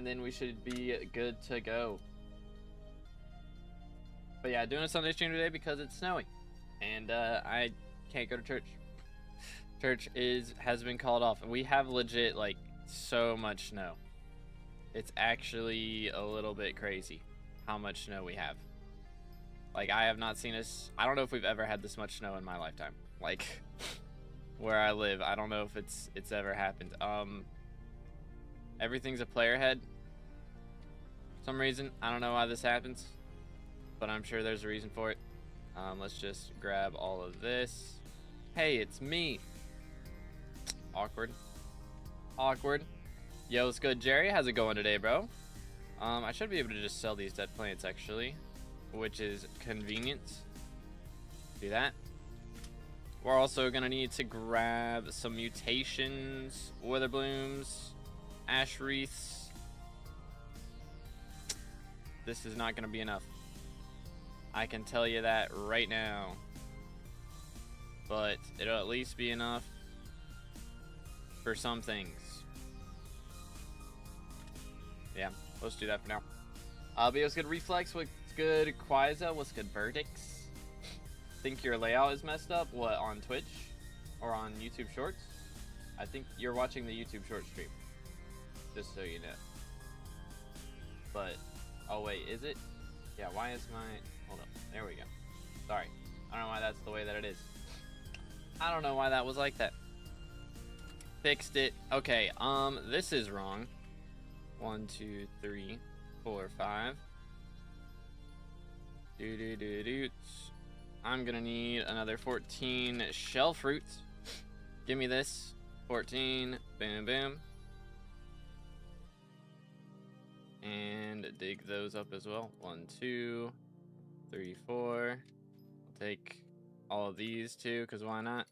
then we should be good to go. But yeah, doing a Sunday stream today because it's snowing, and I can't go to church. Church has been called off, and we have legit like so much snow. It's actually a little bit crazy how much snow we have. Like, I have not seen us. I don't know if we've ever had this much snow in my lifetime. Like, where I live, I don't know if it's ever happened. Everything's a player head. For some reason, I don't know why this happens, but I'm sure there's a reason for it. Let's just grab all of this. Hey, it's me. Awkward. Awkward. Yo, what's good, Jerry? How's it going today, bro? I should be able to just sell these dead plants, actually, which is convenient. Do that. We're also gonna need to grab some mutations, wither blooms, ash wreaths. This is not gonna be enough. I can tell you that right now. But it'll at least be enough for some things. Yeah, let's do that for now. But what's good, Reflex? What's good, Quaiza? What's good, Verdicts? Think your layout is messed up? What, on Twitch? Or on YouTube Shorts? I think you're watching the YouTube Short stream. Just so you know. But, oh wait, is it? Yeah, why is my... Hold up, there we go. Sorry. I don't know why that's the way that it is. I don't know why that was like that. Fixed it. Okay, this is wrong. 1, 2, 3, 4, 5. I'm gonna need another 14 shell fruits. Give me this. 14. Boom, boom. And dig those up as well. 1, 2, 3, 4. I'll take all of these too, because why not?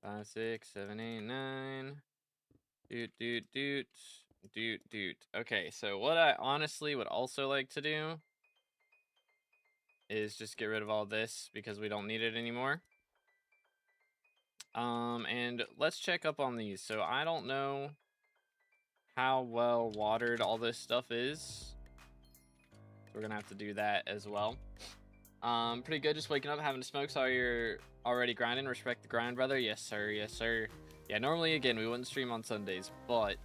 5, 6, 7, 8, 9. Doot. Okay, so what I honestly would also like to do is just get rid of all this because we don't need it anymore. And let's check up on these. So I don't know how well watered all this stuff is. So we're gonna have to do that as well. Pretty good, just waking up, having a smoke. So you're already grinding. Respect the grind, brother. Yes, sir. Yes, sir. Yeah, normally, again, we wouldn't stream on Sundays, but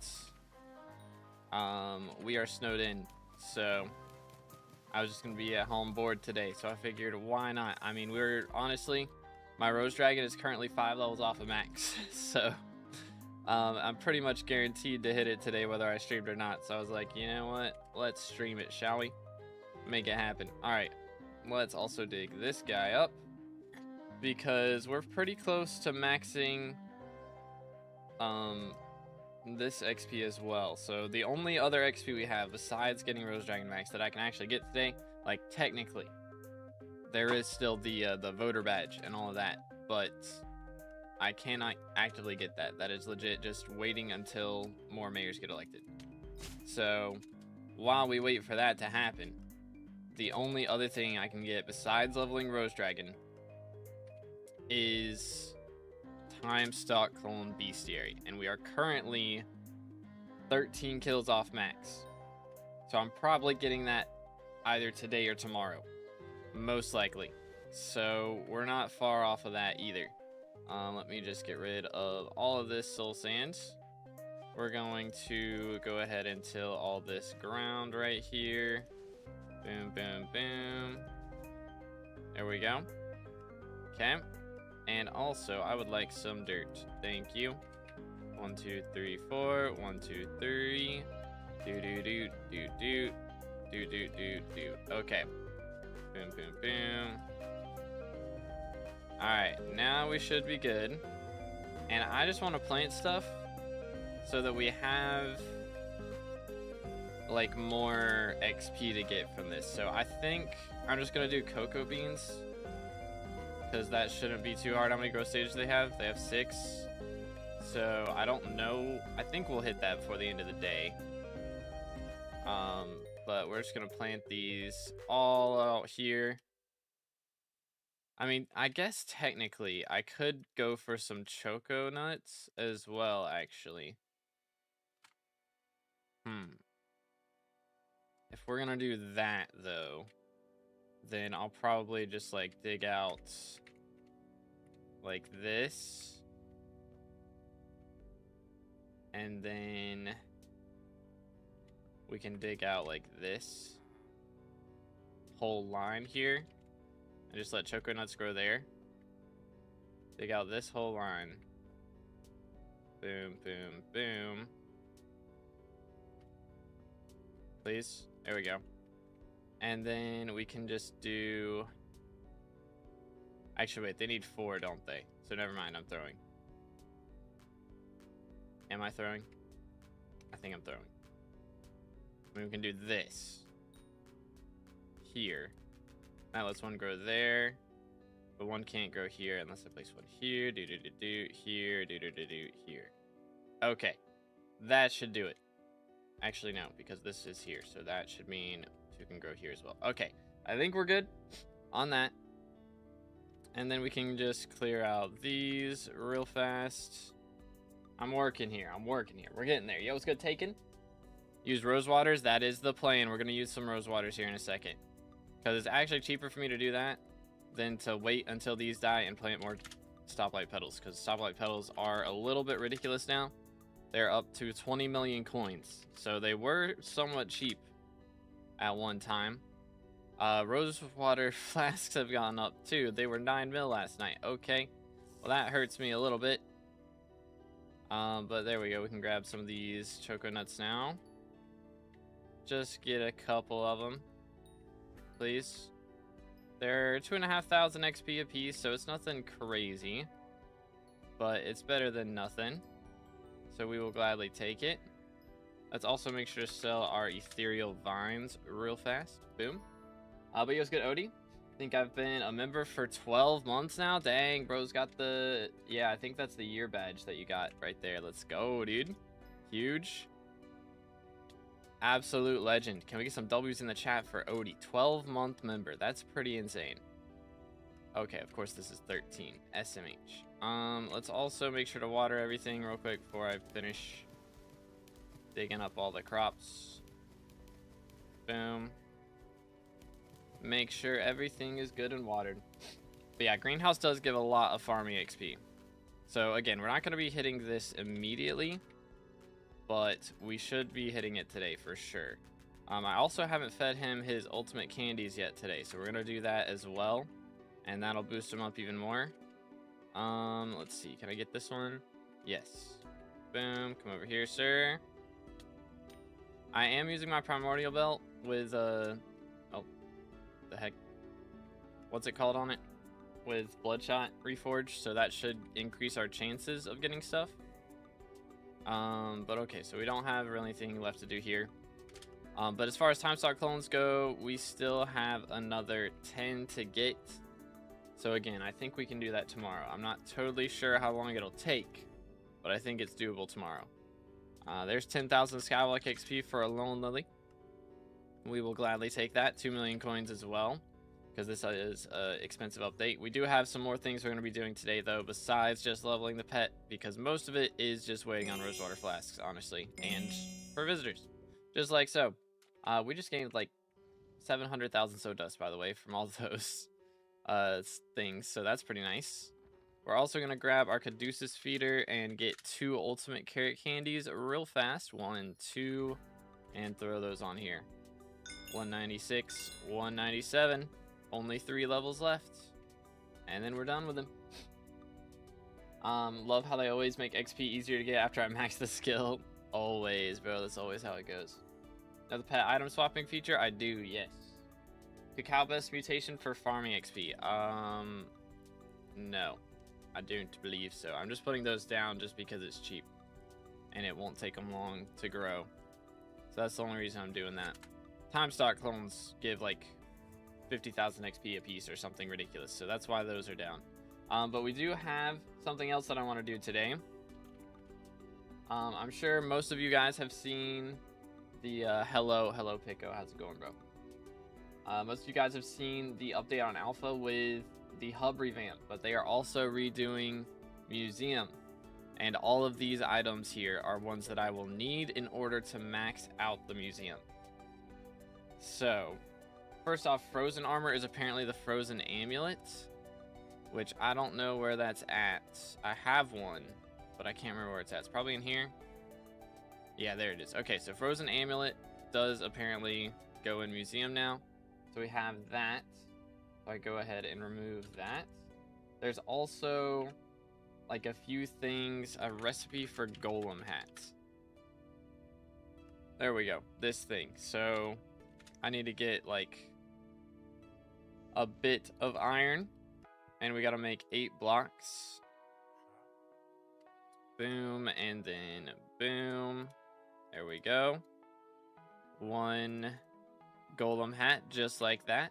we are snowed in, so I was just gonna be at home bored today, so I figured why not. I mean, we're honestly, my Rose Dragon is currently 5 levels off of max, so I'm pretty much guaranteed to hit it today whether I streamed or not. So I was like, you know what, let's stream it, shall we? Make it happen. All right, let's also dig this guy up because we're pretty close to maxing this XP as well. So the only other XP we have besides getting Rose Dragon Max that I can actually get today, like technically, there is still the voter badge and all of that, but I cannot actively get that. That is legit just waiting until more mayors get elected. So while we wait for that to happen, the only other thing I can get besides leveling Rose Dragon is Time Stock Clone Bestiary, and we are currently 13 kills off max, so I'm probably getting that either today or tomorrow, most likely. So we're not far off of that either. Let me just get rid of all of this soul sand. We're going to go ahead and till all this ground right here. Boom, boom, boom. There we go. Okay. And also, I would like some dirt. Thank you. 1, 2, 3, 4. 1, 2, 3. Do. Okay. Boom, boom, boom. Alright, now we should be good. And I just want to plant stuff so that we have like more XP to get from this. So I think I'm just gonna do cocoa beans, because that shouldn't be too hard. How many growth stages do they have? They have 6. So I don't know. I think we'll hit that before the end of the day. But we're just gonna plant these all out here. I mean, I guess technically I could go for some choco nuts as well, actually. if we're gonna do that though, then I'll probably just like dig out like this, and then we can dig out like this whole line here and just let choco nuts grow there. Dig out this whole line. Boom, boom, boom. Please. There we go. And then we can just do... Actually, wait. They need 4, don't they? So never mind. I'm throwing. Am I throwing? I think I'm throwing. I mean, we can do this. Here. That lets one grow there. But one can't grow here unless I place one here. Do-do-do-do. Here. Do-do-do-do. Here. Okay. That should do it. Actually, no, because this is here. So that should mean 2 can grow here as well. Okay. I think we're good on that. And then we can just clear out these real fast. I'm working here. We're getting there. Yo, what's good, Taken? Use rose waters. That is the plan. We're going to use some rose waters here in a second. Because it's actually cheaper for me to do that than to wait until these die and plant more stoplight petals. Because stoplight petals are a little bit ridiculous now. They're up to 20 million coins. So they were somewhat cheap at one time. Rose water flasks have gone up too. They were 9 mil last night. Okay. Well, that hurts me a little bit. But there we go. We can grab some of these choco nuts now. Just get a couple of them, please. They're 2,500 XP a piece, so it's nothing crazy, but it's better than nothing. So we will gladly take it. Let's also make sure to sell our ethereal vines real fast. Boom. But yo, what's good, Odie? I think I've been a member for 12 months now. Dang, bro's got the... Yeah, I think that's the year badge that you got right there. Let's go, dude. Huge. Absolute legend. Can we get some W's in the chat for Odie? 12-month member. That's pretty insane. Okay, of course this is 13. SMH. Let's also make sure to water everything real quick before I finish digging up all the crops. Boom. Make sure everything is good and watered. But yeah, greenhouse does give a lot of farming XP. So again, we're not going to be hitting this immediately, but we should be hitting it today for sure. I also haven't fed him his ultimate candies yet today, so we're going to do that as well, and that'll boost him up even more. Let's see, can I get this one? Yes. Boom, come over here, sir. I am using my primordial belt with oh, the heck, what's it called on it, with bloodshot reforged, so that should increase our chances of getting stuff. But okay, so we don't have really anything left to do here. But as far as time stock clones go, we still have another 10 to get. So again, I think we can do that tomorrow. I'm not totally sure how long it'll take, but I think it's doable tomorrow. There's 10,000 SkyBlock XP for a lone lily. We will gladly take that. 2 million coins as well, because this is an expensive update. We do have some more things we're going to be doing today, though, besides just leveling the pet, because most of it is just waiting on rosewater flasks, honestly, and for visitors, just like so. We just gained like 700,000 so dust, by the way, from all those things, so that's pretty nice. We're also going to grab our Caduceus feeder and get 2 ultimate carrot candies real fast. 1, 2, and throw those on here. 196, 197. Only 3 levels left, and then we're done with them. Love how they always make XP easier to get after I max the skill. Always, bro. That's always how it goes. Now the pet item swapping feature, I do, yes. Cacao best mutation for farming XP. No, I don't believe so. I'm just putting those down just because it's cheap, and it won't take them long to grow. So that's the only reason I'm doing that. Time stock clones give like 50,000 XP a piece or something ridiculous, so that's why those are down. But we do have something else that I want to do today. I'm sure most of you guys have seen the hello Pico, how's it going, bro? Most of you guys have seen the update on alpha with the hub revamp, but they are also redoing museum, and all of these items here are ones that I will need in order to max out the museum. So, first off, frozen armor is apparently the frozen amulet, which I don't know where that's at. I have one, but I can't remember where it's at. It's probably in here. Yeah, there it is. Okay, so frozen amulet does apparently go in museum now. So we have that. So I go ahead and remove that. There's also like a few things, a recipe for golem hats. There we go, this thing. So I need to get like a bit of iron, and we gotta make 8 blocks. Boom, and then boom. There we go. 1 golem hat, just like that.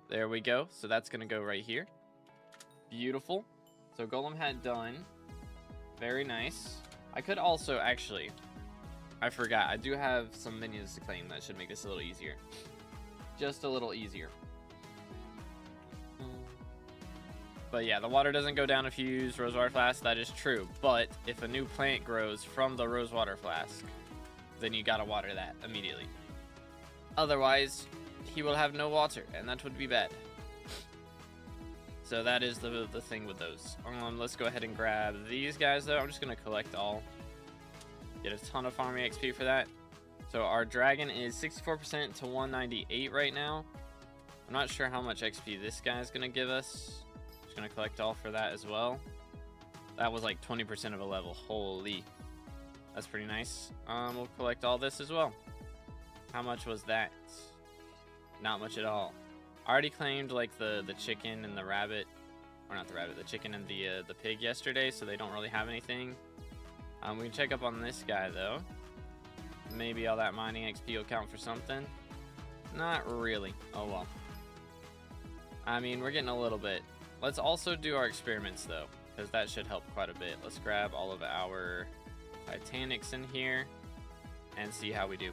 There we go. So that's gonna go right here. Beautiful. So golem hat done. Very nice. I could also actually, I forgot, I do have some minions to claim that should make this a little easier. Just a little easier. But yeah, the water doesn't go down if you use rosewater flask. That is true. But if a new plant grows from the rosewater flask, then you gotta water that immediately. Otherwise, he will have no water, and that would be bad. So that is the thing with those. Let's go ahead and grab these guys, though. I'm just gonna collect all. Get a ton of farming XP for that. So our dragon is 64% to 198 right now. I'm not sure how much XP this guy is gonna give us. Just gonna collect all for that as well. That was like 20% of a level. Holy, that's pretty nice. We'll collect all this as well. How much was that? Not much at all. I already claimed like the chicken and the rabbit, or not the rabbit, the chicken and the pig yesterday, so they don't really have anything. We can check up on this guy though. Maybe all that mining XP will count for something. Not really. Oh well. I mean, we're getting a little bit. Let's also do our experiments though, because that should help quite a bit. Let's grab all of our Titanics in here and see how we do.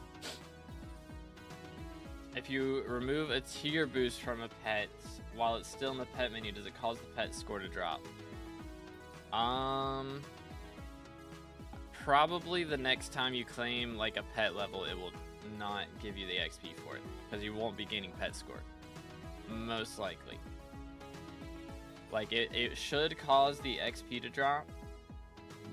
If you remove a tier boost from a pet while it's still in the pet menu, does it cause the pet score to drop? Probably the next time you claim like a pet level, it will not give you the XP for it, because you won't be gaining pet score. Most likely. Like it should cause the XP to drop,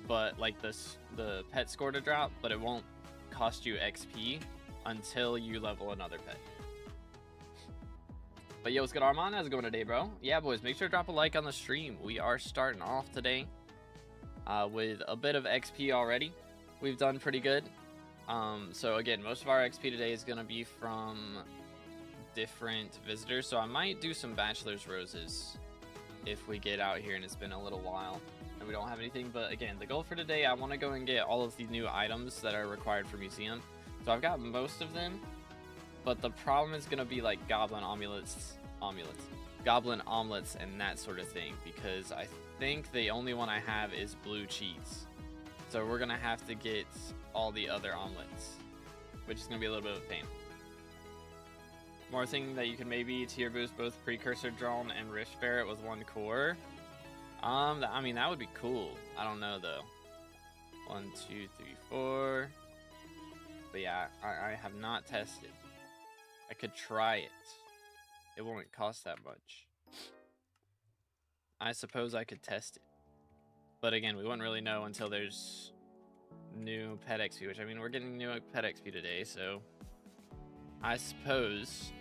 but like the pet score to drop, but it won't cost you XP until you level another pet. But yo, what's good, Armand? How's it going today, bro? Yeah, boys, make sure to drop a like on the stream. We are starting off today with a bit of XP already. We've done pretty good. So again, most of our XP today is going to be from different visitors. So I might do some bachelor's roses if we get out here and it's been a little while and we don't have anything. But again, the goal for today, I want to go and get all of the new items that are required for museum. So I've got most of them, but the problem is going to be like goblin omelets and that sort of thing, because I think the only one I have is blue cheese. So we're going to have to get all the other omelets, which is going to be a little bit of a pain. More thing that you can maybe tier boost both Precursor Drone and Rift Ferret with 1 core. I mean, that would be cool. I don't know though. 1, 2, 3, 4. But yeah, I have not tested. I could try it. It won't cost that much. I suppose I could test it. But again, we wouldn't really know until there's new pet XP, which I mean, we're getting new pet XP today, so I suppose.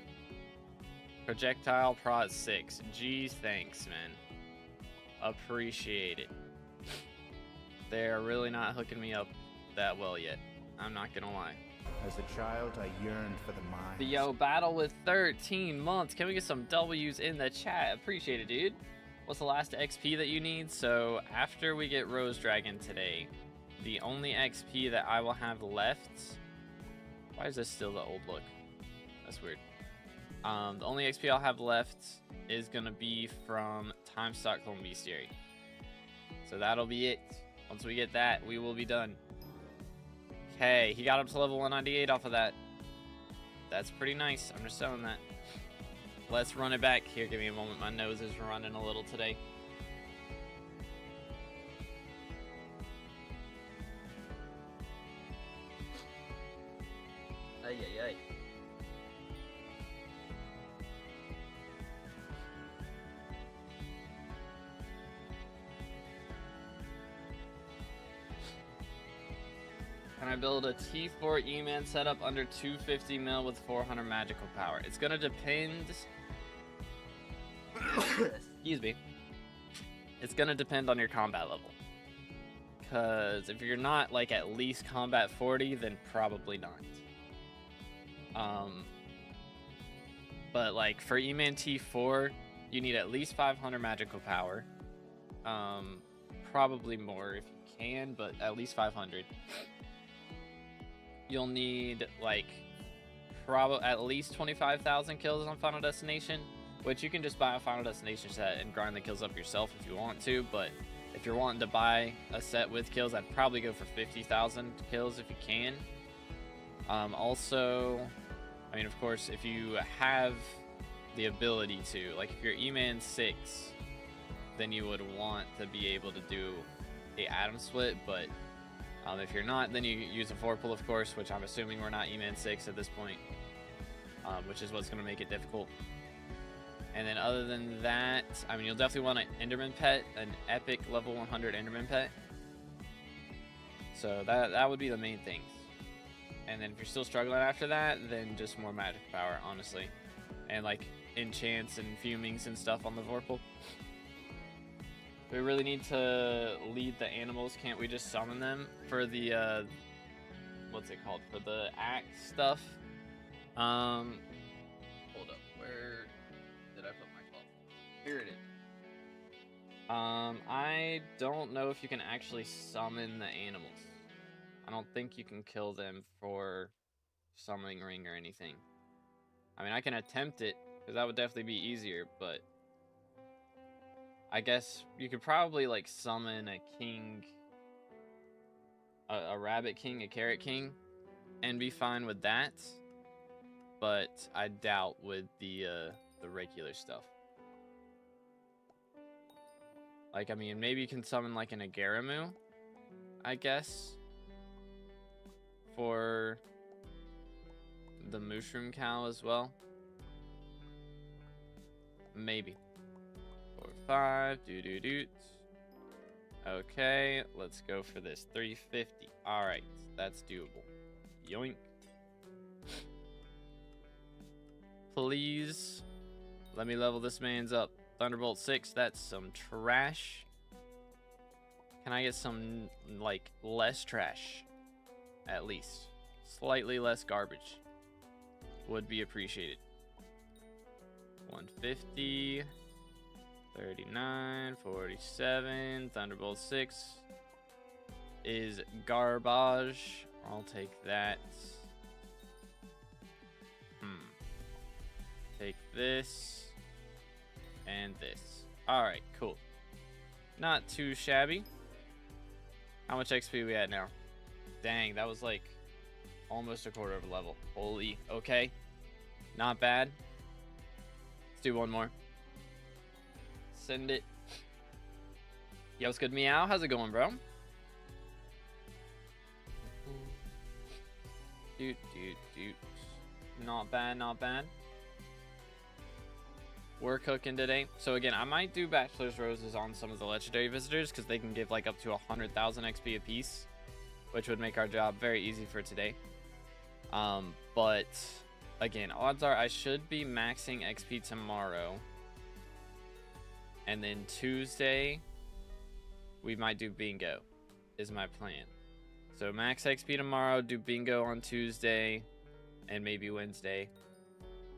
Projectile prot 6. Geez, thanks, man. Appreciate it. They're really not hooking me up that well yet. I'm not gonna lie. As a child, I yearned for the mines. But yo, battle with 13 months. Can we get some W's in the chat? Appreciate it, dude. What's the last XP that you need? So after we get Rose Dragon today, the only XP that I will have left. Why is this still the old look? That's weird. The only XP I'll have left is gonna be from Time Stock Clone Bestiary. So that'll be it. Once we get that, we will be done. Okay, he got up to level 198 off of that. That's pretty nice. I'm just selling that. Let's run it back. Here, give me a moment. My nose is running a little today. Ay, ay, ay. Can I build a T4 E-Man setup under 250 mil with 400 magical power? It's gonna depend. Excuse me. It's gonna depend on your combat level. Because if you're not like at least combat 40, then probably not. But like for E-Man T4, you need at least 500 magical power. Probably more if you can, but at least 500. You'll need like probably at least 25,000 kills on Final Destination, which you can just buy a Final Destination set and grind the kills up yourself if you want to. But if you're wanting to buy a set with kills, I'd probably go for 50,000 kills if you can. Also, I mean, of course, if you have the ability to, like if you're E-Man 6, then you would want to be able to do the Atom Split, but if you're not, then you use a 4-pull, of course, which I'm assuming we're not E-Man 6 at this point, which is what's going to make it difficult. And then other than that, I mean, you'll definitely want an Enderman pet, an epic level 100 Enderman pet. So that would be the main things. And then if you're still struggling after that, then just more magic power, honestly. And like enchants and fumings and stuff on the Vorpal. We really need to lead the animals. Can't we just summon them for the what's it called, for the axe stuff? Hold up, where did I put my cloth? Here it is. I don't know if you can actually summon the animals. I don't think you can kill them for summoning ring or anything. I mean, I can attempt it because that would definitely be easier, but I guess you could probably like summon a king, a rabbit king, a carrot king, and be fine with that. But I doubt with the regular stuff. Like, I mean, maybe you can summon like an Agaramu, I guess, for the mushroom cow as well. Maybe. 4, 5, doo. Okay, let's go for this. 350. Alright, that's doable. Yoink. Please let me level this man's up. Thunderbolt 6, that's some trash. Can I get some, like, less trash? At least. Slightly less garbage. Would be appreciated. 150. 39, 47, Thunderbolt 6 is garbage. I'll take that. Take this and this. Alright, cool. Not too shabby. How much XP we at now? Dang, that was like almost a quarter of a level. Holy, okay. Not bad. Let's do one more. Send it. Yo, what's good, Meow? How's it going, bro? Doot. Not bad, not bad. We're cooking today. So again, I might do Bachelor's Roses on some of the legendary visitors because they can give like up to 100,000 XP a piece, which would make our job very easy for today. But again, odds are I should be maxing XP tomorrow. And then Tuesday, we might do bingo, is my plan. So max XP tomorrow, do bingo on Tuesday, and maybe Wednesday.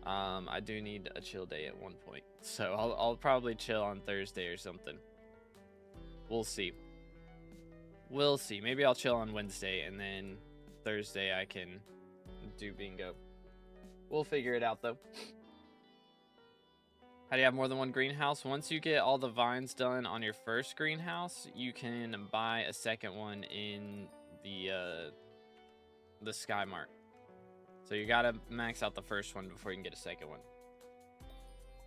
I do need a chill day at one point. So I'll probably chill on Thursday or something. We'll see. We'll see. Maybe I'll chill on Wednesday, and then Thursday I can do bingo. We'll figure it out, though. How do you have more than one greenhouse? Once you get all the vines done on your first greenhouse, you can buy a second one in the Sky Mart. So you gotta max out the first one before you can get a second one.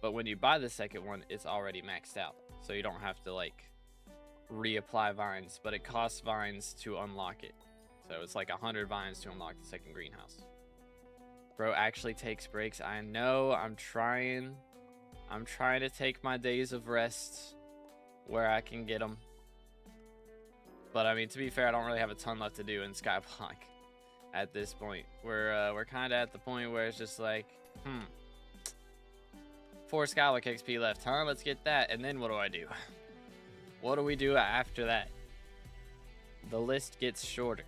But when you buy the second one, it's already maxed out. So you don't have to like reapply vines, but it costs vines to unlock it. So it's like 100 vines to unlock the second greenhouse. Bro actually takes breaks. I know, I'm trying to take my days of rest where I can get them. But I mean, to be fair, I don't really have a ton left to do in SkyBlock. at this point. We're kind of at the point where it's just like, 4 SkyBlock XP left, huh? Let's get that. And then what do? What do we do after that? The list gets shorter.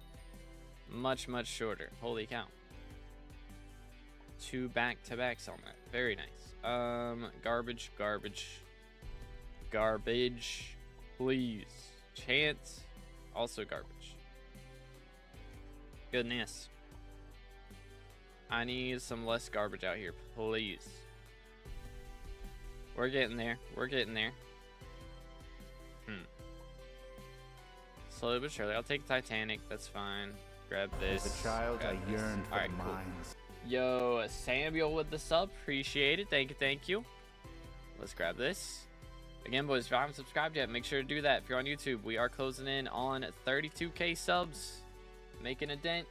Much, much shorter. Holy cow. 2 back-to-backs on that. Very nice. Garbage. Garbage. Please. Chance. Also garbage. Goodness. I need some less garbage out here, please. We're getting there. We're getting there. Slowly but surely. I'll take Titanic. That's fine. Grab this. As a child, I yearned for the cool. mines. Yo, Samuel with the sub. Appreciate it. Thank you. Let's grab this. Again, boys, if you haven't subscribed yet, make sure to do that. If you're on YouTube, we are closing in on 32K subs. Making a dent.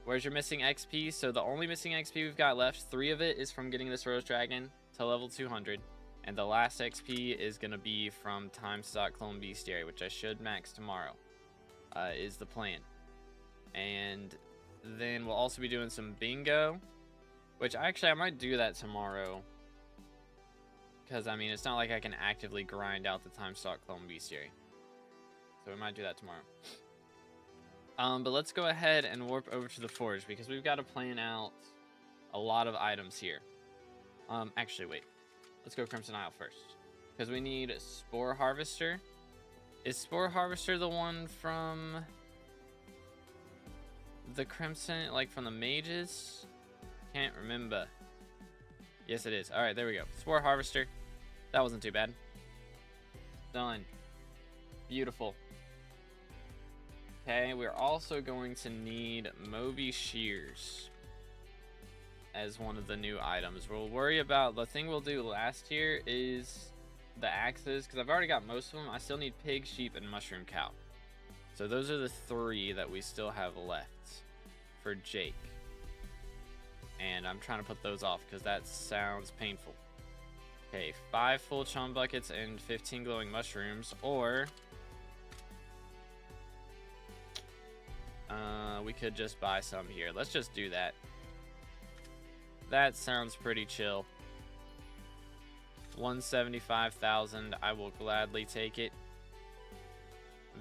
Where's your missing XP? So the only missing XP we've got left, 3 of it is from getting this Rose Dragon to level 200. And the last XP is going to be from Time Stock Clone Bestiary, which I should max tomorrow, is the plan. And then we'll also be doing some bingo, which I might do that tomorrow. Because, I mean, it's not like I can actively grind out the Time Stock Clone Bestiary. So we might do that tomorrow. But let's go ahead and warp over to the Forge, because we've got to plan out a lot of items here. Actually, wait. Let's go Crimson Isle first, because we need Spore Harvester. Is Spore Harvester the one from the Crimson, like from the mages? Can't remember. Yes, it is. All right, there we go. Spore Harvester. That wasn't too bad. Done. Beautiful. Okay, we're also going to need Moby Shears as one of the new items. We'll worry about, the thing we'll do last here is the axes, because I've already got most of them. I still need pig, sheep, and mushroom cow. So those are the 3 that we still have left for Jake. And I'm trying to put those off because that sounds painful. Okay, 5 full chum buckets and 15 glowing mushrooms, or we could just buy some here. Let's just do that. That sounds pretty chill. 175,000. I will gladly take it.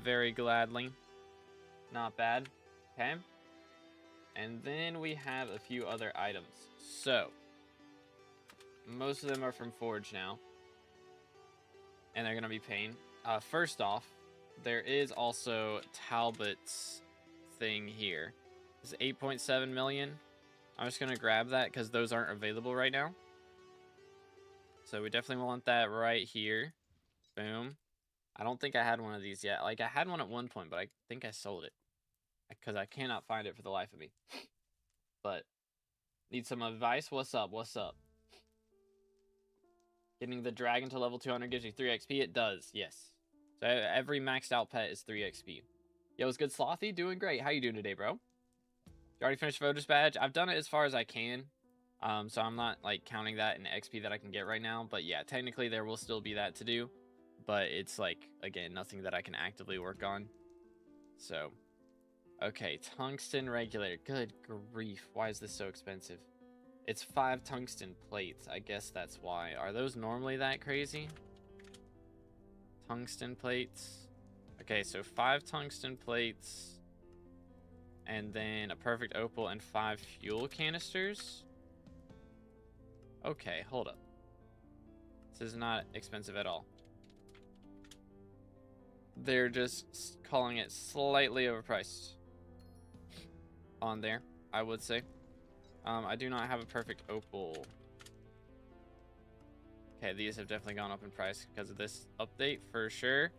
Very gladly. Not bad. Okay. And then we have a few other items. So, most of them are from Forge now. And they're going to be pain. First off, there is also Talbot's thing here. It's 8.7 million. I'm just going to grab that because those aren't available right now. So we definitely want that right here. Boom. I don't think I had one of these yet. Like, I had one at one point, but I think I sold it. Because I cannot find it for the life of me. But, need some advice? What's up? What's up? Getting the dragon to level 200 gives you 3 XP? It does, yes. So every maxed out pet is 3 XP. Yo, what's good, Slothy? Doing great. How you doing today, bro? You already finished Voter's Badge? I've done it as far as I can. So I'm not, like, counting that in XP that I can get right now. But yeah, technically there will still be that to do. But it's, like, again, nothing that I can actively work on. So, okay, tungsten regulator. Good grief. Why is this so expensive? It's 5 tungsten plates. I guess that's why. Are those normally that crazy? Tungsten plates. Okay, so 5 tungsten plates. And then a perfect opal and 5 fuel canisters. Okay, hold up. This is not expensive at all. They're just calling it slightly overpriced on there, I would say. I do not have a perfect opal. Okay, these have definitely gone up in price because of this update for sure.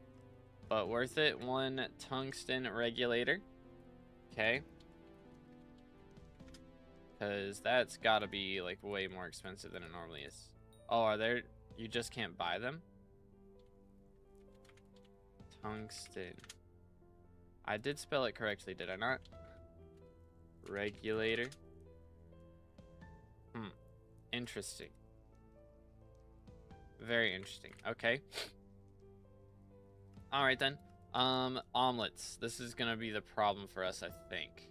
But worth it. 1 tungsten regulator. Okay. Because that's got to be like way more expensive than it normally is. Oh, are there? You just can't buy them? Tungsten. I did spell it correctly, did I not? Regulator. Interesting. Very interesting. Okay. Alright then. Omelets. This is gonna be the problem for us, I think.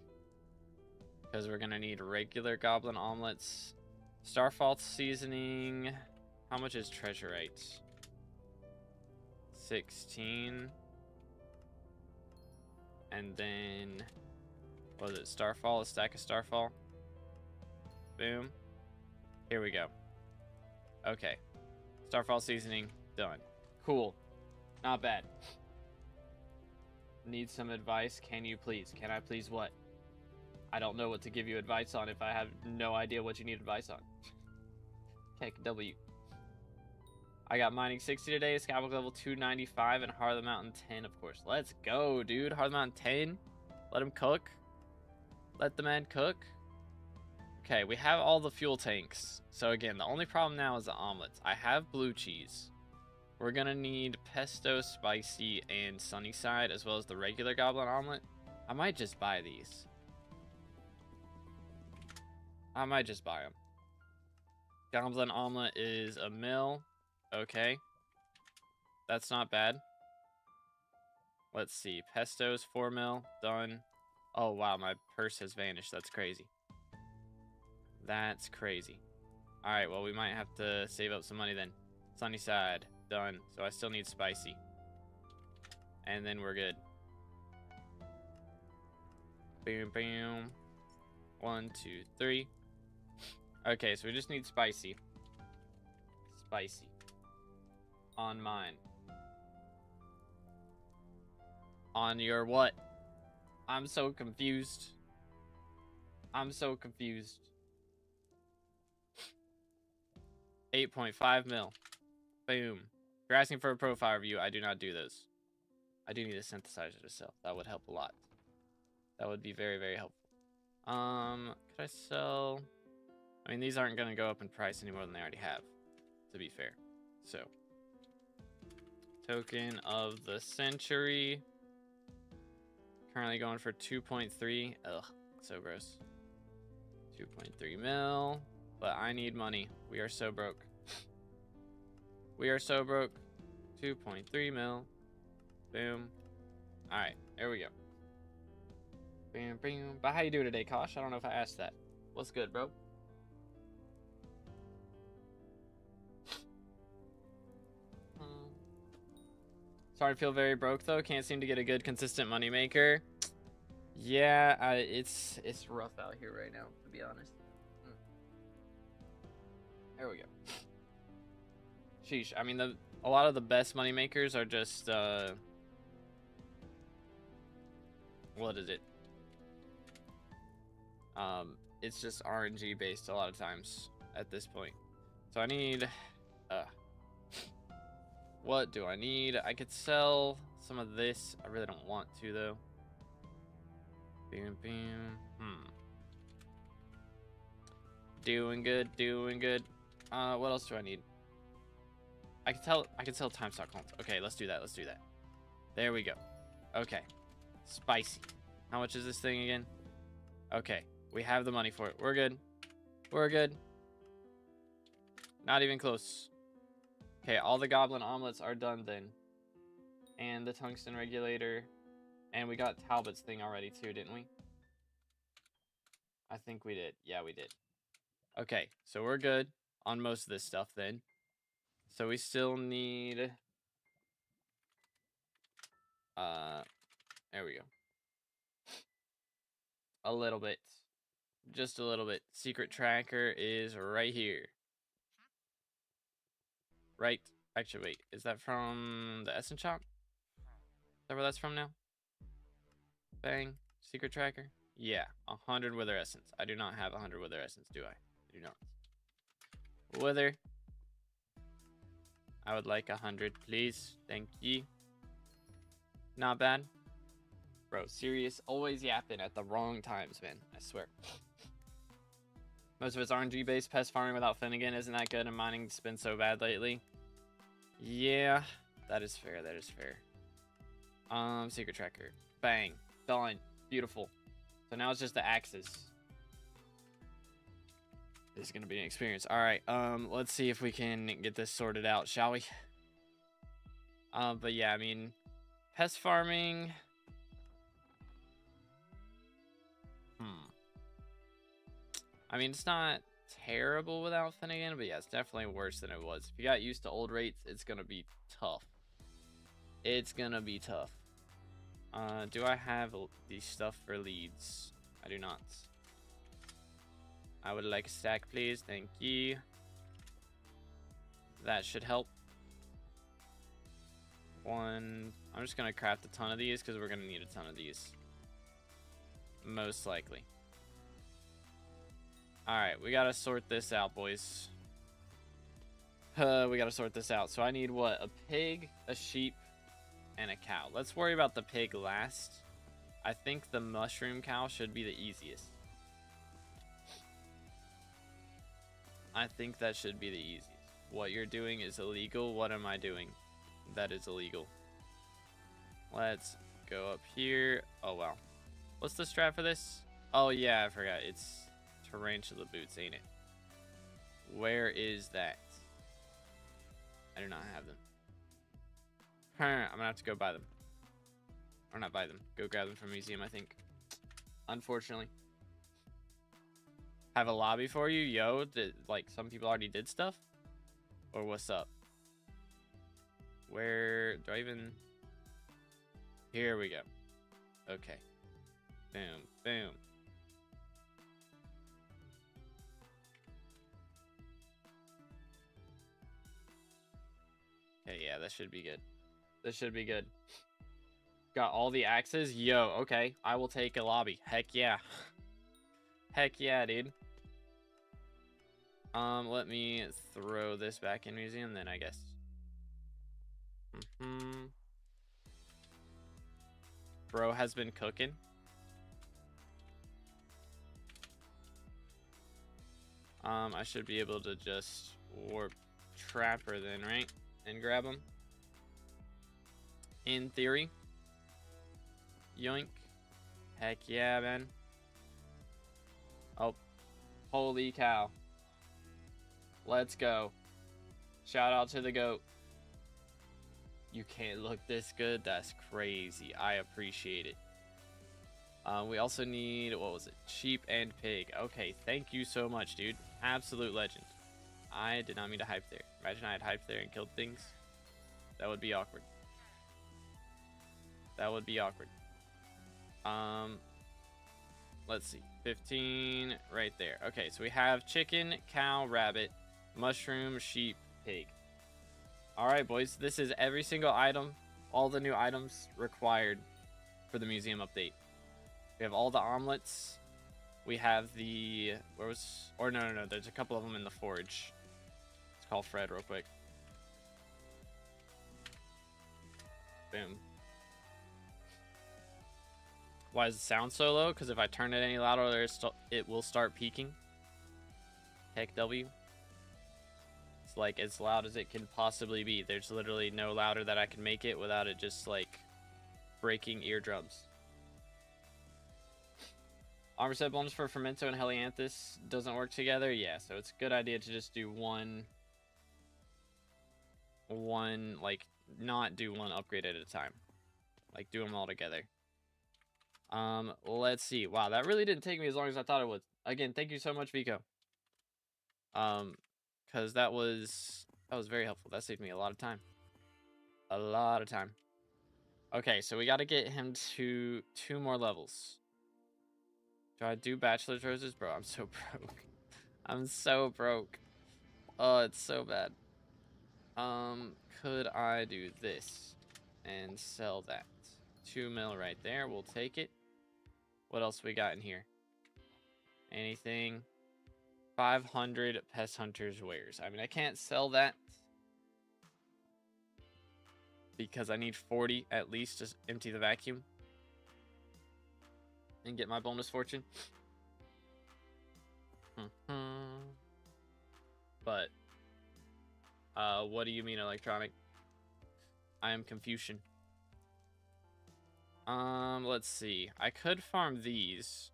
because we're gonna need regular goblin omelets. Starfall seasoning. How much is treasurite? 16. And then, what was it? Starfall, a stack of Starfall. Boom. Here we go. Okay. Starfall seasoning, done. Cool. Not bad. Need some advice? Can you please? Can I please what? I don't know what to give you advice on if I have no idea what you need advice on. Heck, W. I got mining 60 today, SkyBlock level 295, and Heart of the Mountain 10, of course. Let's go, dude. Heart of the Mountain 10. Let him cook. Let the man cook. Okay, we have all the fuel tanks. So again, the only problem now is the omelets. I have blue cheese. We're gonna need pesto, spicy, and Sunnyside, as well as the regular goblin omelet. I might just buy these. I might just buy them. Goblin omelet is a mil. Okay. That's not bad. Let's see. Pesto's 4 mil. Done. Oh, wow. My purse has vanished. That's crazy. That's crazy. Alright, well, we might have to save up some money then. Sunnyside. Done. So I still need spicy. And then we're good. Boom, boom. 1, 2, 3. Okay, so we just need spicy. Spicy. On mine. On your what? I'm so confused. I'm so confused. 8.5 mil. Boom. If you're asking for a profile review, I do not do those. I do need a synthesizer to sell. That would help a lot. That would be very, very helpful. Could I sell? I mean, these aren't going to go up in price any more than they already have, to be fair. So, token of the century. Currently going for 2.3. Ugh, so gross. 2.3 mil. But I need money. We are so broke. We are so broke. 2.3 mil. Boom. Alright, there we go. Bam, bam. But how you doing today, Kosh? I don't know if I asked that. What's good, bro? Sorry to feel very broke, though. Can't seem to get a good, consistent moneymaker. Yeah, it's rough out here right now, to be honest. There we go. Sheesh. I mean, a lot of the best moneymakers are just, what is it? It's just RNG based a lot of times at this point. So I need, what do I need? I could sell some of this. I really don't want to, though. Boom, boom. Doing good, doing good. What else do I need? I can sell time stock homes. Okay, let's do that. Let's do that. There we go. Okay. Spicy. How much is this thing again? Okay. We have the money for it. We're good. We're good. Not even close. Okay, all the goblin omelets are done then. And the tungsten regulator. And we got Talbot's thing already too, didn't we? I think we did. Yeah, we did. Okay, so we're good on most of this stuff then. So we still need... there we go. A little bit. Just a little bit. Secret tracker is right here. Right. Actually, wait. Is that from the Essence Shop? Is that where that's from now? Bang. Secret tracker? Yeah. 100 Wither Essence. I do not have 100 Wither Essence, do I? I do not. Wither. I would like 100, please. Thank you. Not bad. Bro, serious. Always yapping at the wrong times, man. I swear. Most of it's RNG based. Pest farming without Finnegan isn't that good, and mining's been so bad lately. Yeah, that is fair. That is fair. Secret tracker. Bang. Done. Beautiful. So now it's just the axes. This is gonna be an experience. All right. Let's see if we can get this sorted out, shall we? But yeah, I mean, pest farming. I mean, it's not terrible without Finnegan, but yeah, it's definitely worse than it was. If you got used to old rates, it's gonna be tough. It's gonna be tough. Do I have the stuff for leads? I do not. I would like a stack, please. Thank you. That should help. I'm just gonna craft a ton of these because we're gonna need a ton of these. Most likely. Alright, we gotta sort this out, boys. We gotta sort this out. So I need what? A pig, a sheep, and a cow. Let's worry about the pig last. I think the mushroom cow should be the easiest. I think that should be the easiest. What you're doing is illegal. What am I doing? That is illegal. Let's go up here. Oh, wow. What's the strat for this? Oh, yeah, I forgot. It's tarantula boots, ain't it? Where is that? I do not have them. I'm gonna have to go buy them. Or not buy them. Go grab them from a museum, I think. Unfortunately. Have a lobby for you? Yo, like, some people already did stuff? Or what's up? Where do I even... Here we go. Okay. Boom, boom. Okay, yeah, that should be good. This should be good. Got all the axes? Yo, okay. I will take a lobby. Heck yeah. Heck yeah, dude. Let me throw this back in museum then, I guess. Bro has been cooking. I should be able to just warp Trapper then, right? And grab him. In theory. Yoink. Heck yeah, man. Oh. Holy cow. Let's go. Shout out to the goat. You can't look this good? That's crazy. I appreciate it. We also need, what was it? Sheep and pig. Okay, thank you so much, dude. Absolute legend. I did not mean to hype there. Imagine I had hyped there and killed things. That would be awkward. That would be awkward. Let's see. 15 right there. Okay, so we have chicken, cow, rabbit, mushroom, sheep, pig. All right, boys. This is every single item, all the new items required for the museum update. We have all the omelets. We have the, no, there's a couple of them in the forge. Let's call Fred real quick. Boom. Why does it sound so low? Because if I turn it any louder, it will start peaking. Heck W. It's like as loud as it can possibly be. There's literally no louder that I can make it without it just like breaking eardrums. Armor set bonus for Fermento and Helianthus doesn't work together. Yeah, so it's a good idea to just do one, like not do one upgrade at a time. Like do them all together. Let's see. Wow, that really didn't take me as long as I thought it would. Again, thank you so much, Vico. Because that was very helpful. That saved me a lot of time. A lot of time. Okay, so we got to get him to 2 more levels. Do I do bachelor's roses? Bro, I'm so broke. I'm so broke. Oh, it's so bad. Could I do this and sell that? 2 mil right there. We'll take it. What else we got in here? Anything? 500 Pest Hunter's wares. I mean, I can't sell that because I need 40 at least to empty the vacuum and get my bonus fortune. But what do you mean electronic? I am Confucian. Let's see. I could farm these.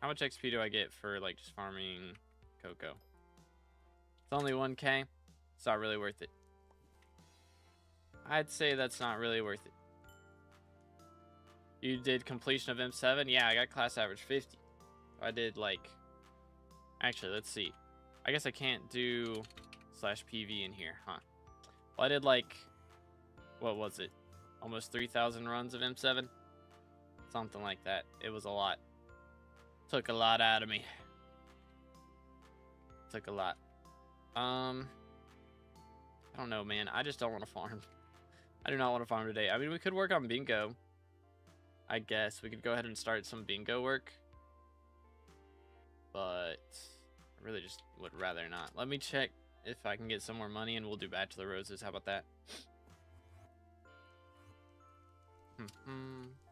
How much XP do I get for like just farming cocoa? It's only 1k. It's not really worth it. I'd say that's not really worth it. You did completion of M7? Yeah, I got class average 50. I did like Actually, let's see. I guess I can't do /PV in here, huh? Well, I did like, what was it? Almost 3,000 runs of M7? Something like that. It was a lot. Took a lot out of me. Took a lot. I don't know, man. I just don't want to farm. I do not want to farm today. I mean, we could work on bingo. I guess we could go ahead and start some bingo work. But I really just would rather not. Let me check if I can get some more money and we'll do Bachelor Roses. How about that?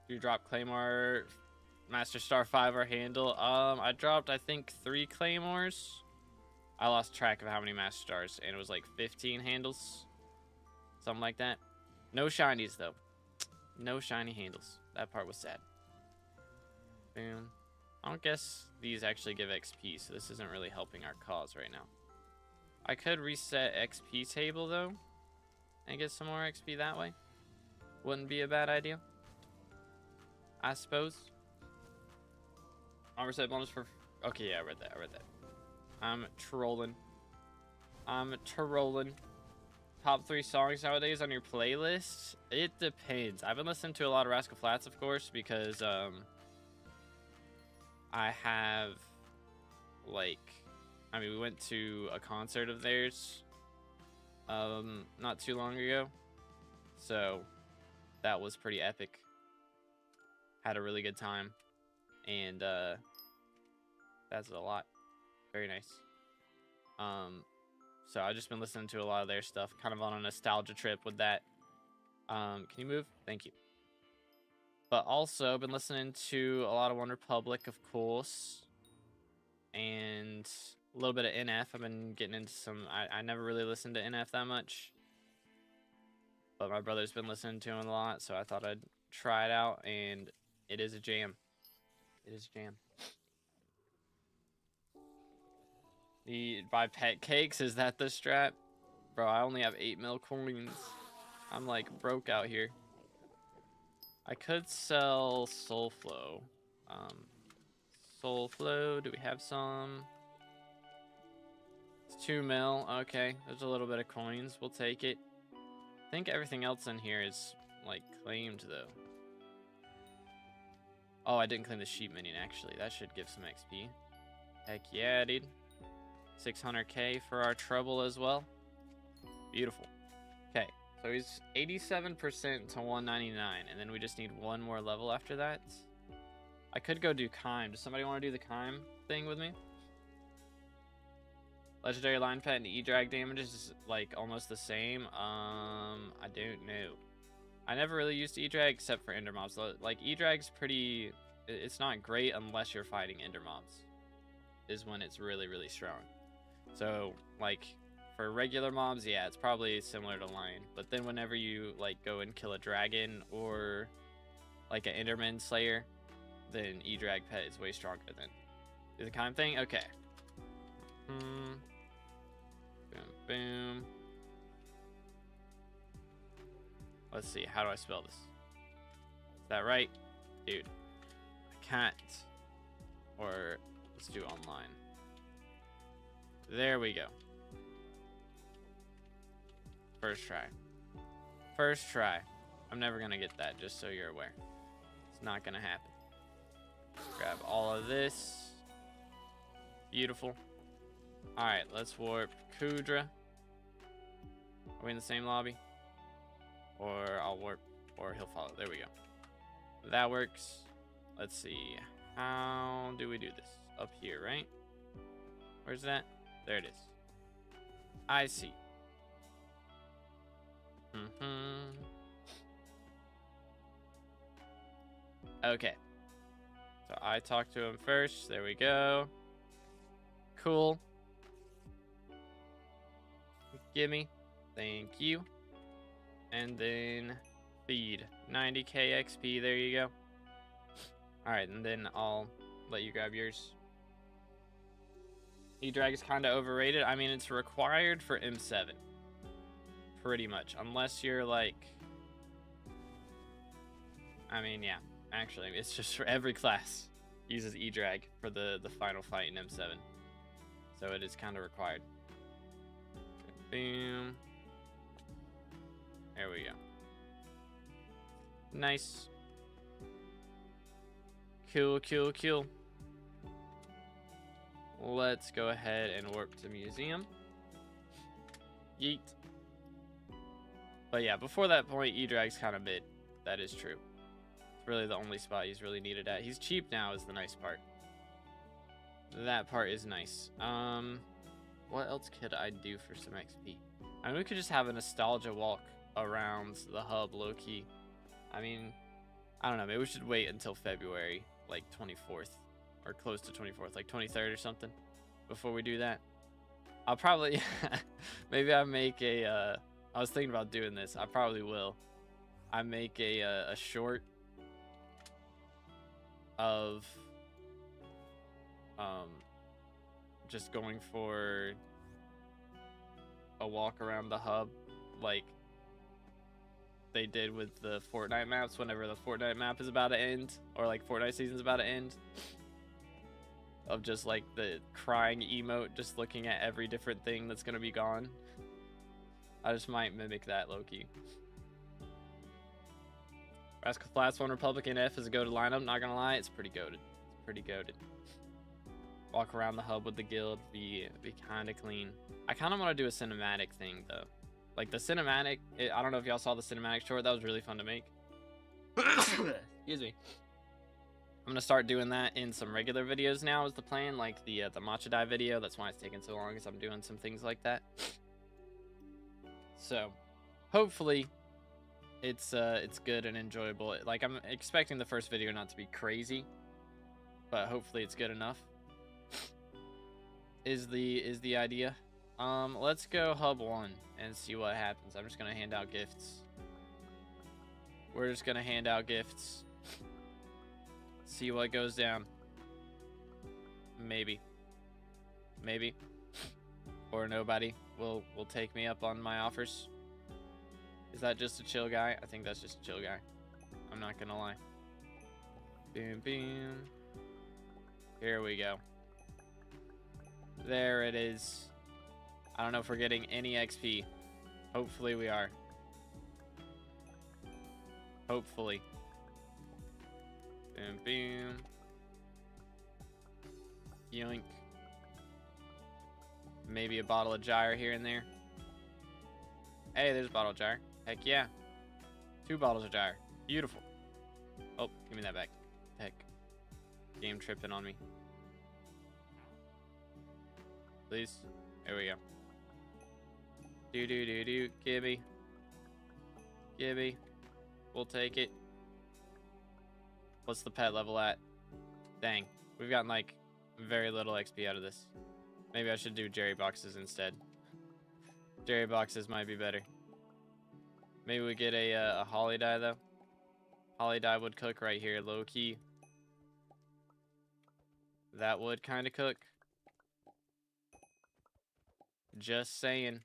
You drop Claymore, Master Star 5 or handle. I dropped, I think, 3 Claymores. I lost track of how many Master Stars, and it was like 15 handles. Something like that. No shinies, though. No shiny handles. That part was sad. Boom. I don't guess these actually give XP, so this isn't really helping our cause right now. I could reset XP table, though, and get some more XP that way. Wouldn't be a bad idea, I suppose. I'll reset bonus for... Okay, yeah, I read that. I'm trolling. Top 3 songs nowadays on your playlist? It depends. I've been listening to a lot of Rascal Flatts, of course, because I have, like, I mean, we went to a concert of theirs not too long ago, so that was pretty epic. Had a really good time, and that's a lot. Very nice. So I've just been listening to a lot of their stuff, kind of on a nostalgia trip with that. Can you move? Thank you. But also been listening to a lot of OneRepublic, of course, and a little bit of NF. I've been getting into some. I never really listened to NF that much, but my brother's been listening to him a lot, so I thought I'd try it out, and it is a jam. It is a jam. Buy pet cakes? Is that the strat? Bro, I only have 8 mil coins. I'm like broke out here. I could sell Soulflow. Soulflow, do we have some? It's 2 mil. Okay, there's a little bit of coins. We'll take it. I think everything else in here is like claimed though. Oh, I didn't claim the sheep minion actually. That should give some XP. Heck yeah, dude. 600k for our trouble as well. Beautiful. Okay, so he's 87% to 199, and then we just need one more level after that. I could go do Kime. Does somebody want to do the Kime thing with me? Legendary line pet and E-drag damage is like almost the same. I don't know. I never really used E-drag except for ender mobs. Like E-drag's pretty. It's not great unless you're fighting ender mobs. Is when it's really, really strong. So, like, for regular mobs, yeah, it's probably similar to Lion. But then whenever you, like, go and kill a dragon or, like, an Enderman Slayer, then E-Drag Pet is way stronger than... Do the Kime thing? Okay. Boom, boom. Let's see, how do I spell this? Is that right? Dude, I can't. Or, let's do online. There we go. First try. First try. I'm never gonna get that, just so you're aware. It's not gonna happen. Grab all of this. Beautiful. Alright, let's warp Kudra. Are we in the same lobby? Or I'll warp, or he'll follow. There we go. That works. Let's see. How do we do this? Up here, right? Where's that? There it is. I see. Okay. So I talked to him first. There we go. Cool. Gimme. Thank you. And then feed. 90k XP. There you go. Alright, and then I'll let you grab yours. E-Drag is kind of overrated. I mean, it's required for M7. Pretty much. Unless you're like... I mean, yeah. Actually, it's just for every class uses E-Drag for the final fight in M7. So it is kind of required. Boom. There we go. Nice. Cool, cool, cool. Let's go ahead and warp to museum. Yeet. But yeah, before that point, E-Drag's kind of mid. That is true. It's really the only spot he's really needed at. He's cheap now is the nice part. That part is nice. What else could I do for some XP? I mean, we could just have a nostalgia walk around the hub low-key. I mean, I don't know. Maybe we should wait until February, like 24th. Or close to 24th, like 23rd or something, before we do that. I'll probably, maybe I make a, I was thinking about doing this. I probably will. I make a short of, just going for a walk around the hub, like they did with the Fortnite maps whenever the Fortnite map is about to end, or like Fortnite season's about to end. Of just like the crying emote, just looking at every different thing that's gonna be gone. I just might mimic that low-key. Rascal Flats 1 Republican F is a goated lineup, not gonna lie, it's pretty goated. It's pretty goated. Walk around the hub with the guild, be kinda clean. I kinda wanna do a cinematic thing though. Like the cinematic, I don't know if y'all saw the cinematic short, that was really fun to make. Excuse me. I'm gonna start doing that in some regular videos now is the plan, like the matcha dye video. That's why it's taking so long, is I'm doing some things like that. So hopefully it's good and enjoyable. Like I'm expecting the first video not to be crazy, but hopefully it's good enough. Is the idea. Let's go hub 1 and see what happens. I'm just gonna hand out gifts. We're just gonna hand out gifts. See what goes down. Maybe or nobody will take me up on my offers. Is that just a chill guy? I think that's just a chill guy. I'm not gonna lie. Boom boom. Here we go. There it is. I don't know if we're getting any XP. Hopefully we are. Hopefully. Boom, boom. Yoink. Maybe a bottle of gyre here and there. Hey, there's a bottle of gyre. Heck yeah. 2 bottles of gyre. Beautiful. Oh, give me that back. Heck. Game tripping on me. Please. There we go. Do. Gibby. Gibby. We'll take it. What's the pet level at? Dang. We've gotten like very little XP out of this. Maybe I should do Jerry boxes instead. Jerry boxes might be better. Maybe we get a holly dye though. Holly dye would cook right here, low key. That would kind of cook. Just saying.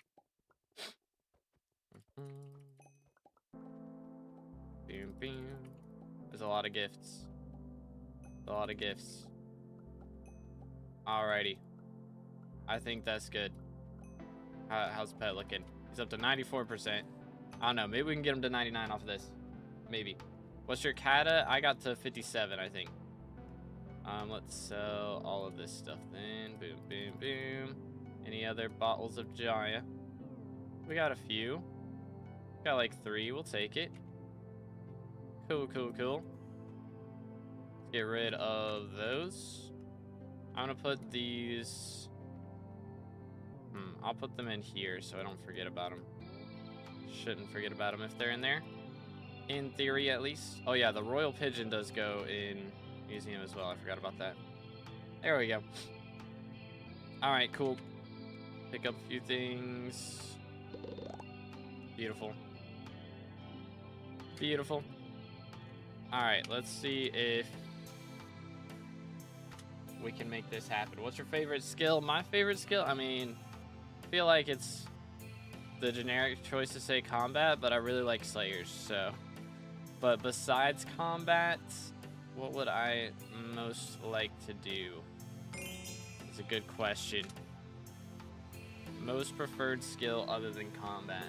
Boom, boom. There's a lot of gifts. A lot of gifts. Alrighty. I think that's good. How's Pet looking? He's up to 94%. I don't know. Maybe we can get him to 99 off of this. Maybe. What's your kata? I got to 57, I think. Let's sell all of this stuff then. Boom, boom, boom. Any other bottles of Jaya? We got a few. Got like 3. We'll take it. Cool, cool, cool. Let's get rid of those. I'm gonna put these... I'll put them in here so I don't forget about them. Shouldn't forget about them if they're in there. In theory, at least. Oh yeah, the royal pigeon does go in museum as well. I forgot about that. There we go. Alright, cool. Pick up a few things. Beautiful. Beautiful. Alright, let's see if we can make this happen. What's your favorite skill? My favorite skill? I mean, I feel like it's the generic choice to say combat, but I really like Slayers, so. But besides combat, what would I most like to do? It's a good question. Most preferred skill other than combat.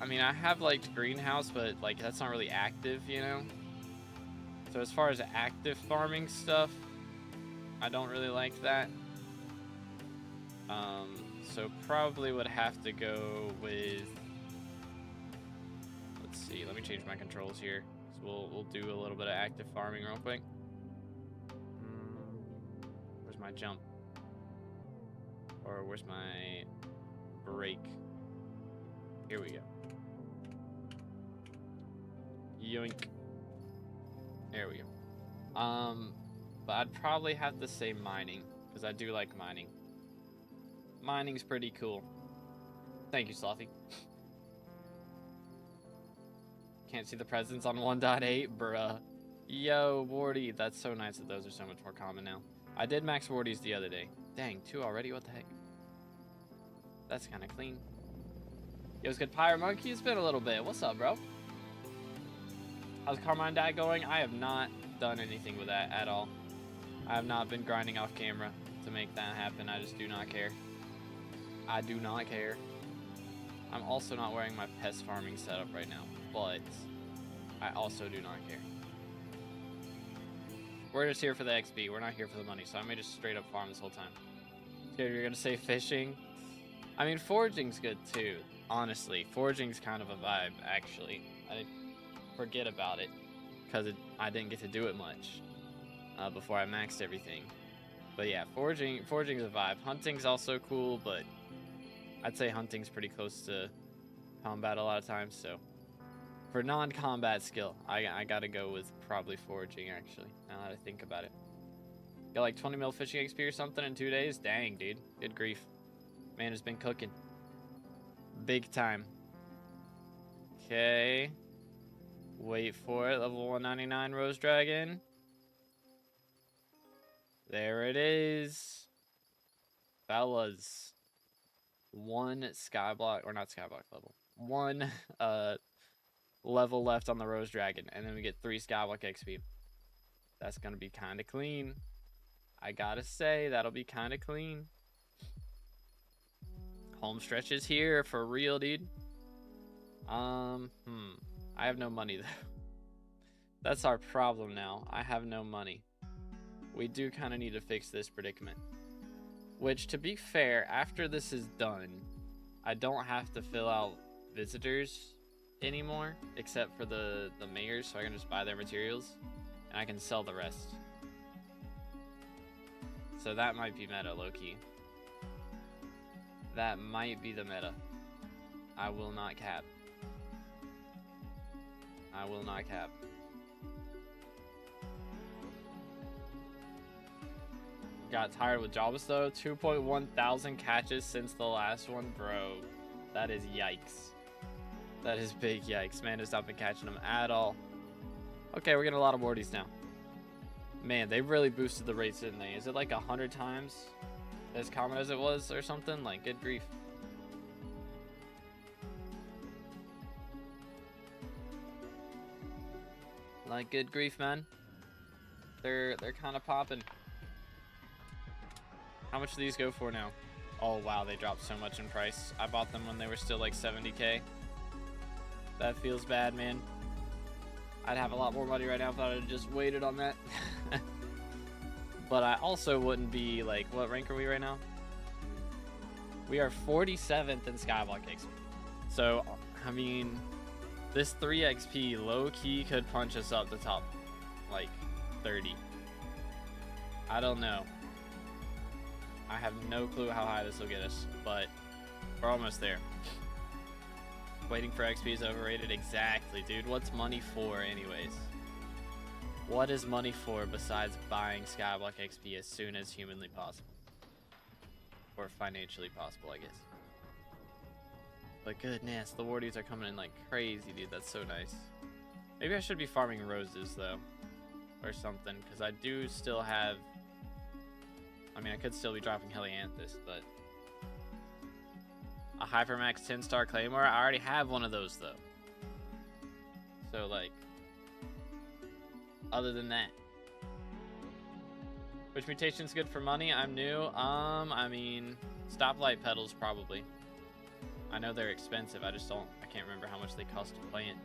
I mean, I have like greenhouse, but like that's not really active, you know? So as far as active farming stuff, I don't really like that. So probably would have to go with, let's see, let me change my controls here. So we'll do a little bit of active farming real quick. Where's my jump? Or where's my break? Here we go. Yoink. There we go. But I'd probably have to say mining, because I do like mining. Mining's pretty cool. Thank you, Slothy. Can't see the presents on 1.8, bruh. Yo, Wardy. That's so nice that those are so much more common now. I did max Wardies the other day. Dang, 2 already? What the heck? That's kind of clean. Yo, it's good. Pirate Monkey, it's been a little bit. What's up, bro? How's Carmine Dad going? I have not done anything with that at all. I have not been grinding off camera to make that happen. I just do not care. I do not care. I'm also not wearing my pest farming setup right now, but I also do not care. We're just here for the XP. We're not here for the money, so I may just straight up farm this whole time. Scared you're gonna say fishing? I mean, foraging's good too. Honestly, foraging's kind of a vibe, actually. I forget about it because I didn't get to do it much before I maxed everything. But yeah, foraging's a vibe. Hunting's also cool, but I'd say hunting's pretty close to combat a lot of times. So for non-combat skill, I gotta go with probably foraging, actually, now that I think about it. Got like 20 mil fishing XP or something in 2 days? Dang, dude. Good grief. Man has been cooking. Big time. Okay. Wait for it. Level 199 Rose Dragon. There it is. Fellas. 1 SkyBlock, or not SkyBlock level. 1 level left on the Rose Dragon, and then we get 3 SkyBlock XP. That's gonna be kind of clean. I gotta say, that'll be kind of clean. Home stretch is here for real, dude. I have no money though. That's our problem now. I have no money. We do kind of need to fix this predicament. Which, to be fair, after this is done, I don't have to fill out visitors anymore, except for the mayors, so I can just buy their materials, and I can sell the rest. So that might be meta, low-key. That might be the meta. I will not cap. I will not cap. Got tired with Jabas though. 2.1 thousand catches since the last one, bro. That is yikes. That is big yikes. Man has not been catching them at all. Okay, we're getting a lot of Wardies now. Man, they really boosted the rates, didn't they? Is it like 100 times as common as it was or something? Like, good grief. Like, good grief, man. They're kind of popping. How much do these go for now? Oh, wow, they dropped so much in price. I bought them when they were still like 70k. That feels bad, man. I'd have a lot more money right now if I had just waited on that. But I also wouldn't be like, what rank are we right now? We are 47th in SkyBlock XP. So, I mean, this 3 XP low-key could punch us up the top, like, 30. I don't know. I have no clue how high this will get us, but we're almost there. Waiting for XP is overrated. Exactly, dude. What's money for anyways? What is money for besides buying SkyBlock XP as soon as humanly possible? Or financially possible, I guess. But goodness, the wardies are coming in like crazy, dude. That's so nice. Maybe I should be farming roses, though. Or something, because I do still have... I mean, I could still be dropping Helianthus, but... A Hypermax 10-star Claymore? I already have one of those, though. So, like... Other than that... Which mutation's good for money? I'm new. I mean, stoplight pedals probably. I know they're expensive. I can't remember how much they cost to plant.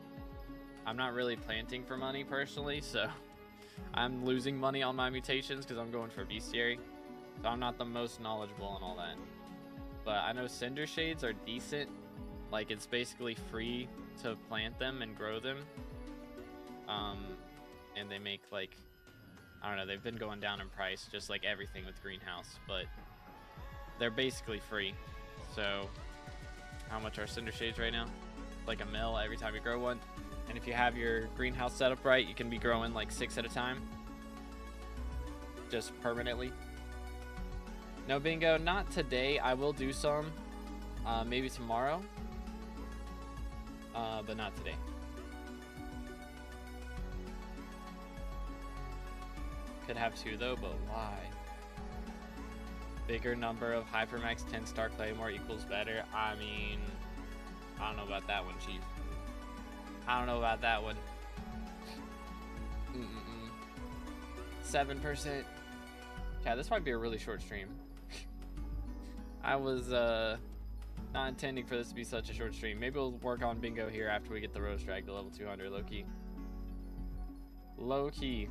I'm not really planting for money personally, so I'm losing money on my mutations because I'm going for bestiary. So I'm not the most knowledgeable on all that. But I know cinder shades are decent. Like, it's basically free to plant them and grow them. And they make, like, I don't know, they've been going down in price, just like everything with greenhouse, but they're basically free. So how much are cinder shades right now? Like $1 mil every time you grow one. And if you have your greenhouse set up right, you can be growing like 6 at a time, just permanently. No bingo, not today. I will do some, maybe tomorrow, but not today. Could have 2 though, but why? Bigger number of Hypermax 10-star Claymore equals better. I mean, I don't know about that one, Chief. I don't know about that one. 7%. Yeah, this might be a really short stream. I was not intending for this to be such a short stream. Maybe we'll work on bingo here after we get the Rose Drag to level 200, low-key. Low-key.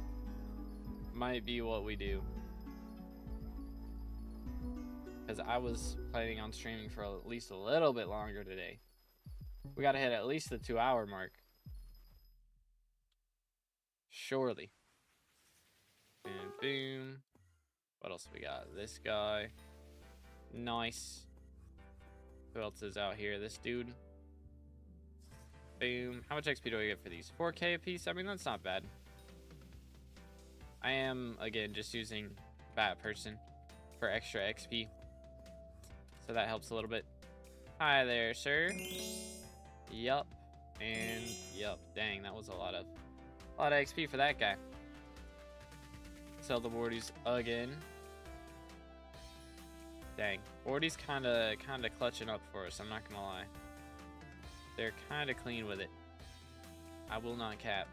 Might be what we do. Because I was planning on streaming for at least a little bit longer today. We gotta hit at least the 2-hour mark. Surely. And boom. What else we got? This guy. Nice. Who else is out here? This dude. Boom. How much XP do I get for these? 4K a piece? I mean, that's not bad. I am, again, just using Bat Person for extra XP. So that helps a little bit. Hi there, sir. Yup. And yup. Dang, that was a lot of XP for that guy. Sell the boardies again. Dang. Boardies kinda clutching up for us, I'm not gonna lie. They're kinda clean with it. I will not cap.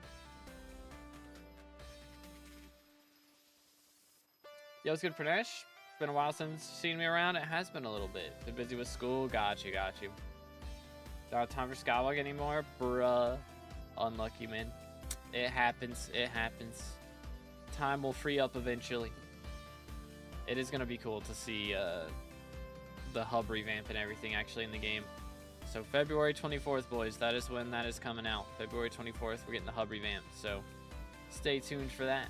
Yo, what's good, Pranesh? Been a while since you've seen me around. It has been a little bit. Been busy with school. Got you. Don't have time for SkyBlock anymore? Bruh. Unlucky, man. It happens. Time will free up eventually. It is going to be cool to see the hub revamp and everything actually in the game. So February 24th, boys. That is when that is coming out. February 24th, we're getting the hub revamp. So stay tuned for that.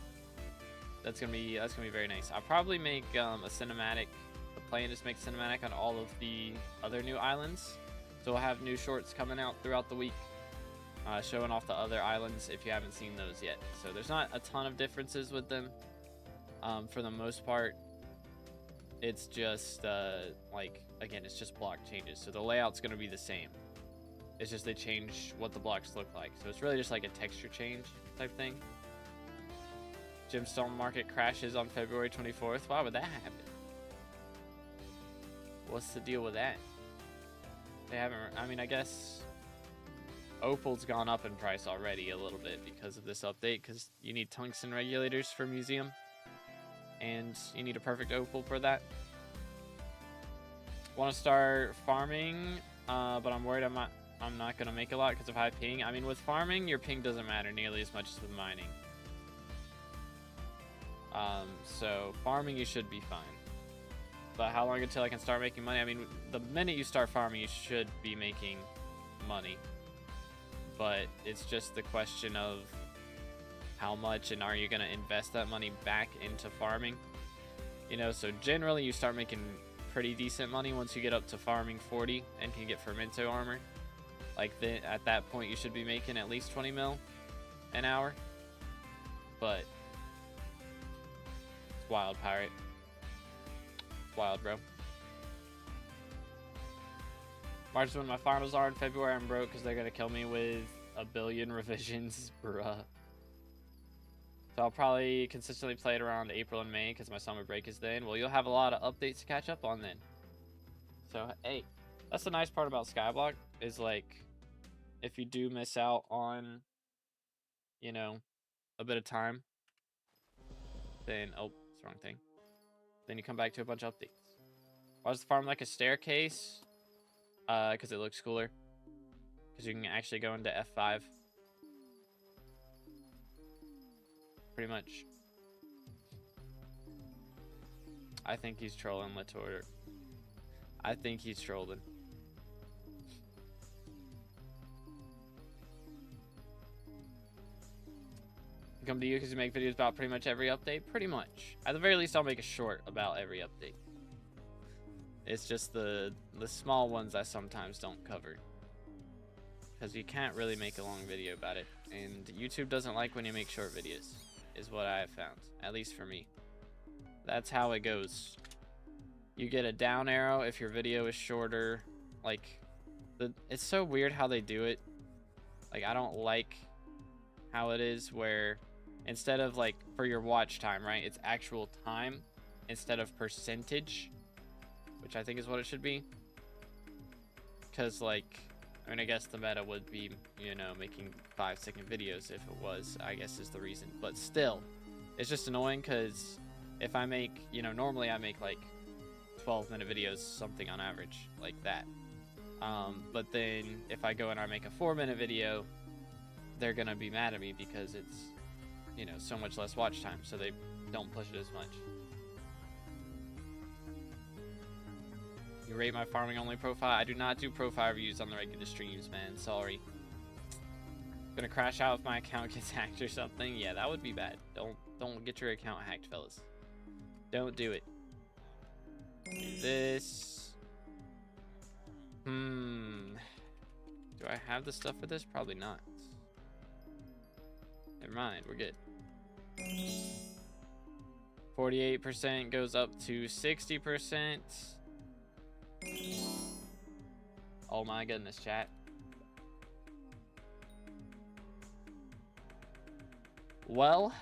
That's gonna be very nice. I'll probably make a cinematic. The plan is to make a cinematic on all of the other new islands. So we'll have new shorts coming out throughout the week, showing off the other islands if you haven't seen those yet. So there's not a ton of differences with them. For the most part, it's just like, again, it's just block changes. So the layout's gonna be the same. It's just they change what the blocks look like. So it's really just like a texture change type thing. Gemstone market crashes on February 24th. Why would that happen? What's the deal with that? They haven't, I mean, I guess Opal's gone up in price already a little bit because of this update, because you need tungsten regulators for museum, and you need a perfect Opal for that. Want to start farming, but I'm worried I'm not going to make a lot because of high ping. I mean, with farming, your ping doesn't matter nearly as much as with mining. So farming, you should be fine. But how long until I can start making money? I mean, the minute you start farming, you should be making money. But it's just the question of how much, and are you going to invest that money back into farming? You know, so generally you start making pretty decent money once you get up to farming 40 and can get Fermento armor. Like, at that point, you should be making at least 20 mil an hour. But it's wild, Pirate. It's wild, bro. March is when my finals are. In February, I'm broke because they're going to kill me with a billion revisions. Bruh. So I'll probably consistently play it around April and May because my summer break is then. Well, you'll have a lot of updates to catch up on then. So, hey, that's the nice part about SkyBlock is, like, if you do miss out on, you know, a bit of time, then, oh, That's the wrong thing. Then you come back to a bunch of updates. Why does the farm like a staircase? Because it looks cooler. Because you can actually go into F5. Pretty much. I think he's trolling Latour. I think he's trolling. Come to you because you make videos about pretty much every update? Pretty much. At the very least, I'll make a short about every update. It's just the small ones I sometimes don't cover. Because you can't really make a long video about it. And YouTube doesn't like when you make short videos, is what I have found. At least for me. That's how it goes. You get a down arrow if your video is shorter. Like, it's so weird how they do it. Like, I don't like how it is where instead of like for your watch time, right, it's actual time instead of percentage, which I think is what it should be. Because like, I mean, I guess the meta would be, you know, making 5-second videos if it was, I guess is the reason. But still, it's just annoying because if I make, you know, normally I make like 12-minute videos, something on average like that. But then if I go and I make a 4-minute video, they're gonna be mad at me because it's, you know, so much less watch time, so they don't push it as much. You rate my farming only profile? I do not do profile reviews on the regular streams, man. Sorry. I'm gonna crash out if my account gets hacked or something. Yeah, that would be bad. Don't get your account hacked, fellas. Don't do it. Do this. Do I have the stuff for this? Probably not. Never mind, we're good. 48% goes up to 60%. Oh my goodness, chat. Well,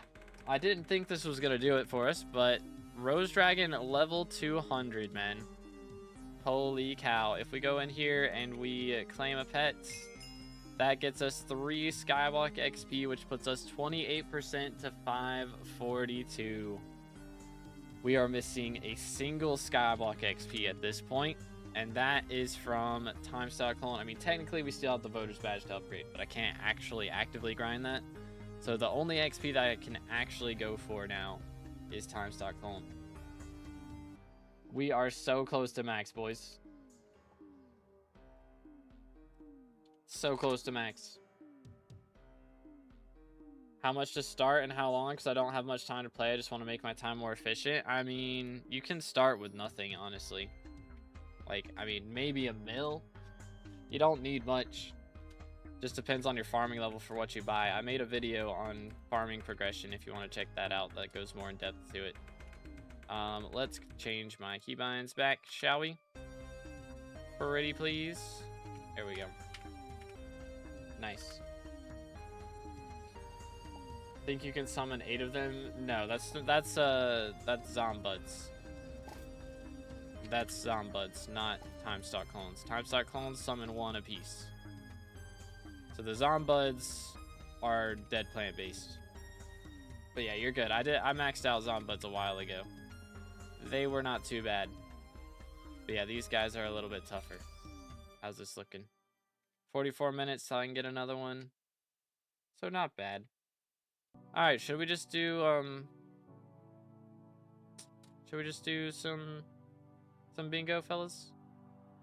I didn't think this was gonna do it for us, but Rose Dragon level 200, man. Holy cow. If we go in here and we claim a pet, that gets us 3 SkyBlock XP, which puts us 28% to 542. We are missing a single SkyBlock XP at this point, and that is from Time Stock Clone. I mean, technically we still have the Voter's Badge to upgrade, but I can't actually actively grind that. So the only XP that I can actually go for now is Time Stock Clone. We are so close to max, boys. So close to max. How much to start and how long? Because I don't have much time to play. I just want to make my time more efficient. I mean, you can start with nothing, honestly. Like, I mean, maybe a mil. You don't need much. Just depends on your farming level for what you buy. I made a video on farming progression if you want to check that out. That goes more in depth to it. Let's change my keybinds back, shall we? Ready, please. There we go. Nice. Think you can summon 8 of them? No, that's Zombuds. That's Zombuds, not Time Stock Clones. Time Stock Clones summon 1 apiece. So the Zombuds are dead plant based. But yeah, you're good. I maxed out Zombuds a while ago. They were not too bad. But yeah, these guys are a little bit tougher. How's this looking? 44 minutes till I can get another one. So not bad. Alright, should we just do some bingo, fellas? Is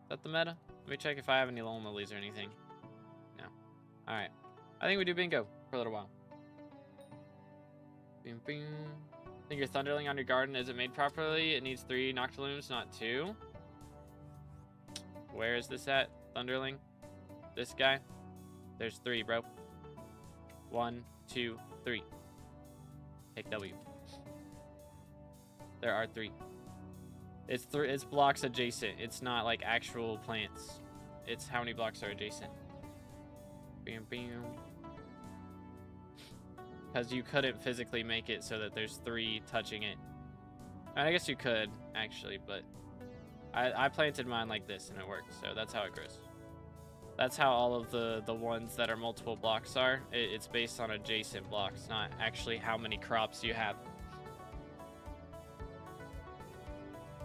that the meta? Let me check if I have any lone lilies or anything. No. Alright. I think we do bingo for a little while. Bing, bing. I think your thunderling on your garden isn't made properly. It needs 3 noctilooms, not 2. Where is this at? Thunderling? This guy? There's 3, bro. 1, 2, 3. Take W. There are 3. It's blocks adjacent. It's not like actual plants. It's how many blocks are adjacent. Bam, bam. Because you couldn't physically make it so that there's 3 touching it. I guess you could, actually, but I planted mine like this and it worked, so that's how it grows. That's how all of the ones that are multiple blocks are. It's based on adjacent blocks, not actually how many crops you have.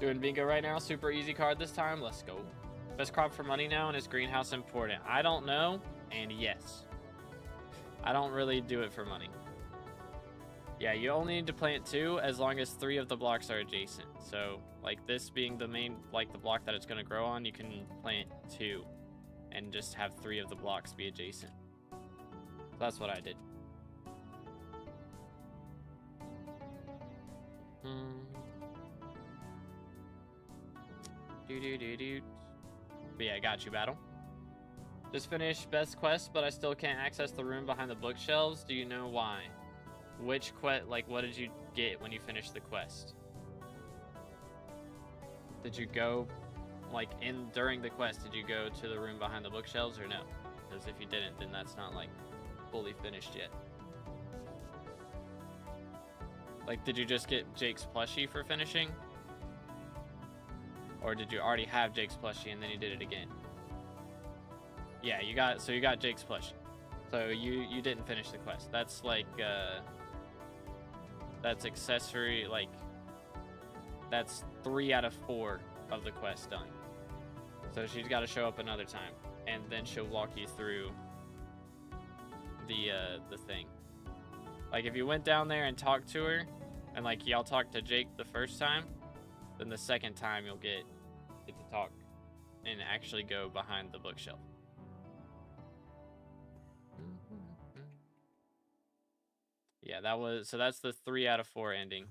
Doing bingo right now. Super easy card this time. Let's go. Best crop for money now, and is greenhouse important? I don't know, and yes. I don't really do it for money. Yeah, you only need to plant 2 as long as 3 of the blocks are adjacent. So, like this being the main, like the block that it's going to grow on, you can plant 2 and just have 3 of the blocks be adjacent. So that's what I did. But yeah, I got you, battle. Just finished best quest, but I still can't access the room behind the bookshelves. Do you know why? Which quest, like, what did you get when you finished the quest? Did you go, like, during the quest, did you go to the room behind the bookshelves or no? Because if you didn't, then that's not, like, fully finished yet. Like, did you just get Jake's plushie for finishing? Or did you already have Jake's plushie and then you did it again? Yeah, you got Jake's plushie. So you didn't finish the quest. That's like that's accessory, like that's 3 out of 4 of the quest done. So she's got to show up another time, and then she'll walk you through the thing. Like if you went down there and talked to her, and like y'all talked to Jake the first time, then the second time you'll get to talk and actually go behind the bookshelf. Yeah, that's the 3 out of 4 ending.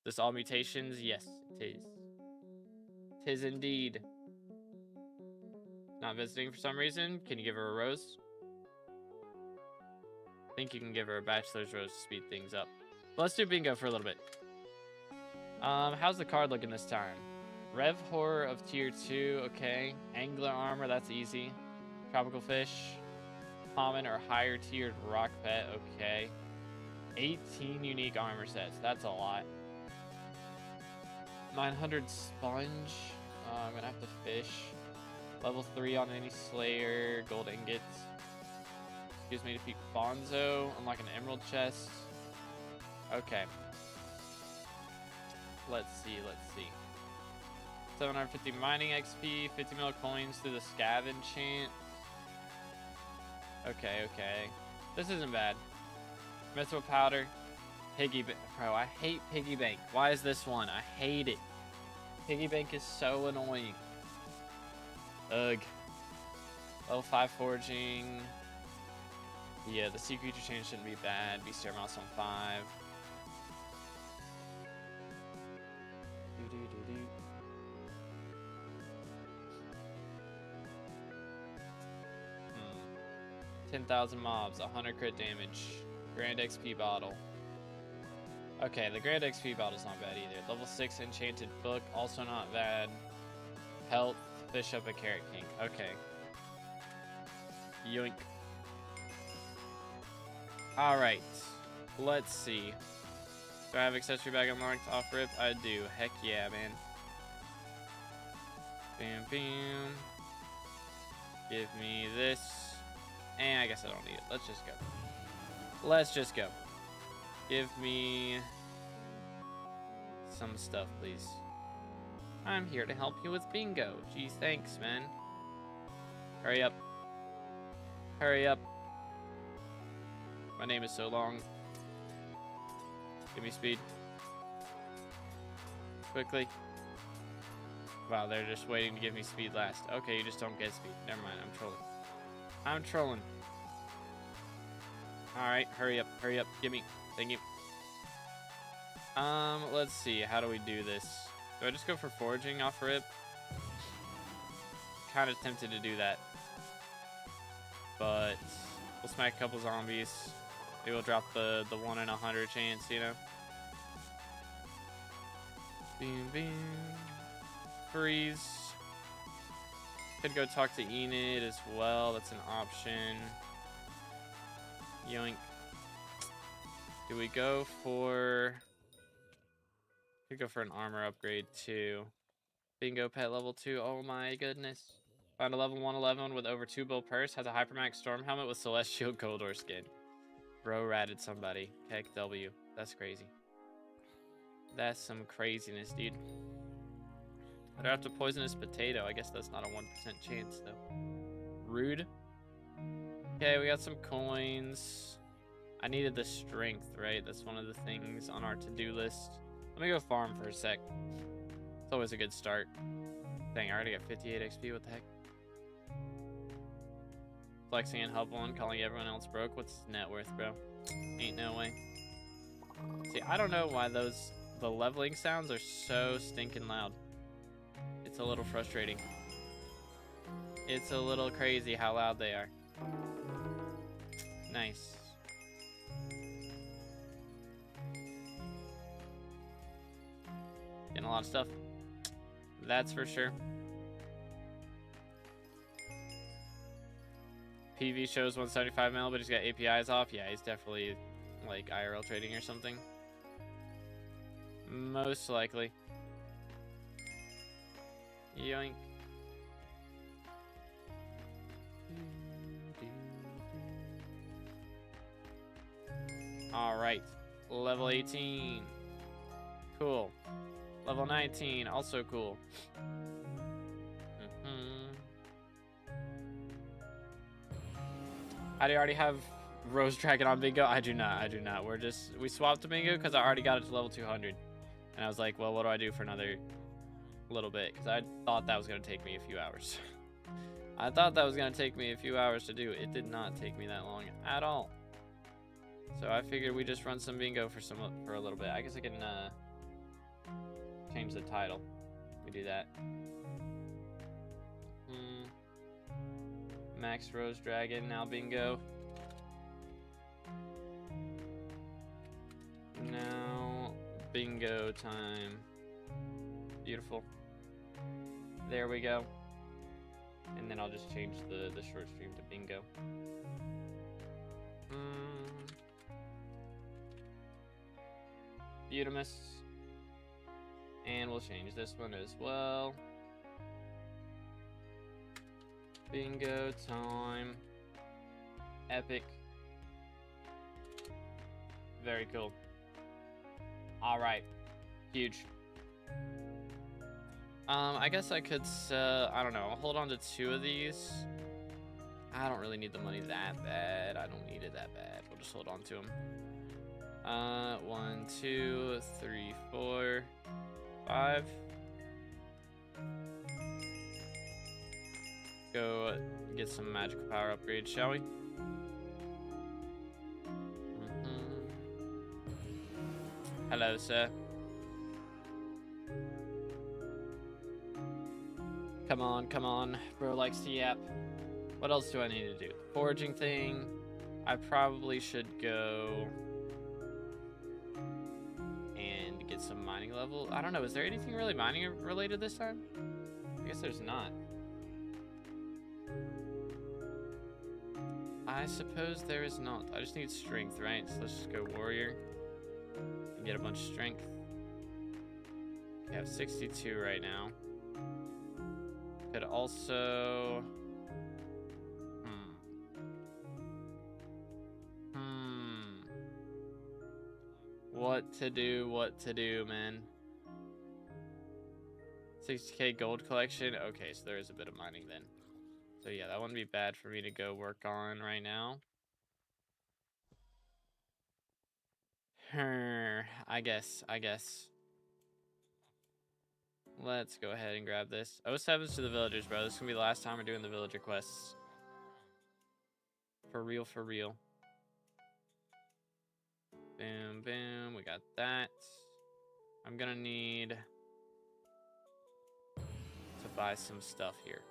This all mutations? Yes, it is. 'Tis indeed. Not visiting for some reason. Can you give her a rose? I think you can give her a bachelor's rose to speed things up. Let's do bingo for a little bit. How's the card looking this time? Rev Horror of tier 2, okay. Angler Armor, that's easy. Tropical Fish. Common or higher tiered Rock Pet, okay. 18 unique armor sets, that's a lot. 900 Sponge. I'm gonna have to fish. Level 3 on any Slayer. Gold ingots. Gives me defeat Bonzo. Unlock an emerald chest. Okay. Let's see. 750 mining XP, 50 mil coins through the scav enchant. Okay. This isn't bad. Mithril powder. Piggy bank. Bro, I hate piggy bank. Why is this one? I hate it. Piggy bank is so annoying. Ugh. Level 5 foraging. Yeah, the sea creature change shouldn't be bad. Bestiary mouse on 5. Doo-doo-doo-doo. 10,000 mobs, 100 crit damage. Grand XP bottle. Okay, the Grand XP bottle's not bad either. Level 6 enchanted book, also not bad. Health, fish up a carrot king. Okay. Yoink. Alright. Let's see. Do I have accessory bag unlocked off rip? I do. Heck yeah, man. Bam, bam. Give me this. And I guess I don't need it. Let's just go. Give me some stuff, please. I'm here to help you with bingo. Gee, thanks, man. Hurry up. My name is so long. Give me speed. Quickly. Wow, they're just waiting to give me speed last. Okay, you just don't get speed. Never mind, I'm trolling. Alright, hurry up. Give me. Thank you. Let's see. How do we do this? Do I just go for foraging off rip? Kind of tempted to do that. But we'll smack a couple zombies. Maybe we'll drop the 1 in 100 chance, you know? Beam. Freeze. Could go talk to Enid as well. That's an option. Yoink. Do we go for... Could go for an armor upgrade too. Bingo pet level 2. Oh my goodness. Found a level 111 with over 2 bill purse. Has a Hypermax storm helmet with celestial Goldor skin. Bro ratted somebody. Heck W. That's crazy. That's some craziness, dude. I don't have to poisonous potato. I guess that's not a 1% chance though. Rude. Okay, we got some coins. I needed the strength, right? That's one of the things on our to-do list. Let me go farm for a sec. It's always a good start. Dang, I already got 58 XP. What the heck? Flexing and hub one, calling everyone else broke. What's his net worth, bro? Ain't no way. See, I don't know why the leveling sounds are so stinking loud. It's a little frustrating. It's a little crazy how loud they are. Nice. Getting a lot of stuff. That's for sure. PV shows 175 mil, but he's got APIs off. Yeah, he's definitely like IRL trading or something. Most likely. Yoink. All right, level 18. Cool. Level 19, also cool. I already have Rose Dragon on Bingo. I do not. We swapped to Bingo because I already got it to level 200. And I was like, well, what do I do for another little bit? Because I thought that was going to take me a few hours. I thought that was going to take me a few hours to do. It did not take me that long at all. So I figured we just run some Bingo for a little bit. I guess I can change the title. We do that. Max Rose Dragon, now Bingo. Now Bingo time. Beautiful. There we go. And then I'll just change the short stream to Bingo. Beautimus. And we'll change this one as well. Bingo time. Epic. Very cool. All right. Huge. I guess I could, I don't know, I'll hold on to 2 of these. I don't really need the money that bad. I don't need it that bad. We'll just hold on to them. 1, 2, 3, 4, 5. Go get some magical power upgrades, shall we? Hello, sir. Come on. Bro likes to yap. What else do I need to do? Foraging thing. I probably should go and get some mining level. I don't know. Is there anything really mining related this time? I guess there's not. I suppose there is not. I just need strength, right? So let's just go warrior and get a bunch of strength. We have 62 right now. Could also... What to do, man. 60k gold collection. Okay, so there is a bit of mining then. So yeah, that wouldn't be bad for me to go work on right now. I guess. Let's go ahead and grab this. 07s to the villagers, bro. This is gonna be the last time we're doing the villager quests. For real. Boom, boom. We got that. I'm gonna need to buy some stuff here.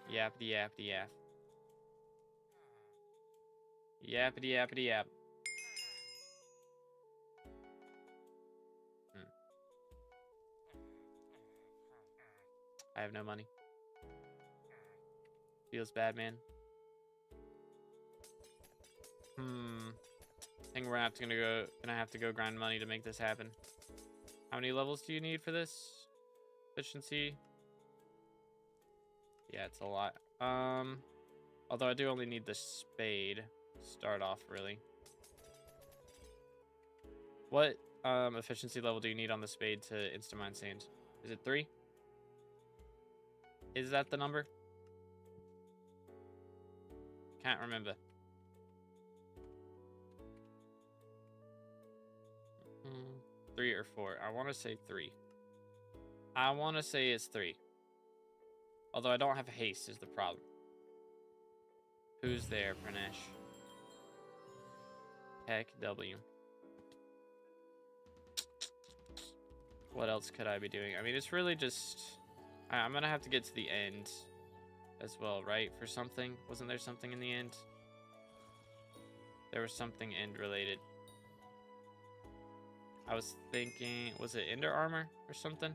Yappity yappity yap. Yappity yappity yap. I have no money. Feels bad, man. I think we're gonna have to go grind money to make this happen. How many levels do you need for this? Efficiency. Yeah, it's a lot. Although I do only need the spade to start off, really. What efficiency level do you need on the spade to insta-mine sand? Is it 3? Is that the number? Can't remember. 3 or 4. I want to say 3. I want to say it's 3. Although I don't have haste is the problem. Who's there, Pranesh? Heck W. What else could I be doing? I mean, it's really just... I'm gonna have to get to the end as well, right? For something. Wasn't there something in the end? There was something end related. I was thinking, was it Ender Armor or something?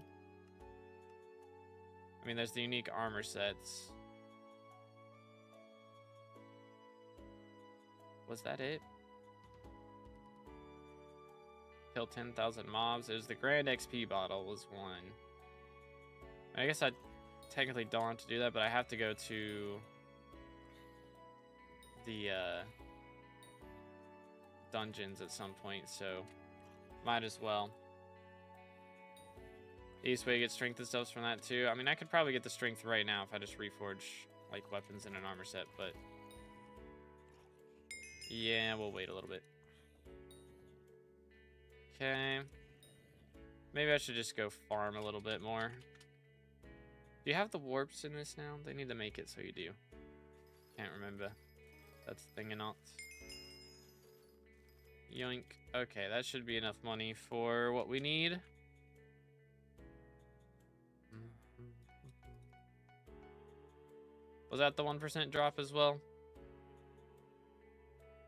I mean, there's the unique armor sets. Was that it? Kill 10,000 mobs. It was the Grand XP bottle was one. I guess I technically don't want to do that, but I have to go to the dungeons at some point, so might as well. East way to get strength and stuff from that too. I mean, I could probably get the strength right now if I just reforge like weapons in an armor set, but yeah, we'll wait a little bit. Okay. Maybe I should just go farm a little bit more. Do you have the warps in this now? They need to make it so you do. Can't remember. That's the thing or not. Yoink. Okay, that should be enough money for what we need. Was that the 1% drop as well?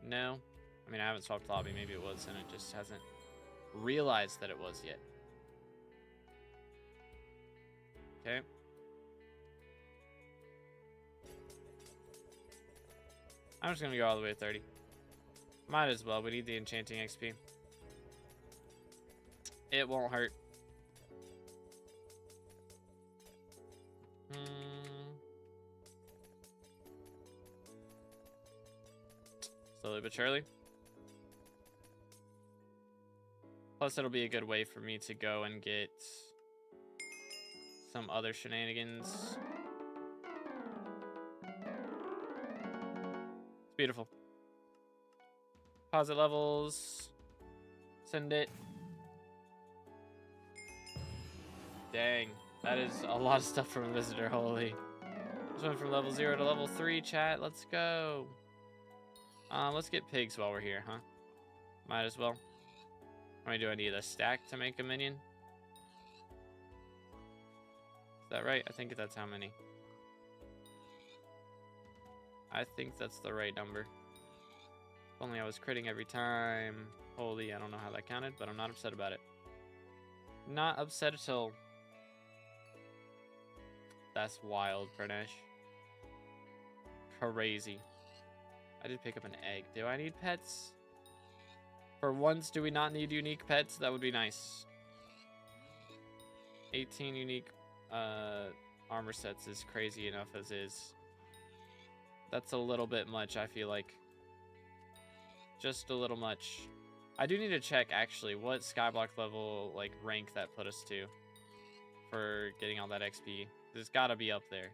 No. I mean, I haven't swapped lobby. Maybe it was, and it just hasn't realized that it was yet. Okay. I'm just gonna go all the way to 30. Might as well. We need the enchanting XP. It won't hurt. Slowly but surely. Plus, it'll be a good way for me to go and get some other shenanigans. It's beautiful. Deposit levels. Send it. Dang. That is a lot of stuff from a visitor. Holy. Just went from level 0 to level 3, chat. Let's go. Let's get pigs while we're here, huh? Might as well. How many do I need? A stack to make a minion? Is that right? I think that's how many. I think that's the right number. If only I was critting every time. Holy, I don't know how that counted, but I'm not upset about it. Not upset at all. That's wild, Pranesh. Crazy. I did pick up an egg. Do I need pets? For once, do we not need unique pets? That would be nice. 18 unique armor sets is crazy enough as is. That's a little bit much, I feel like. Just a little much. I do need to check, actually, what SkyBlock level, like, rank that put us to for getting all that XP. There's got to be up there.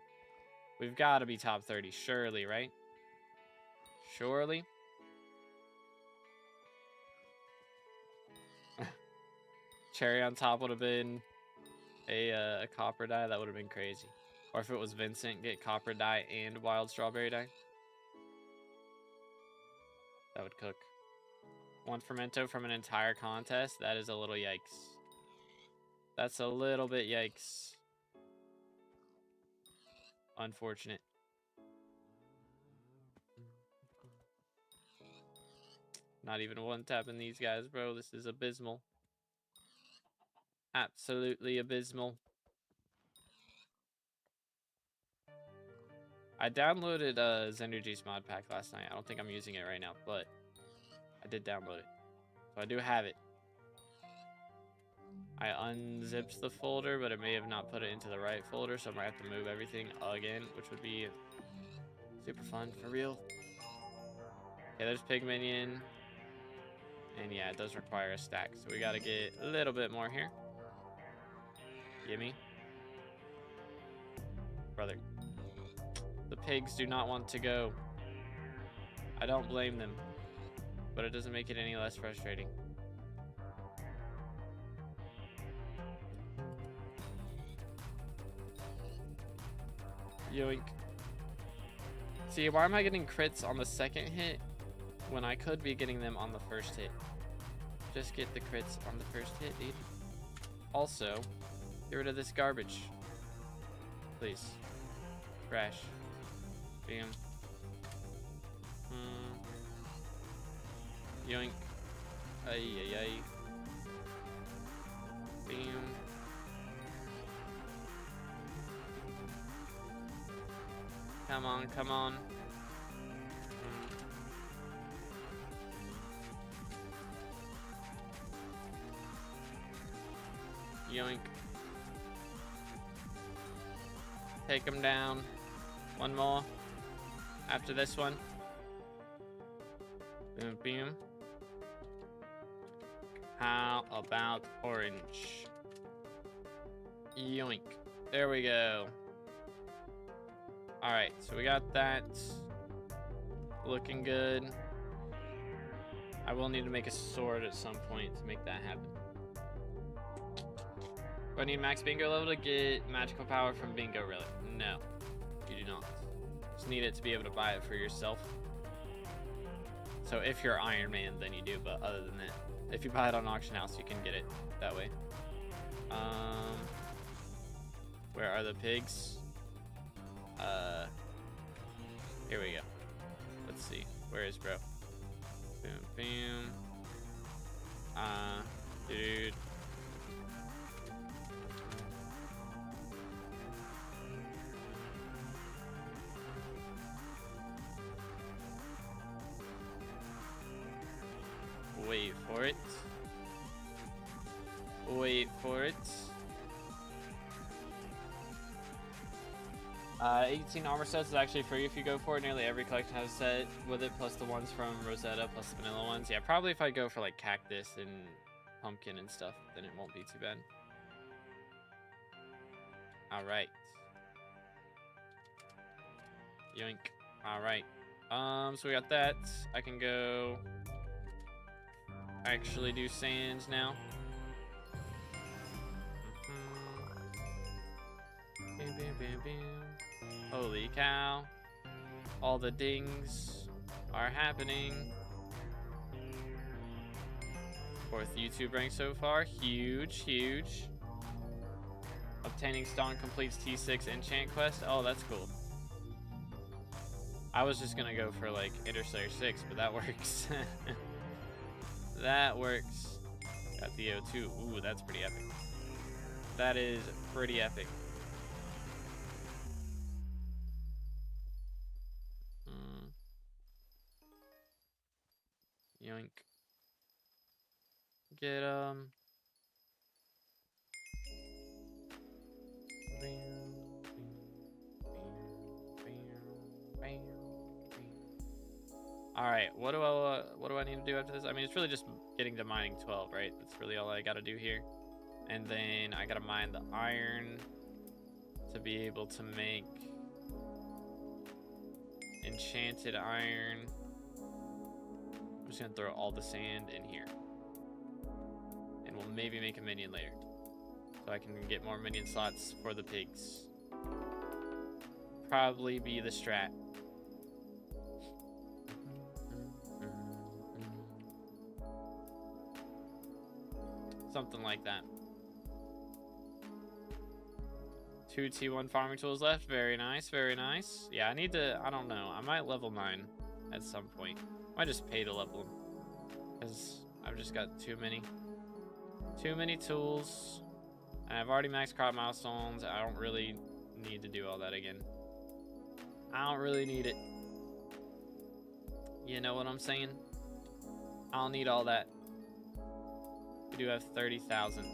We've got to be top 30, surely, right? Surely. Cherry on top would have been a copper dye. That would have been crazy. Or if it was Vincent, get copper dye and wild strawberry dye. That would cook. One fermento from an entire contest. That is a little yikes. That's a little bit yikes. Unfortunate. Not even one tapping these guys, bro. This is abysmal. Absolutely abysmal. I downloaded Zenergy's mod pack last night. I don't think I'm using it right now, but I did download it. So I do have it. I unzipped the folder, but it may have not put it into the right folder, so I might have to move everything again, which would be super fun, for real. Okay, there's Pig Minion. And yeah, it does require a stack, so we gotta get a little bit more here. Gimme. brother. The pigs do not want to go. I don't blame them, but it doesn't make it any less frustrating. Yoink. See, why am I getting crits on the second hit when I could be getting them on the first hit? Just get the crits on the first hit, dude. Also, get rid of this garbage. Please. Crash. Bam. Yoink. Ay, ay, ay. Bam. Come on, come on. Yoink. Take him down. One more. After this one. Boom, boom. How about orange? Yoink. There we go. Alright, so we got that. Looking good. I will need to make a sword at some point to make that happen. Do I need max bingo level to get magical power from bingo relic? No, you do not. Just need it to be able to buy it for yourself. So if you're Iron Man, then you do, but other than that, if you buy it on auction house, you can get it that way. Where are the pigs? Here we go. Let's see. Where is bro? Boom, boom. Dude. Wait for it. Wait for it. 18 armor sets is actually free if you go for it. Nearly every collection has a set with it, plus the ones from Rosetta, plus the vanilla ones. Yeah, probably if I go for like cactus and pumpkin and stuff, then it won't be too bad. Alright. Yoink. Alright. So we got that. I can go actually do sands now. Bam, bam, bam, bam. Holy cow. All the dings are happening. 4th YouTube rank so far. Huge, huge. Obtaining stone completes T6 enchant quest. Oh, that's cool. I was just gonna go for like Interstellar 6, but that works. That works. Got the O2. Ooh, that's pretty epic. That is pretty epic. Yoink. Get Alright, what do I need to do after this? I mean, it's really just getting to mining 12, right? That's really all I gotta do here. And then I gotta mine the iron to be able to make enchanted iron. I'm just gonna throw all the sand in here. And we'll maybe make a minion later. So I can get more minion slots for the pigs. Probably be the strat. Something like that. 2 T1 farming tools left. Very nice, very nice. Yeah, I need to, I don't know. I might level 9 at some point. I might just pay to level them. Because I've just got too many tools. And I've already maxed crop milestones. I don't really need to do all that again. I don't really need it. You know what I'm saying? I don't need all that. We do have 30,000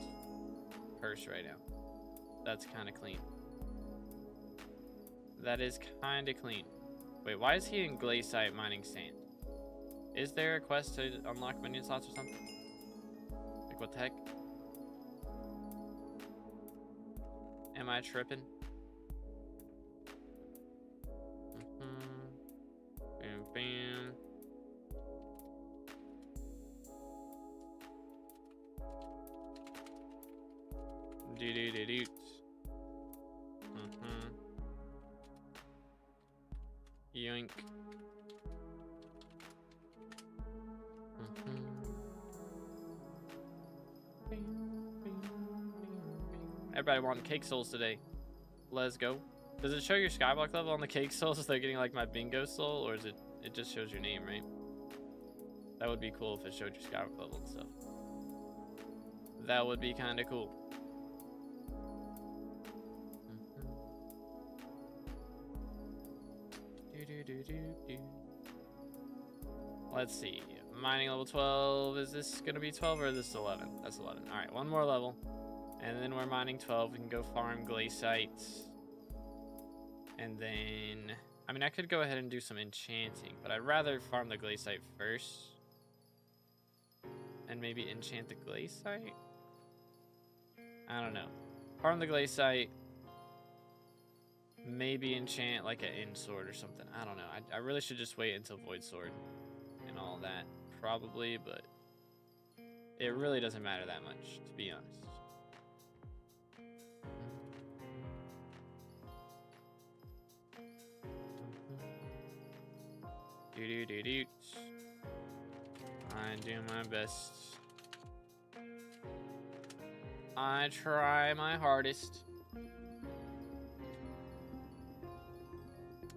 purse right now. That's kind of clean. That is kind of clean. Wait, why is he in glaciite mining sand? Is there a quest to unlock minion slots or something? Like, what the heck? Am I tripping? Do-do-do-do-do. Yoink. Everybody wanting cake souls today. Let's go. Does it show your skyblock level on the cake souls if they're getting like my bingo soul, or is it just shows your name, right? That would be cool if it showed your skyblock level and stuff. That would be kind of cool. Let's see. Mining level 12. Is this going to be 12 or is this 11? That's 11. All right, one more level. And then we're mining 12. We can go farm glacites. And then... I mean, I could go ahead and do some enchanting, but I'd rather farm the glaciite first. And maybe enchant the glaciite? I don't know. Farm the glaciite. Maybe enchant like an end sword or something. I don't know. I really should just wait until void sword and all that. Probably, but it really doesn't matter that much, to be honest. Do-do-do-do. I do my best. I try my hardest.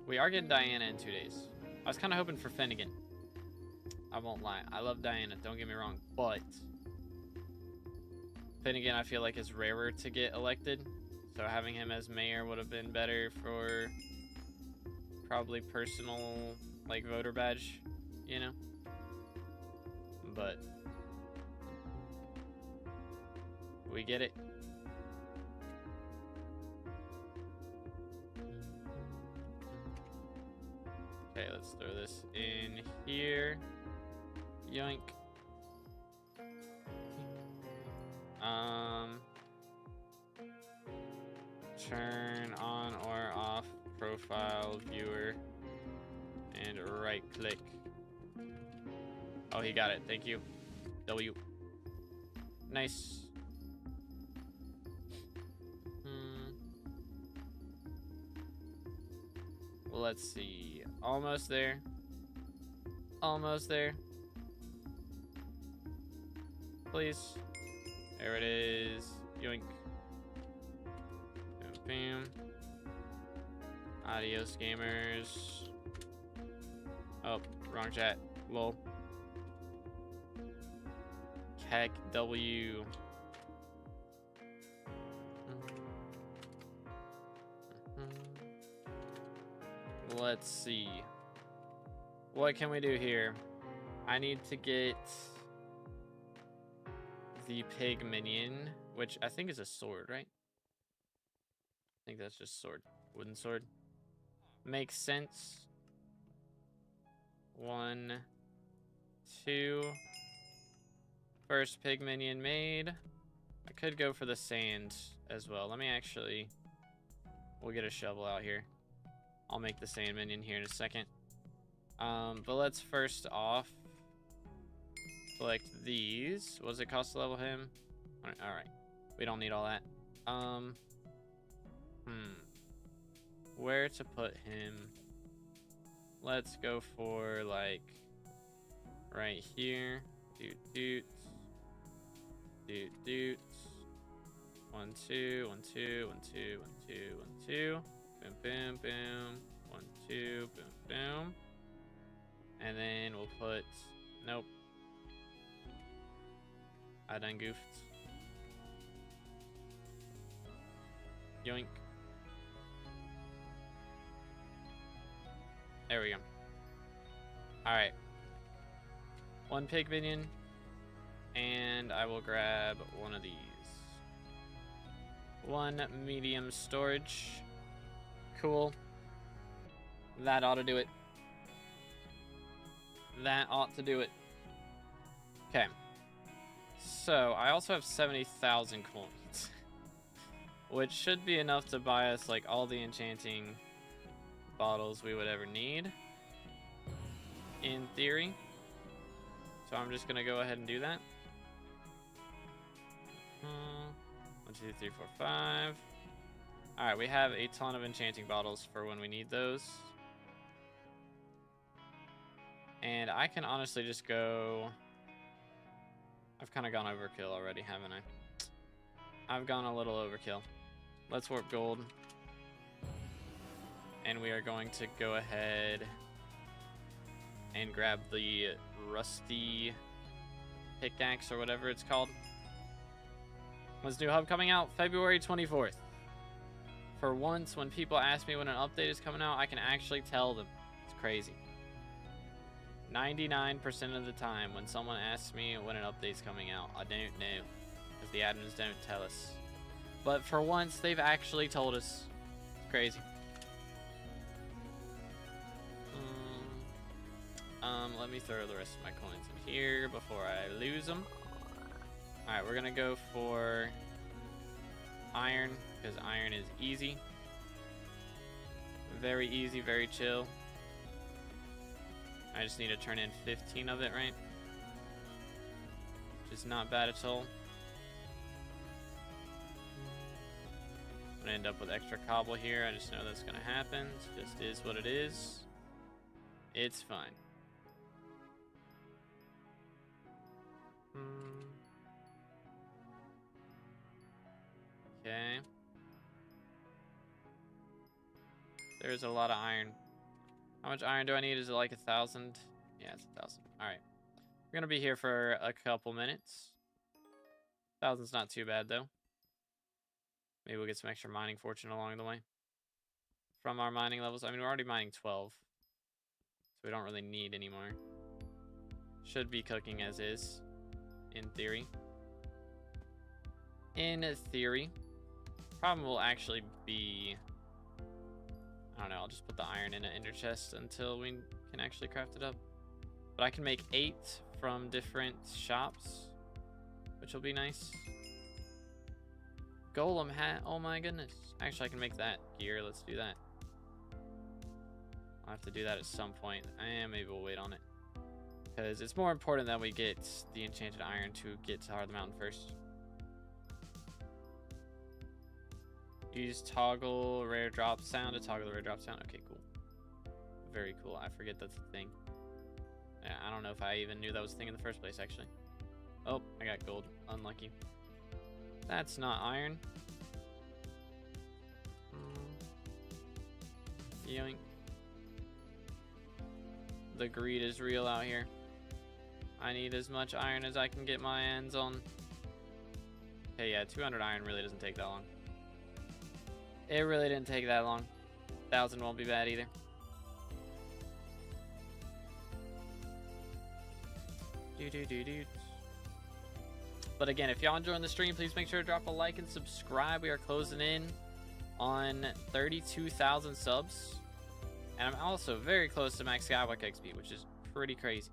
We are getting Diana in 2 days. I was kind of hoping for Finnegan. I won't lie. I love Diana, don't get me wrong. But Finnegan, I feel like, is rarer to get elected. So having him as mayor would have been better for probably personal, like, voter badge, you know? But we get it. Okay, let's throw this in here. Yoink. Turn on or off profile viewer and right click. Oh, he got it. Thank you. W. Nice. Let's see. Almost there. Almost there. Please. There it is. Yoink. Boom, boom. Adios, gamers. Oh, wrong chat. Lol. Heck W. Let's see. What can we do here? I need to get the pig minion, which I think is a sword, right? I think that's just sword. Wooden sword. Makes sense. 1, 2. First pig minion made. I could go for the sand as well. Let me actually... We'll get a shovel out here. I'll make the sand minion here in a second. But let's first off select these. What does it cost to level him? All right. We don't need all that. Where to put him? Let's go for like right here. Doot. 1, 2, 1, 2, 1, 2, 1, 2, 1, 2. Boom, boom, boom. 1, 2, boom, boom. And then we'll put, nope. I done goofed. Yoink. There we go. Alright. 1 pig minion. And I will grab one of these. 1 medium storage. Cool. That ought to do it. That ought to do it. Okay. So, I also have 70,000 coins. Which should be enough to buy us, like, all the enchanting bottles we would ever need. In theory. So, I'm just gonna go ahead and do that. 1, 2, 3, 4, 5. Alright, we have a ton of enchanting bottles for when we need those. And I can honestly just go... I've kind of gone overkill already, haven't I? I've gone a little overkill. Let's warp gold. And we are going to go ahead and grab the rusty pickaxe or whatever it's called. When's new hub coming out? February 24th. For once, when people ask me when an update is coming out, I can actually tell them. It's crazy. 99% of the time when someone asks me when an update's coming out, I don't know. Because the admins don't tell us. But for once, they've actually told us. It's crazy. Let me throw the rest of my coins in here before I lose them. Alright, we're gonna go for iron, because iron is easy. Very easy, very chill. I just need to turn in 15 of it, right? Which is not bad at all. I'm gonna end up with extra cobble here. I just know that's gonna happen. It just is what it is. It's fine. Okay. There's a lot of iron. How much iron do I need? Is it like 1,000? Yeah, it's 1,000. Alright. We're gonna be here for a couple minutes. 1,000's not too bad though. Maybe we'll get some extra mining fortune along the way. From our mining levels. I mean, we're already mining 12. So we don't really need any more. Should be cooking as is. In theory. In theory. Problem will actually be... I don't know, I'll just put the iron in an ender chest until we can actually craft it up. But I can make 8 from different shops, which will be nice. Golem hat, oh my goodness. Actually, I can make that gear, let's do that. I'll have to do that at some point. Maybe we'll wait on it. Because it's more important that we get the enchanted iron to get to Heart of the Mountain first. Use toggle rare drop sound to toggle the rare drop sound. Okay, cool. Very cool. I forget that's a thing. Yeah, I don't know if I even knew that was a thing in the first place, actually. Oh, I got gold. Unlucky. That's not iron. Yoink. The greed is real out here. I need as much iron as I can get my hands on. Okay, yeah, 200 iron really doesn't take that long. It really didn't take that long. 1,000 won't be bad either. But again, if y'all enjoying the stream, please make sure to drop a like and subscribe. We are closing in on 32,000 subs. And I'm also very close to max SkyBlock XP, which is pretty crazy.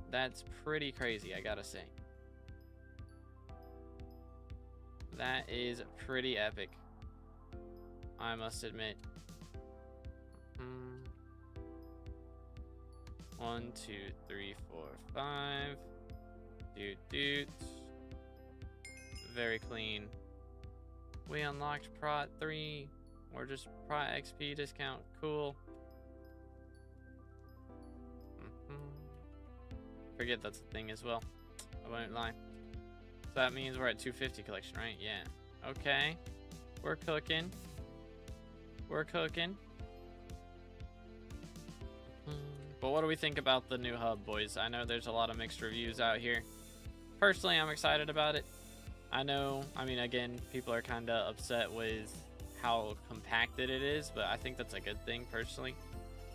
That's pretty crazy, I gotta say. That is pretty epic, I must admit. 1, 2, 3, 4, 5. Doot. Very clean. We unlocked Prot 3. Or just Prot XP discount. Cool. Forget that's a thing as well. I won't lie. So that means we're at 250 collection, right? Yeah. Okay. We're cooking. We're cooking. But what do we think about the new hub, boys? I know there's a lot of mixed reviews out here. Personally, I'm excited about it. I know, I mean, again, people are kind of upset with how compacted it is, but I think that's a good thing, personally.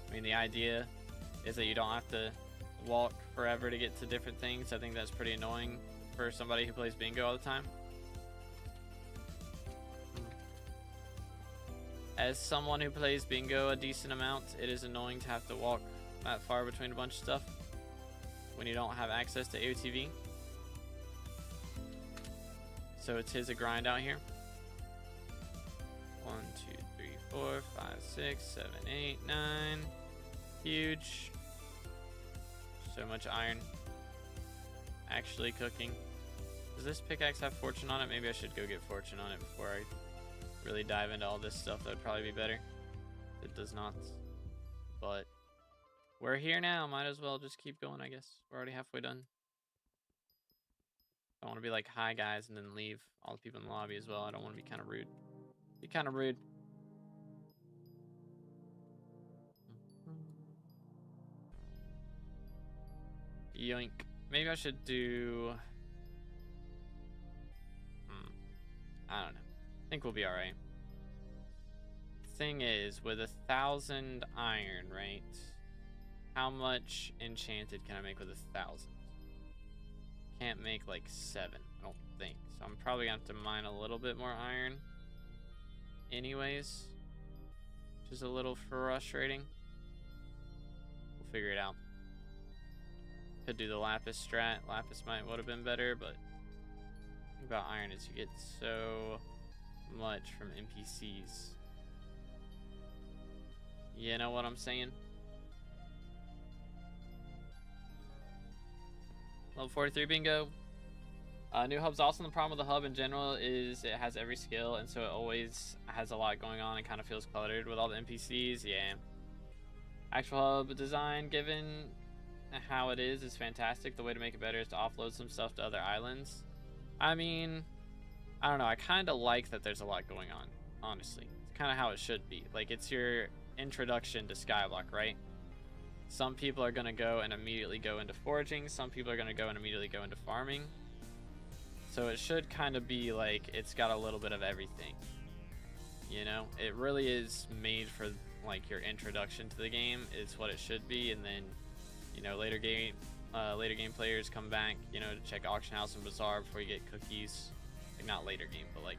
I mean, the idea is that you don't have to walk forever to get to different things. I think that's pretty annoying for somebody who plays bingo all the time. As someone who plays bingo a decent amount, it is annoying to have to walk that far between a bunch of stuff when you don't have access to AOTV. So it is a grind out here. 1, 2, 3, 4, 5, 6, 7, 8, 9. Huge. So much iron. Actually cooking. Does this pickaxe have fortune on it? Maybe I should go get fortune on it before I really dive into all this stuff. That would probably be better. It does not. But we're here now. Might as well just keep going, I guess. We're already halfway done. I want to be like, hi guys, and then leave all the people in the lobby as well. I don't want to be kind of rude. Be kind of rude. Yoink. Maybe I should do... I don't know. I think we'll be alright. Thing is, with 1,000 iron, right? How much enchanted can I make with 1,000? Can't make like 7, I don't think. So I'm probably gonna have to mine a little bit more iron anyways, which is a little frustrating. We'll figure it out. Could do the lapis strat. Lapis would have been better, but the thing about iron is you get so much from NPCs. You know what I'm saying? Level 43 bingo. New hub's awesome. The problem with the hub in general is it has every skill, and so it always has a lot going on and kind of feels cluttered with all the NPCs. Yeah. Actual hub design, given how it is fantastic. The way to make it better is to offload some stuff to other islands. I mean, I don't know. I kind of like that there's a lot going on, honestly. It's kind of how it should be. Like, it's your introduction to SkyBlock, right? Some people are going to go and immediately go into foraging. Some people are going to go and immediately go into farming. So it should kind of be like it's got a little bit of everything. You know, it really is made for like your introduction to the game. It's what it should be, and then, you know, later game players come back, you know, to check auction house and bazaar before you get cookies. Like, not later game, but like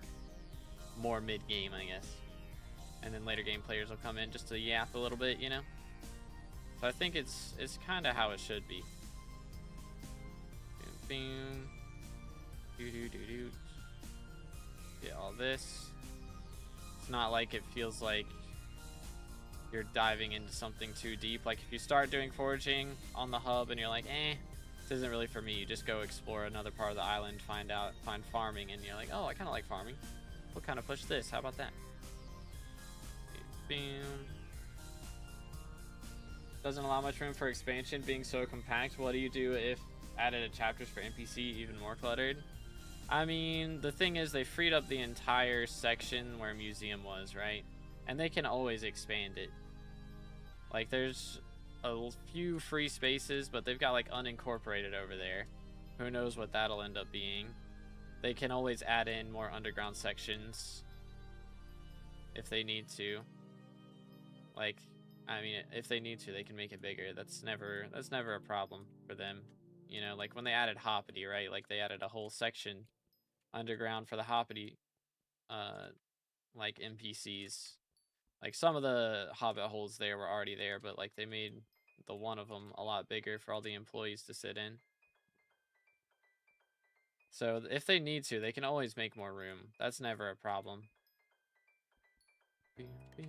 more mid game, I guess. And then later game players will come in just to yap a little bit, you know. So I think it's kind of how it should be. Boom, boom. Do. Get all this. It's not like it feels like you're diving into something too deep. Like if you start doing foraging on the hub and you're like, this isn't really for me. You just go explore another part of the island, find farming, and you're like, oh, I kind of like farming. We'll kind of push this. How about that? Boom. Doesn't allow much room for expansion being so compact. What do you do if added chapters for NPC even more cluttered? I mean, the thing is they freed up the entire section where museum was, right? And they can always expand it. Like, there's a few free spaces, but they've got like unincorporated over there. Who knows what that'll end up being. They can always add in more underground sections if they need to. Like, I mean, if they need to, they can make it bigger. That's never a problem for them. You know, like when they added Hoppity, right? Like they added a whole section underground for the Hoppity, like NPCs. Like some of the Hobbit holes there were already there, but like they made the one of them a lot bigger for all the employees to sit in. So if they need to, they can always make more room. That's never a problem. Bing, bing.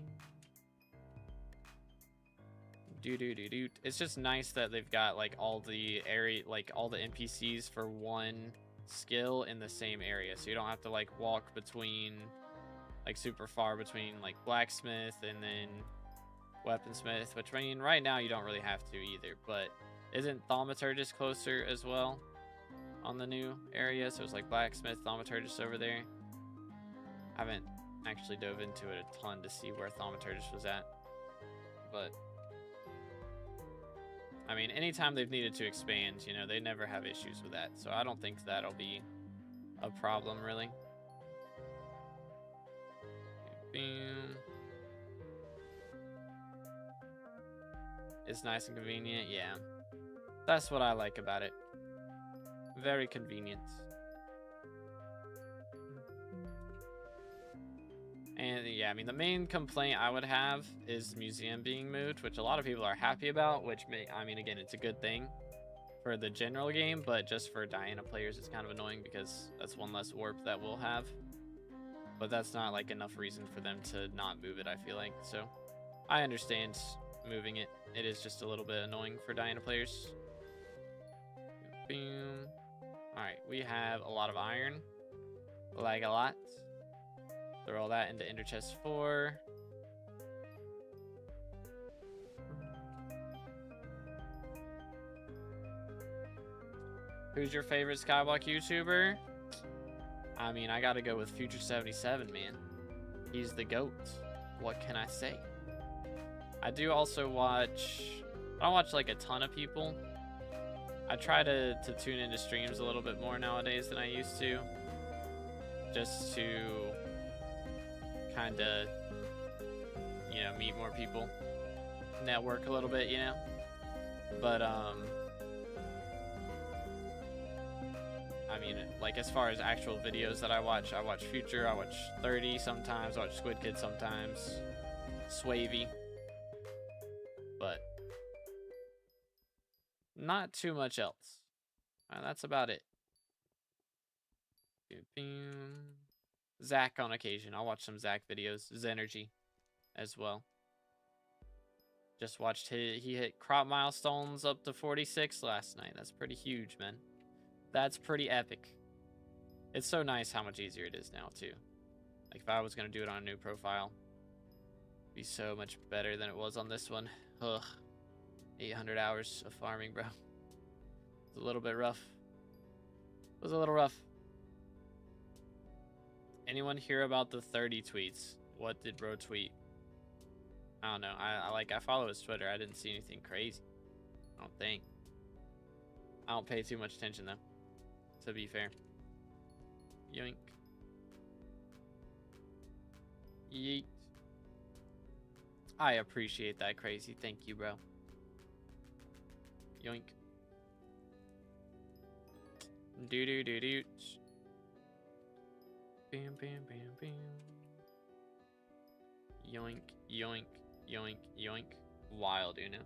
It's just nice that they've got like all the area, like all the NPCs for one skill in the same area, so you don't have to like walk between like super far between like blacksmith and then weaponsmith, which I mean right now you don't really have to either, but isn't thaumaturgist closer as well on the new area? So it's like blacksmith, thaumaturgist over there. I haven't actually dove into it a ton to see where thaumaturgist was at, but I mean, anytime they've needed to expand, you know, they never have issues with that. So I don't think that'll be a problem, really. Boom. It's nice and convenient, yeah. That's what I like about it. Very convenient. And yeah, I mean, the main complaint I would have is the museum being moved, which a lot of people are happy about, which I mean, again, it's a good thing for the general game, but just for Diana players, it's kind of annoying because that's one less warp that we'll have. But that's not like enough reason for them to not move it, I feel like. So I understand moving it. It is just a little bit annoying for Diana players. Boom. Alright, we have a lot of iron. Like a lot. Throw all that into Intrests 4. Who's your favorite SkyBlock YouTuber? I mean, I gotta go with Future77, man. He's the GOAT. What can I say? I do also watch... I don't watch like a ton of people. I try to tune into streams a little bit more nowadays than I used to. Just to kind of, you know, meet more people. Network a little bit, you know? But, I mean, like, as far as actual videos that I watch Future, I watch 30 sometimes, I watch Squid Kid sometimes, Swavy, but not too much else. That's about it. Zach on occasion. I'll watch some Zach videos. Zenergy as well. Just watched he hit crop milestones up to 46 last night. That's pretty huge, man. That's pretty epic. It's so nice how much easier it is now, too. Like, if I was going to do it on a new profile, it'd be so much better than it was on this one. Ugh. 800 hours of farming, bro. It's a little bit rough. It was a little rough. Anyone hear about the 30 tweets? What did bro tweet? I don't know. I follow his Twitter. I didn't see anything crazy. I don't think. I don't pay too much attention, though, to be fair. Yoink. Yeet. I appreciate that, crazy. Thank you, bro. Yoink. Do. Bam, bam, bam, bam. Yoink, yoink, yoink, yoink. Wild, you know.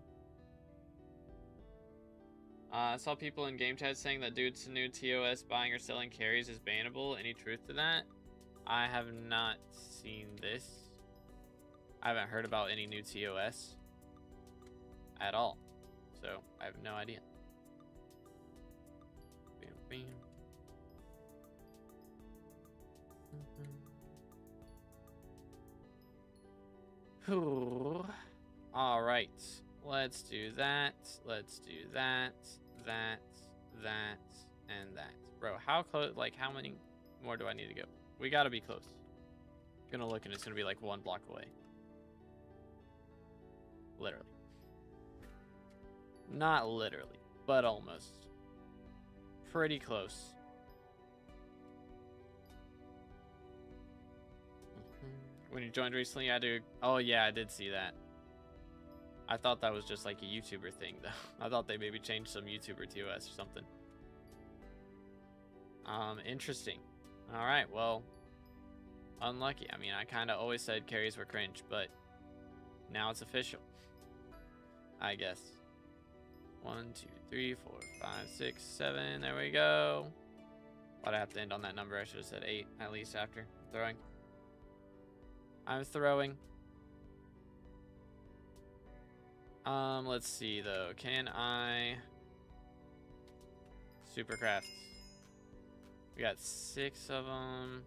I saw people in game chat saying that due to new TOS buying or selling carries is bannable. Any truth to that? I have not seen this. I haven't heard about any new TOS at all. So, I have no idea. Bam, bam. All right, let's do that. Let's do that, that, and that. Bro, how close? Like, how many more do I need to go? We gotta be close. I'm gonna look and it's gonna be like 1 block away. Literally. Not literally, but almost. Pretty close. When you joined recently, I do. Oh yeah, I did see that. I thought that was just like a YouTuber thing, though. I thought they maybe changed some YouTuber TOS or something. Interesting. All right, well, unlucky. I mean, I kind of always said carries were cringe, but now it's official. I guess. 1, 2, 3, 4, 5, 6, 7. There we go. Why'd I have to end on that number? I should have said 8 at least after throwing. I'm throwing. Let's see though. Can I supercraft? We got 6 of them.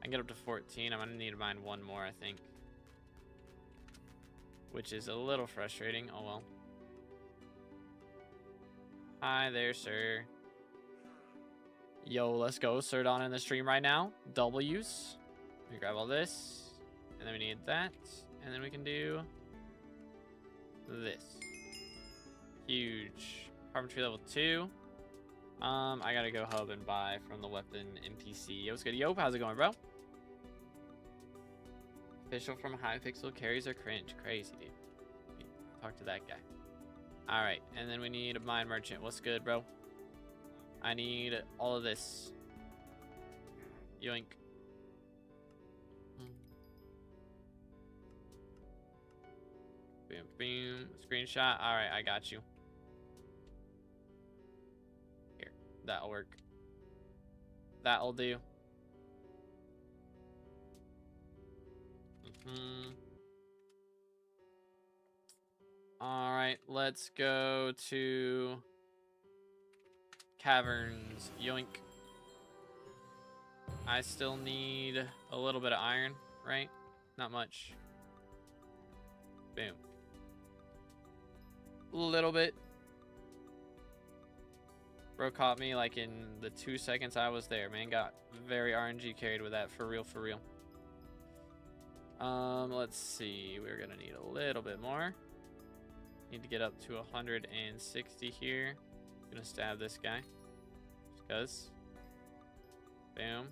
I can get up to 14. I'm gonna need to mine 1 more, I think. Which is a little frustrating. Oh well. Hi there, sir. Yo, let's go. Surdon in the stream right now. W's. Let me grab all this. And then we need that. And then we can do this. Huge. Carpentry level 2. I gotta go hub and buy from the weapon NPC. Yo, what's good? Yo, how's it going, bro? Official from Hypixel. Carries are cringe. Crazy, dude. Talk to that guy. Alright, and then we need a mine merchant. What's good, bro? I need all of this. Yoink. Boom, boom. Screenshot. Alright, I got you. Here, that'll work. That'll do. Alright, let's go to Caverns, yoink. I still need a little bit of iron, right? Not much. Boom. A little bit. Bro caught me like in the 2 seconds I was there, man. Got very RNG carried with that, for real, for real. Let's see. We're gonna need a little bit more. Need to get up to 160 here. Gonna stab this guy. Just cuz. Boom.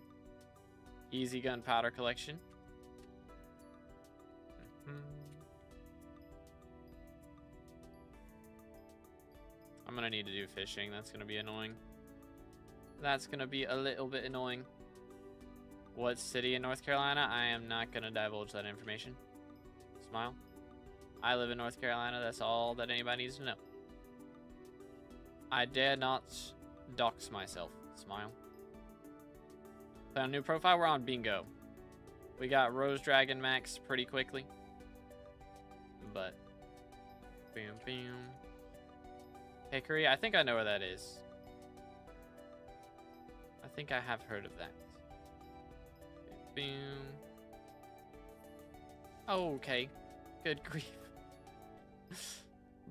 Easy gunpowder collection. I'm gonna need to do fishing. That's gonna be annoying. That's gonna be a little bit annoying. What city in North Carolina? I am not gonna divulge that information. Smile. I live in North Carolina. That's all that anybody needs to know. I dare not dox myself. Smile. So a new profile. We're on bingo. We got Rose Dragon Max pretty quickly. But bam bam. Hickory, I think I know where that is. I think I have heard of that. Boom. Oh, okay. Good grief.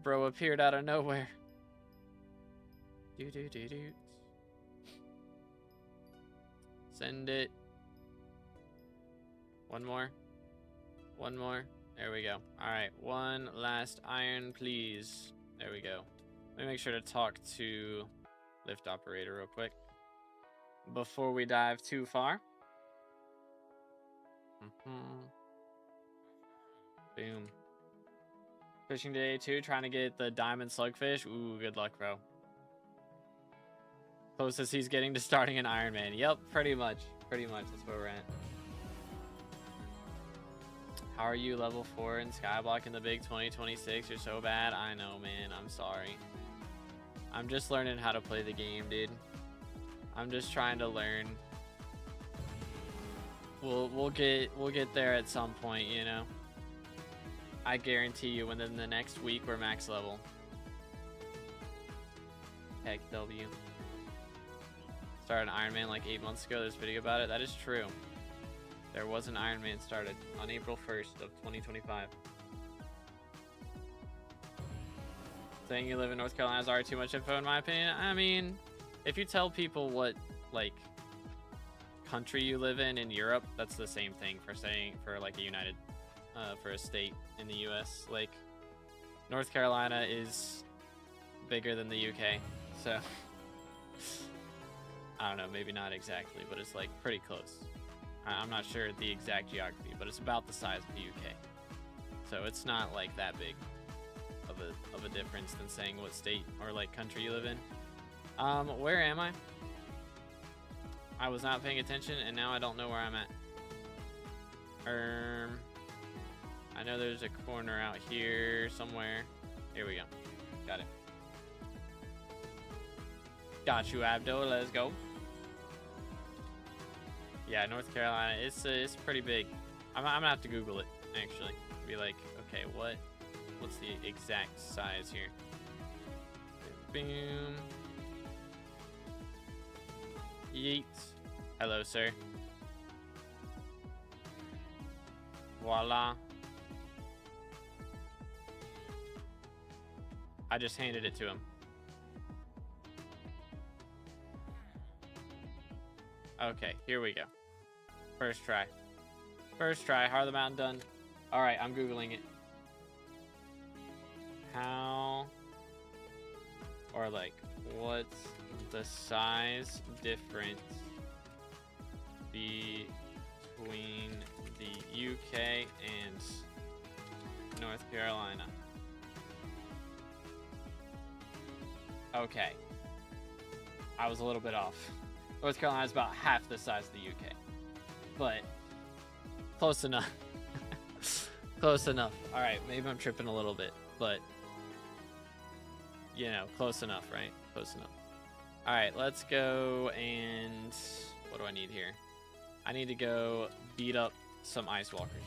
Bro appeared out of nowhere. Do do do do. Send it. One more. One more. There we go. Alright, one last iron, please. There we go. Let me make sure to talk to lift operator real quick before we dive too far. Boom. Fishing today too, trying to get the diamond slugfish. Ooh, good luck, bro. Closest he's getting to starting an Iron Man. Yep, pretty much. Pretty much, that's where we're at. How are you level 4 in SkyBlock in the big 2026? You're so bad. I know, man. I'm sorry. I'm just learning how to play the game, dude. I'm just trying to learn. We'll get there at some point, you know. I guarantee you within the next week we're max level. Heck W. Started an Iron Man like 8 months ago. There's a video about it. That is true. There was an Iron Man started on April 1st of 2025. Saying you live in North Carolina is already too much info in my opinion. I mean, if you tell people what like country you live in Europe, that's the same thing for saying for like a united for a state in the US. Like North Carolina is bigger than the UK, so I don't know, maybe not exactly, but it's like pretty close. I'm not sure the exact geography, but it's about the size of the UK, so it's not like that big of a difference than saying what state or like country you live in. Where am I? I was not paying attention and now I don't know where I'm at. I know there's a corner out here somewhere. Here we go. Got it. Got you, Abdo. Let's go. Yeah, North Carolina. It's pretty big. I'm gonna have to Google it actually. Be like, okay, what's the exact size here? Boom. Yeet. Hello, sir. Voila. I just handed it to him. Okay, here we go. First try. First try. Heart of the Mountain done. Alright, I'm Googling it. How or like what's the size difference between the UK and North Carolina? Okay. I was a little bit off. North Carolina is about half the size of the UK. But close enough. Close enough. Alright, maybe I'm tripping a little bit, but you know, close enough, right? Close enough. Alright, let's go and what do I need here? I need to go beat up some ice walkers.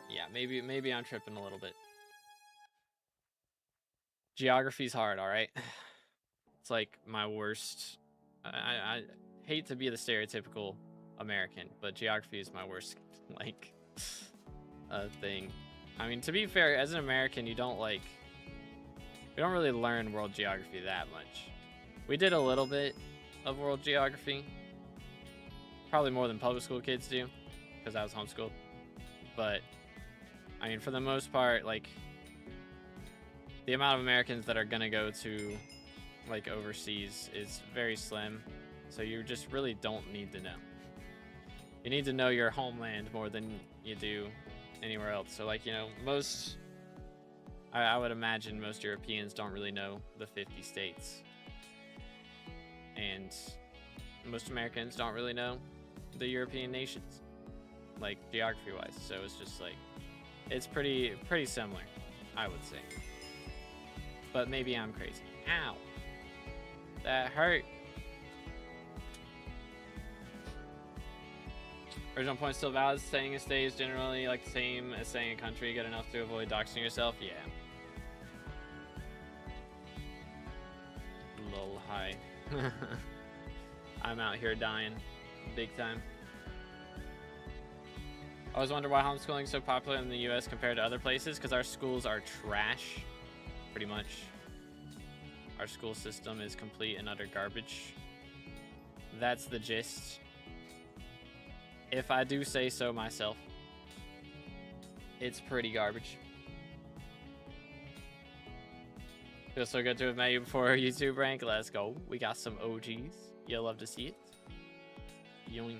Yeah, maybe I'm tripping a little bit. Geography's hard, all right? It's like my worst. I hate to be the stereotypical American, but geography is my worst like thing. I mean, to be fair, as an American, we don't really learn world geography that much. We did a little bit of world geography, probably more than public school kids do, because I was homeschooled. But I mean, for the most part, like, the amount of Americans that are gonna go to like overseas is very slim, so you just really don't need to know. You need to know your homeland more than you do anywhere else. So like, you know, I would imagine most Europeans don't really know the 50 states, and most Americans don't really know the European nations, like geography wise. So it's just like, it's pretty similar, I would say. But maybe I'm crazy. Ow, that hurt. Original point still valid. Saying a state is generally like the same as saying a country. Good enough to avoid doxing yourself. Yeah. Lol, hi. I'm out here dying big time. I always wonder why homeschooling is so popular in the US compared to other places, because our schools are trash, pretty much. Our school system is complete and utter garbage. That's the gist, if I do say so myself. It's pretty garbage. Feels so good to have met you before YouTube rank. Let's go. We got some OGs. You'll love to see it. Yoink.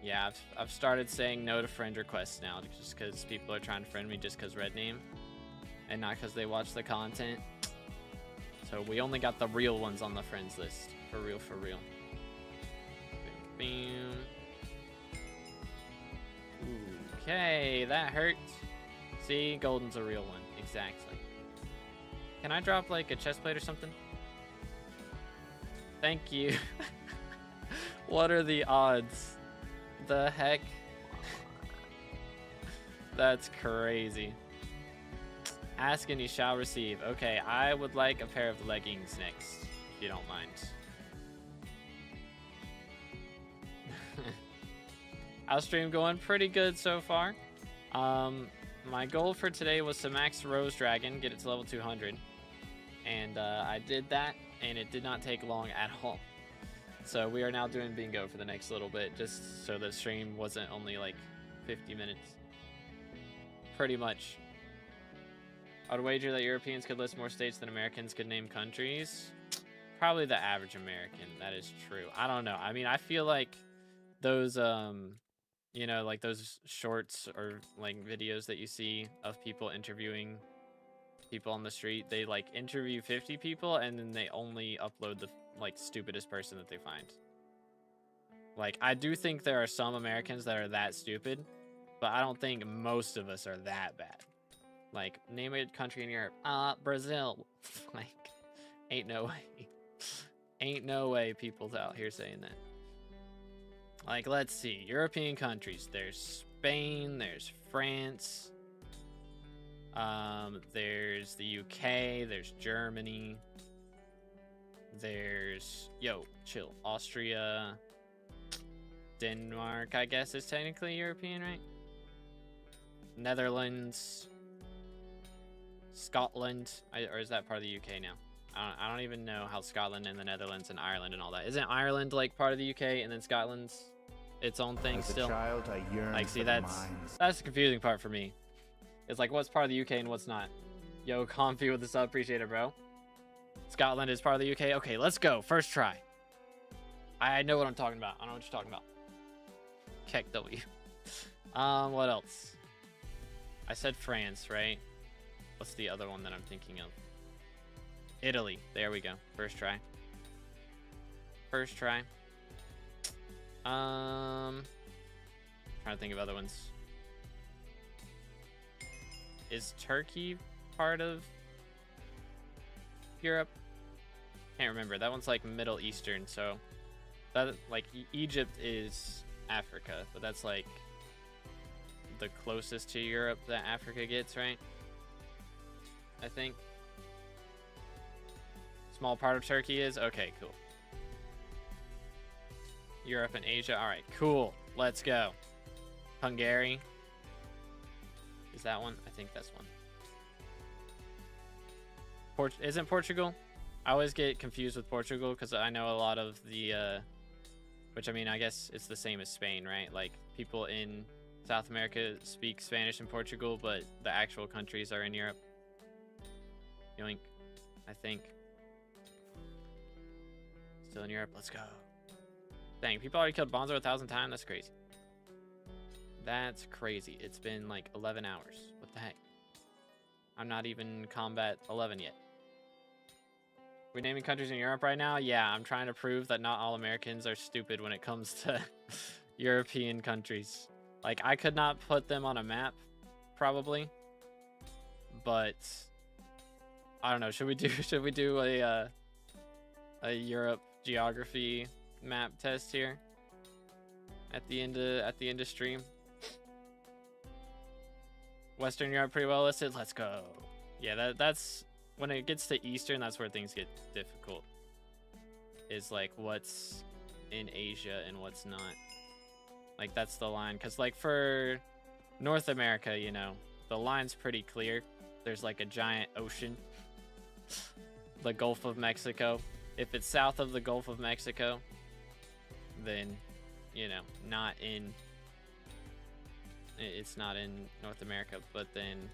Yeah, I've started saying no to friend requests now, just because people are trying to friend me just because red name, and not because they watch the content. So we only got the real ones on the friends list. For real, for real. Bam. Okay, that hurt. See, golden's a real one. Exactly. Can I drop like a chest plate or something? Thank you. What are the odds? The heck? That's crazy. Ask and you shall receive. Okay, I would like a pair of leggings next, if you don't mind. How's stream going? Pretty good so far. My goal for today was to max Rose Dragon, get it to level 200. And I did that, and it did not take long at all. So we are now doing bingo for the next little bit, just so the stream wasn't only like 50 minutes. Pretty much. I would wager that Europeans could list more states than Americans could name countries. Probably the average American, that is true. I don't know. I mean, I feel like those, you know, like those shorts or like videos that you see of people interviewing people on the street, they like interview 50 people and then they only upload the like stupidest person that they find. Like, I do think there are some Americans that are that stupid, but I don't think most of us are that bad. Like, name a country in Europe. Brazil. Like, ain't no way. Ain't no way people's out here saying that. Like, let's see. European countries. There's Spain. There's France. There's the UK. There's Germany. There's... Yo, chill. Austria. Denmark, I guess, is technically European, right? Netherlands. Scotland. Or is that part of the UK now? I don't even know how Scotland and the Netherlands and Ireland and all that. Isn't Ireland like part of the UK and then Scotland's its own thing still? Child, I yearned like, see, for that's the confusing part for me. It's like, what's part of the UK and what's not? Yo, Comfy with the sub, appreciate it, bro. Scotland is part of the UK. Okay, let's go. First try. I know what I'm talking about. I know what you're talking about. Keck W. What else? I said France, right? What's the other one that I'm thinking of? Italy. There we go. First try. First try. Trying to think of other ones. Is Turkey part of Europe? Can't remember. That one's like Middle Eastern, so that like Egypt is Africa, but that's like the closest to Europe that Africa gets, right? I think. Small part of Turkey is? Okay, cool. Europe and Asia. All right, cool. Let's go. Hungary. Is that one? I think that's one. Isn't Portugal? I always get confused with Portugal because I know a lot of the, which I mean, I guess it's the same as Spain, right? Like people in South America speak Spanish in Portugal, but the actual countries are in Europe. Yoink, I think. Still in Europe, let's go. Dang, people already killed Bonzo 1,000 times, that's crazy. That's crazy. It's been like 11 hours. What the heck? I'm not even combat 11 yet. We're naming countries in Europe right now? Yeah, I'm trying to prove that not all Americans are stupid when it comes to European countries. Like, I could not put them on a map, probably. But I don't know. Should we do a Europe geography map test here at the end of stream? Western Europe pretty well listed. Let's go. Yeah, that's when it gets to Eastern, that's where things get difficult. Is like what's in Asia and what's not. Like that's the line, because like for North America, you know, the line's pretty clear. There's like a giant ocean, the Gulf of Mexico. If it's south of the Gulf of Mexico, then, you know, it's not in North America. But then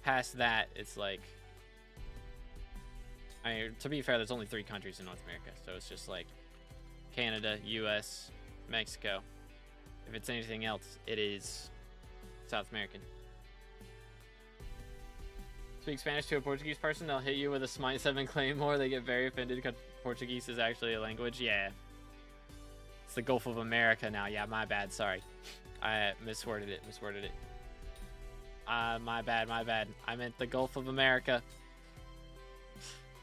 past that, it's like, I mean, to be fair, there's only 3 countries in North America, so it's just like Canada, US, Mexico. If it's anything else, it is South American. Speak Spanish to a Portuguese person, they'll hit you with a Smite 7 Claymore. They get very offended because Portuguese is actually a language. Yeah. It's the Gulf of America now. Yeah, my bad. Sorry. I misworded it. My bad. I meant the Gulf of America.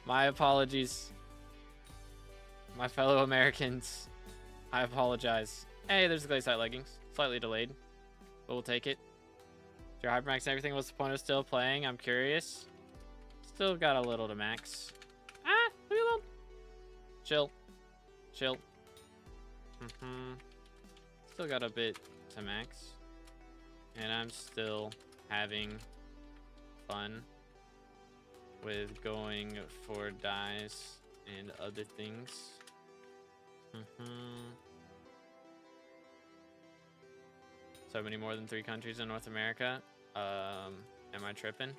My apologies. My fellow Americans. I apologize. Hey, there's the Glaciite leggings. Slightly delayed, but we'll take it. If you're hypermax and everything, what's the point of still playing? I'm curious. Still got a little to max. Ah, leave me alone. Chill. Still got a bit to max. And I'm still having fun with going for dies and other things. So many more than 3 countries in North America. Am I tripping?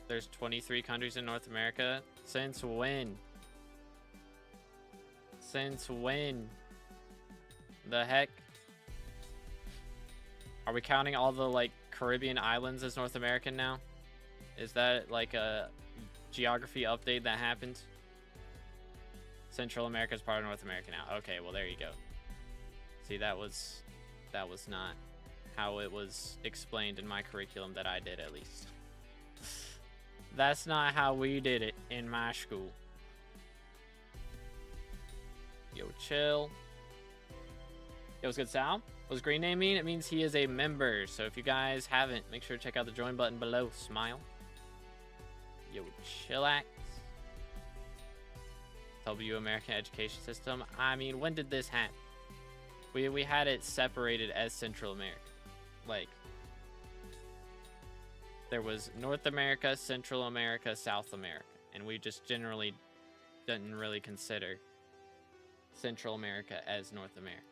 There's 23 countries in North America. Since when? The heck? Are we counting all the like Caribbean islands as North American now? Is that like a geography update that happened? Central America is part of North America now. Okay, well there you go. See, that was not how it was explained in my curriculum that I did, at least. That's not how we did it in my school. Yo, chill. Yo, what's good, Sal? What's green name mean? It means he is a member. So if you guys haven't, make sure to check out the join button below. Smile. Yo, chillax. W American education system. I mean, when did this happen? We had it separated as Central America. Like, there was North America, Central America, South America. And we just generally didn't really consider Central America as North America.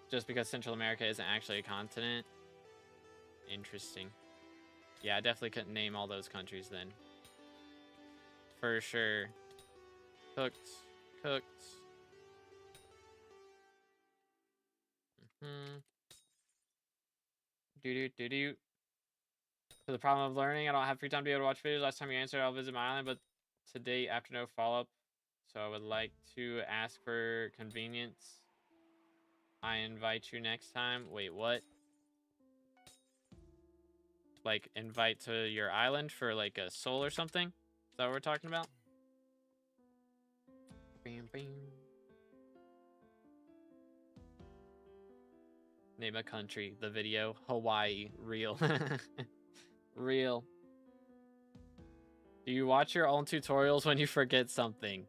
Just because Central America isn't actually a continent. Interesting. Yeah, I definitely couldn't name all those countries then. For sure. Cooked. Do. So the problem of learning, I don't have free time to be able to watch videos. Last time you answered, I'll visit my island, but to date, after no follow-up. So I would like to ask for convenience. I invite you next time. Wait, what? Like, invite to your island for, like, a soul or something? Is that what we're talking about? Bam, bam. Name a country. The video. Hawaii. Real. Real. Do you watch your own tutorials when you forget something?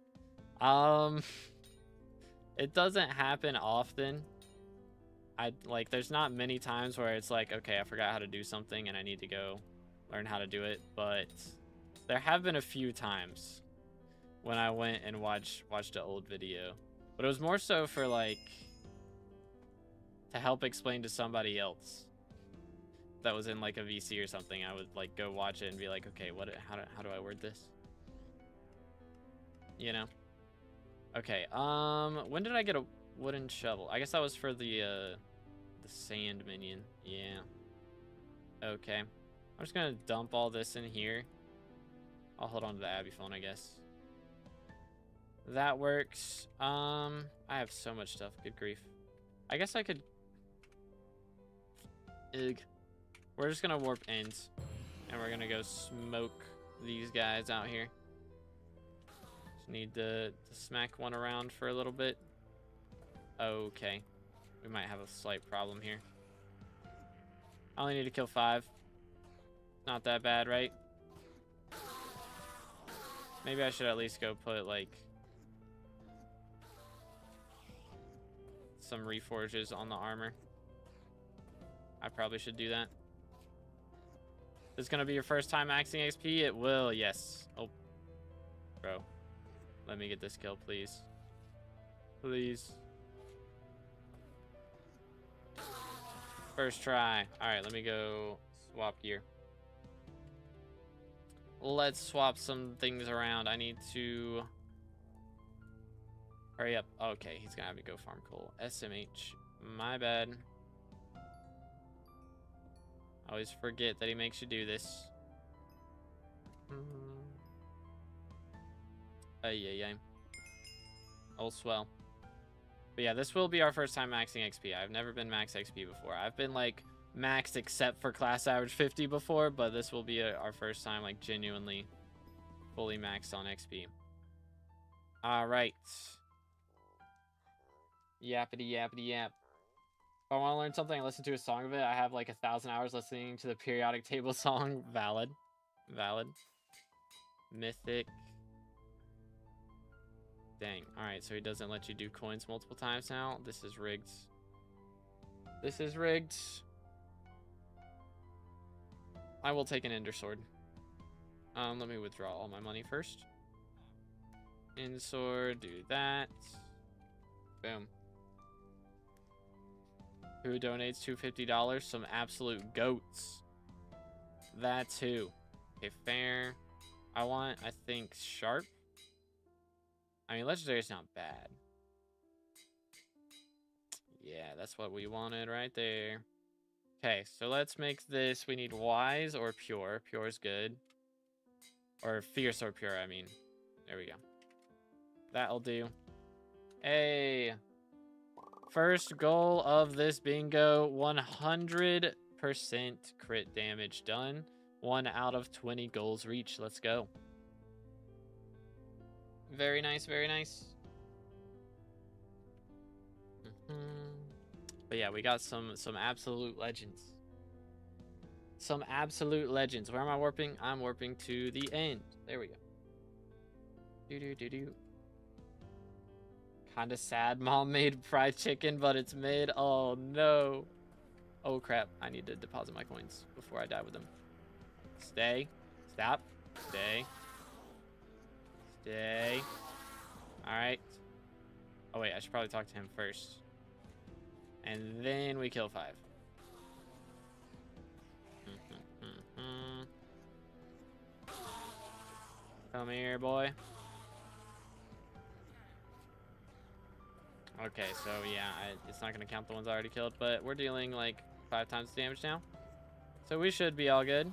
It doesn't happen often. There's not many times where it's like, okay, I forgot how to do something and I need to go learn how to do it, but there have been a few times when I went and watched an old video. But it was more so for like to help explain to somebody else that was in like a VC or something. I would like go watch it and be like, okay, how do I word this? You know? Okay, when did I get a wooden shovel? I guess that was for the sand minion. Yeah. Okay. I'm just gonna dump all this in here. I'll hold on to the Abby phone, I guess. That works. I have so much stuff. Good grief. I guess I could... Ugh. We're just gonna warp ends. And we're gonna go smoke these guys out here. Just need to smack one around for a little bit. Okay. We might have a slight problem here. I only need to kill 5. Not that bad, right? Maybe I should at least go put, like, some reforges on the armor. I probably should do that. This is gonna be your first time maxing XP? It will, yes. Oh. Bro. Let me get this kill, please. Please. First try. Alright, let me go swap gear. Let's swap some things around. I need to... Hurry up. Okay, he's gonna have me go farm coal. SMH. My bad. I always forget that he makes you do this. Ay. Oh, swell. But yeah, this will be our first time maxing XP. I've never been max XP before. I've been like maxed except for class average 50 before, but this will be our first time like genuinely fully maxed on XP. All right. Yappity yappity yap. If I want to learn something, I listen to a song of it. I have like 1,000 hours listening to the periodic table song. Valid. Mythic. Dang. Alright, so he doesn't let you do coins multiple times now. This is rigged. This is rigged. I will take an Ender Sword. Let me withdraw all my money first. End Sword, do that. Boom. Who donates $250? Some absolute goats. That's who. Okay, fair. I want, I think, sharp. I mean, legendary is not bad. Yeah, that's what we wanted right there. Okay, so let's make this. We need wise or pure. Pure is good. Or fierce or pure, I mean. There we go. That'll do. Hey. First goal of this bingo, 100% crit damage done. 1 out of 20 goals reached. Let's go. Very nice, very nice. But yeah, we got some absolute legends. Some absolute legends. Where am I warping? I'm warping to the end. There we go. Do. Kinda sad mom made fried chicken, but it's mid. Oh no. Oh crap. I need to deposit my coins before I die with them. Stay. Stop. Stay. Stay. Alright. Oh wait, I should probably talk to him first. And then we kill 5. Come here, boy. Okay, so yeah, it's not going to count the ones I already killed, but we're dealing like 5 times the damage now. So we should be all good.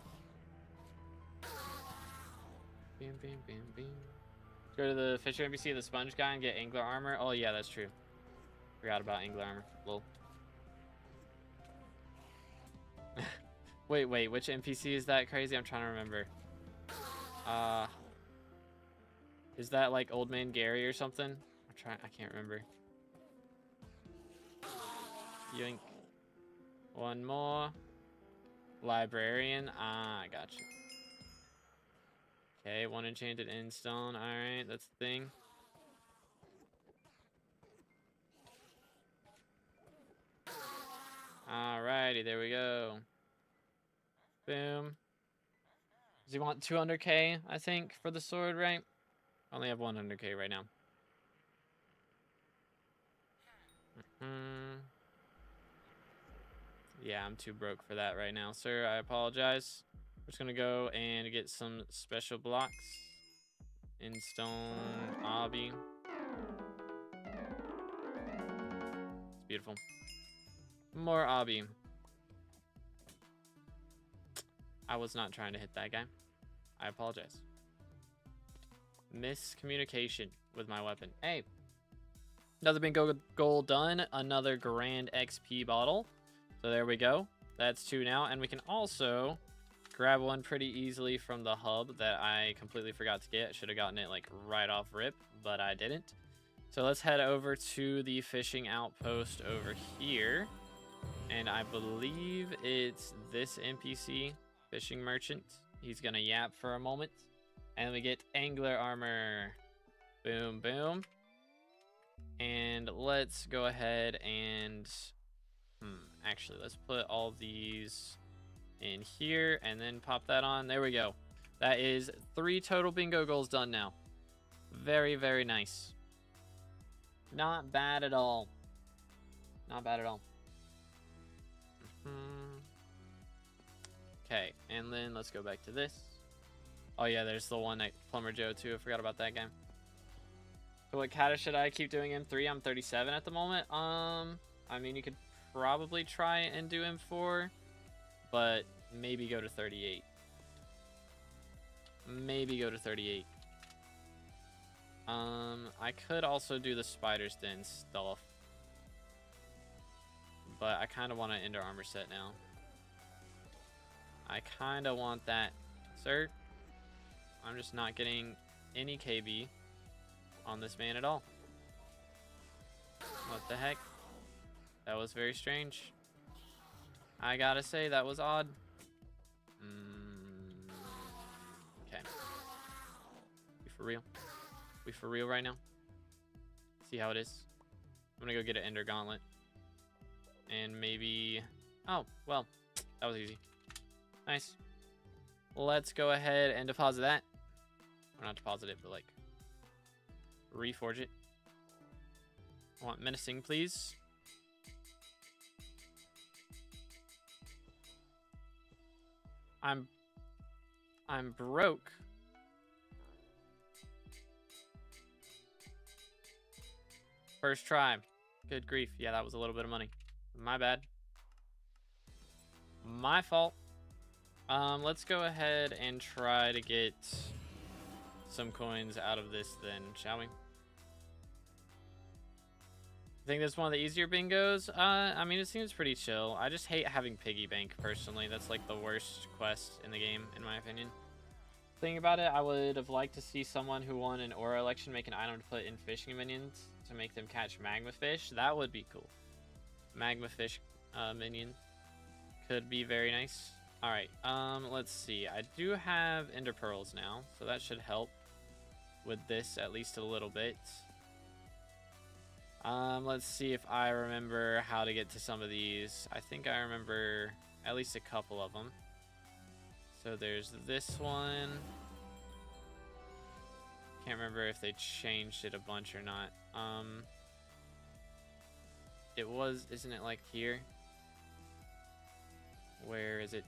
Bam, bam, bam, bam. Go to the Fisher NPC, the sponge guy, and get angler armor. Oh yeah, that's true. Forgot about angler armor. Lol. Wait, which NPC is that crazy? I'm trying to remember. Is that like Old Man Gary or something? I can't remember. Yoink. One more. Librarian. Ah, I got you. Okay, one enchanted in stone. Alright, that's the thing. Alrighty, there we go. Boom. Does he want 200k, I think, for the sword, right? I only have 100k right now. Yeah, I'm too broke for that right now, sir. I apologize. We're just gonna go and get some special blocks. In stone obby. It's beautiful. More obby. I was not trying to hit that guy. I apologize. Miscommunication with my weapon. Hey. Another bingo goal done. Another grand XP bottle. So there we go. That's 2 now. And we can also grab one pretty easily from the hub that I completely forgot to get. Should have gotten it like right off rip, but I didn't. So let's head over to the fishing outpost over here. And I believe it's this NPC, fishing merchant. He's gonna yap for a moment. And we get angler armor. Boom, boom. And let's go ahead and... actually, let's put all these in here and then pop that on. There we go. That is 3 total bingo goals done now. Very, very nice. Not bad at all. Not bad at all. Okay, and then let's go back to this. Oh yeah, there's the one at Plumber Joe too. I forgot about that game. So what kata should I keep doing? M3? I'm 37 at the moment. I mean, you could probably try and do M4, but maybe go to 38. Maybe go to 38. I could also do the spider's den stuff, but I kind of want an Ender armor set now. I kind of want that, sir. I'm just not getting any KB on this man at all. What the heck? That was very strange. I gotta say, that was odd. Okay. We for real? We for real right now? See how it is? I'm gonna go get an Ender Gauntlet. And maybe... Oh, well, that was easy. Nice. Let's go ahead and deposit that. Or not deposit it, but like... reforge it. I want menacing, please. I'm broke. First try. Good grief. Yeah, that was a little bit of money. My bad. My fault. Let's go ahead and try to get some coins out of this then, shall we? I think that's one of the easier bingos. I mean, it seems pretty chill. I just hate having piggy bank, personally. That's like the worst quest in the game, in my opinion. Thinking about it, I would have liked to see someone who won an aura election make an item to put in fishing minions to make them catch magma fish. That would be cool. Magma fish minion could be very nice. All right, let's see. I do have ender pearls now, so that should help with this at least a little bit. Let's see if I remember how to get to some of these. I think I remember at least a couple of them. So there's this one. Can't remember if they changed it a bunch or not. It was, isn't it like here? Where is it?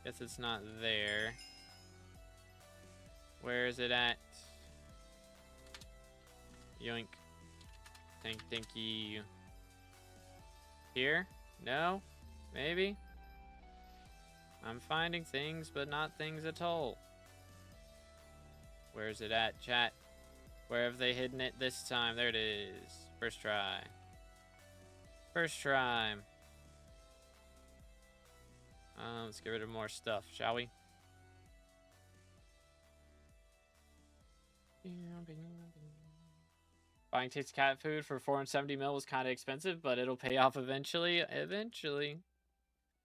Guess it's not there. Where is it at? Yoink. Thank you. Here? No? Maybe? I'm finding things, but not things at all. Where is it at, chat? Where have they hidden it this time? There it is. First try. First try. Let's get rid of more stuff, shall we? Buying tasty cat food for 470 mil was kind of expensive, but it'll pay off eventually. Eventually,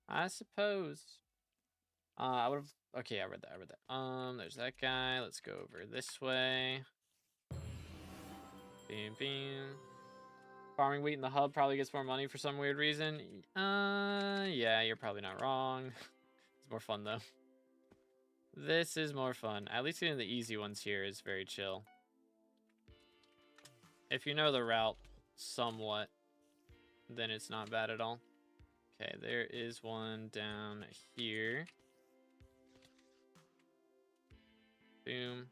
I suppose. I would have. Okay, I read that. There's that guy. Let's go over this way. Bam, bam. Farming wheat in the hub probably gets more money for some weird reason. Yeah, you're probably not wrong. It's more fun though. This is more fun. At least getting the easy ones here is very chill. If you know the route somewhat, then it's not bad at all. Okay, there is one down here. Boom.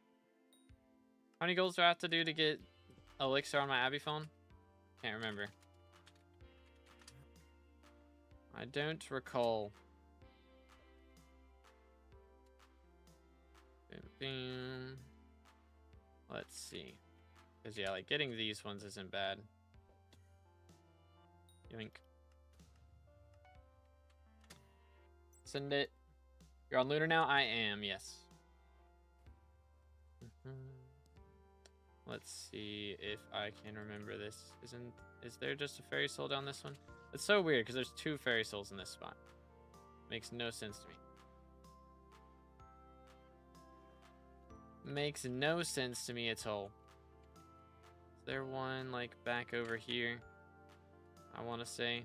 How many goals do I have to do to get Elixir on my Abby phone? Can't remember. I don't recall. Boom, boom. Let's see. Because, yeah, like, getting these ones isn't bad. Yoink. Send it. You're on Lunar now? I am, yes. Let's see if I can remember this. Is there just a fairy soul down this one? It's so weird because there's 2 fairy souls in this spot. Makes no sense to me. Makes no sense to me at all. Is there one like back over here? I want to say.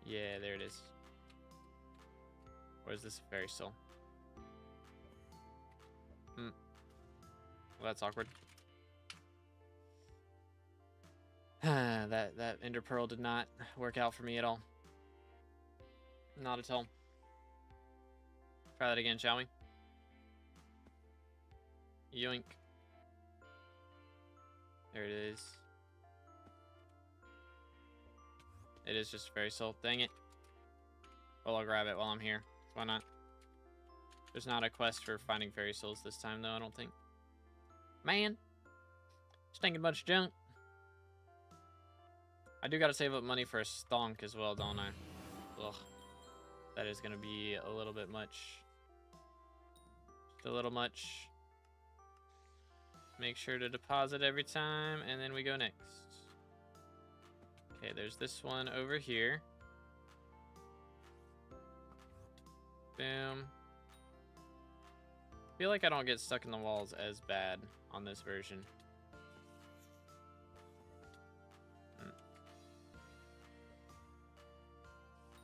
Yeah, there it is. Or is this a fairy soul? Well, that's awkward. that ender pearl did not work out for me at all. Not at all. Try that again, shall we? Yoink. There it is. It is just a fairy soul. Dang it. Well, I'll grab it while I'm here. Why not? There's not a quest for finding fairy souls this time, though, I don't think. Man. Stinking bunch of junk. I do gotta save up money for a stonk as well, don't I? Ugh. That is gonna be a little bit much. Just a little much. Make sure to deposit every time, and then we go next. Okay, there's this one over here. Boom. I feel like I don't get stuck in the walls as bad on this version.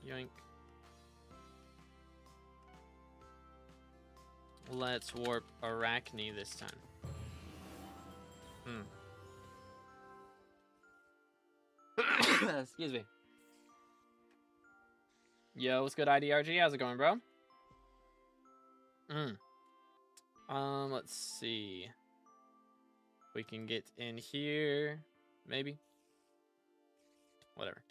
Yoink. Let's warp Arachne this time. Excuse me. Yo, what's good, IDRG? How's it going, bro? Let's see. We can get in here, maybe. Whatever.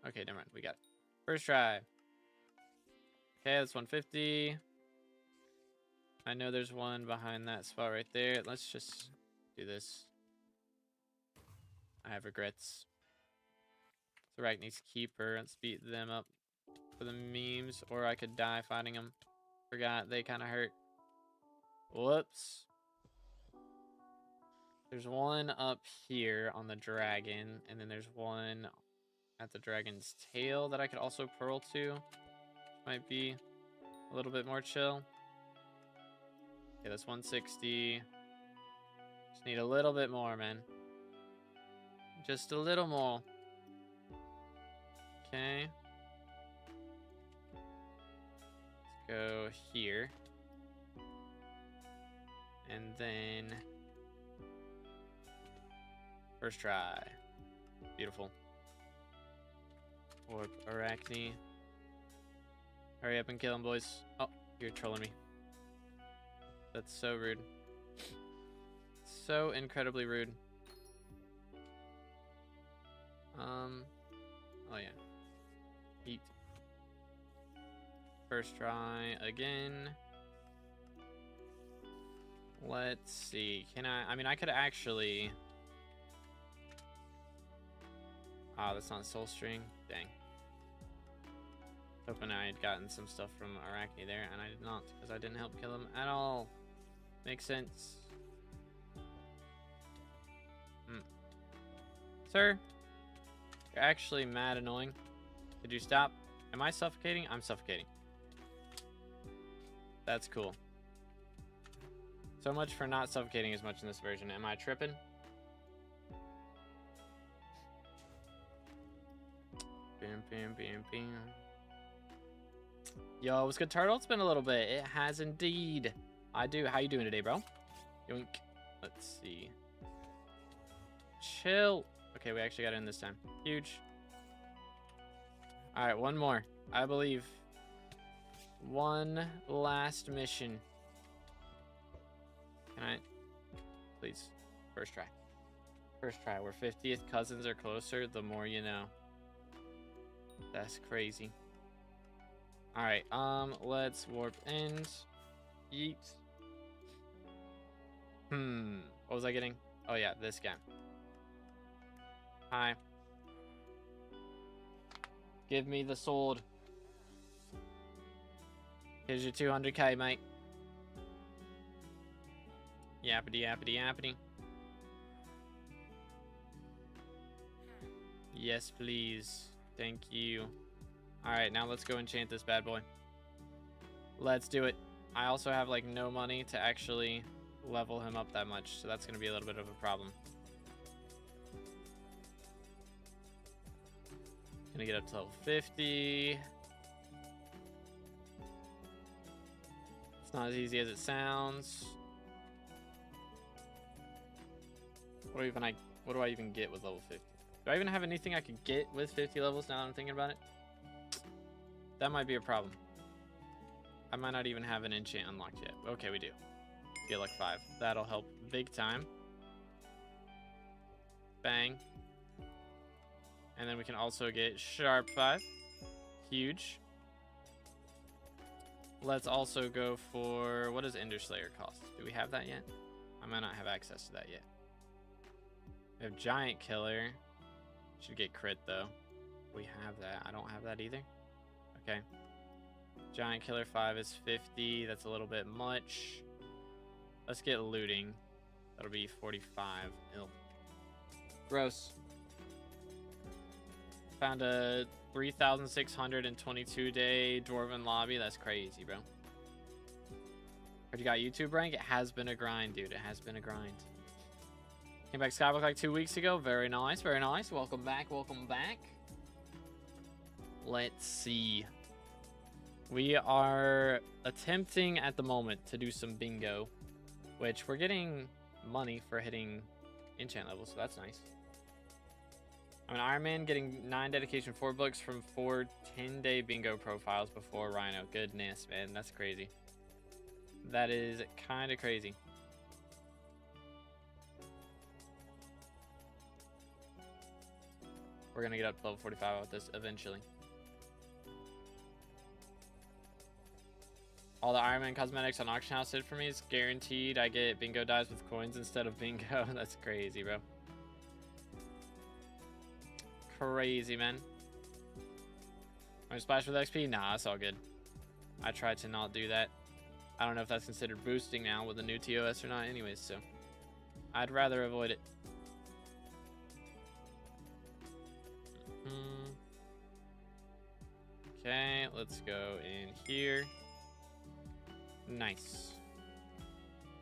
Okay, never mind. We got it. First try. Okay, that's 150. I know there's one behind that spot right there. Let's just do this. I have regrets. So Arachne's Keeper. Let's beat them up for the memes, or I could die fighting them. Forgot they kind of hurt. Whoops. There's one up here on the dragon, and then there's one at the dragon's tail that I could also pearl to. Might be a little bit more chill. Okay, that's 160. Just need a little bit more, man. Just a little more. Okay. Let's go here. And then first try. Beautiful. Warp Arachne. Hurry up and kill him, boys. Oh, you're trolling me. That's so rude. So incredibly rude. Oh yeah. Eat. First try again. Let's see. Can I mean, I could actually... Ah, that's not Soul String. Dang. Hoping I had gotten some stuff from Arachne there, and I did not, because I didn't help kill him at all. Makes sense. Sir, you're actually mad annoying. Did you stop? Am I suffocating? I'm suffocating. That's cool. So much for not suffocating as much in this version. Am I tripping? Bam, bam, bam, bam. Yo, what's good, Turtle? It's been a little bit. It has indeed. I do. How you doing today, bro? Yoink. Let's see. Chill. Okay, we actually got in this time. Huge. All right, one more. I believe. One last mission. Can I? Please. First try. First try. We're 50th cousins are closer, the more you know. That's crazy. All right, let's warp end. Yeet. What was I getting? Oh yeah, this guy. Hi. Give me the sword. Here's your 200k, mate. Yappity, yappity, yappity. Yes, please. Thank you. Alright, now let's go enchant this bad boy. Let's do it. I also have, like, no money to actually level him up that much, so that's going to be a little bit of a problem. Gonna get up to level 50. It's not as easy as it sounds. What do I even get with level 50? Do I even have anything I could get with 50 levels now that I'm thinking about it? That might be a problem. I might not even have an enchant unlocked yet. Okay, we do. Get like 5. That'll help big time. Bang. And then we can also get sharp 5. Huge. Let's also go for, what does Ender Slayer cost? Do we have that yet? I might not have access to that yet. We have Giant Killer. Should get crit though. We have that. I don't have that either. Okay. Giant Killer 5 is 50. That's a little bit much. Let's get looting. That'll be 45. Ew. Gross. Found a 3,622 day Dwarven lobby. That's crazy, bro. But you got YouTube rank? It has been a grind, dude. It has been a grind. Came back SkyBlock like 2 weeks ago. Very nice, very nice. Welcome back, welcome back. Let's see. We are attempting at the moment to do some bingo, which we're getting money for hitting enchant levels, so that's nice. I'm an Iron Man getting 9 dedication 4 books from 4 10-day bingo profiles before Rhino. Goodness, man, that's crazy. That is kind of crazy. We're gonna get up to level 45 with this eventually. All the Iron Man cosmetics on auction house did for me is guaranteed. I get bingo dies with coins instead of bingo. That's crazy, bro. Crazy, man. I'm splash with XP? Nah, it's all good. I tried to not do that. I don't know if that's considered boosting now with the new TOS or not anyways, so I'd rather avoid it. Okay, let's go in here. Nice.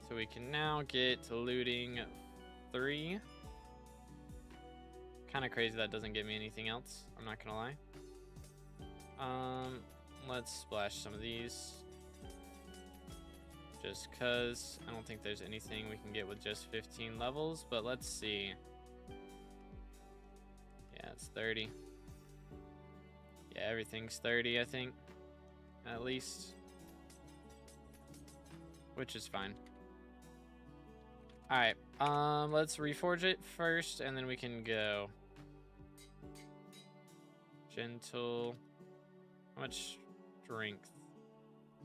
So we can now get to looting 3. Kind of crazy that doesn't give me anything else. I'm not gonna lie. Let's splash some of these. Just cause I don't think there's anything we can get with just 15 levels, but let's see. Yeah, it's 30. Yeah, everything's 30, I think. At least. Which is fine. Alright, let's reforge it first, and then we can go. Gentle. How much strength?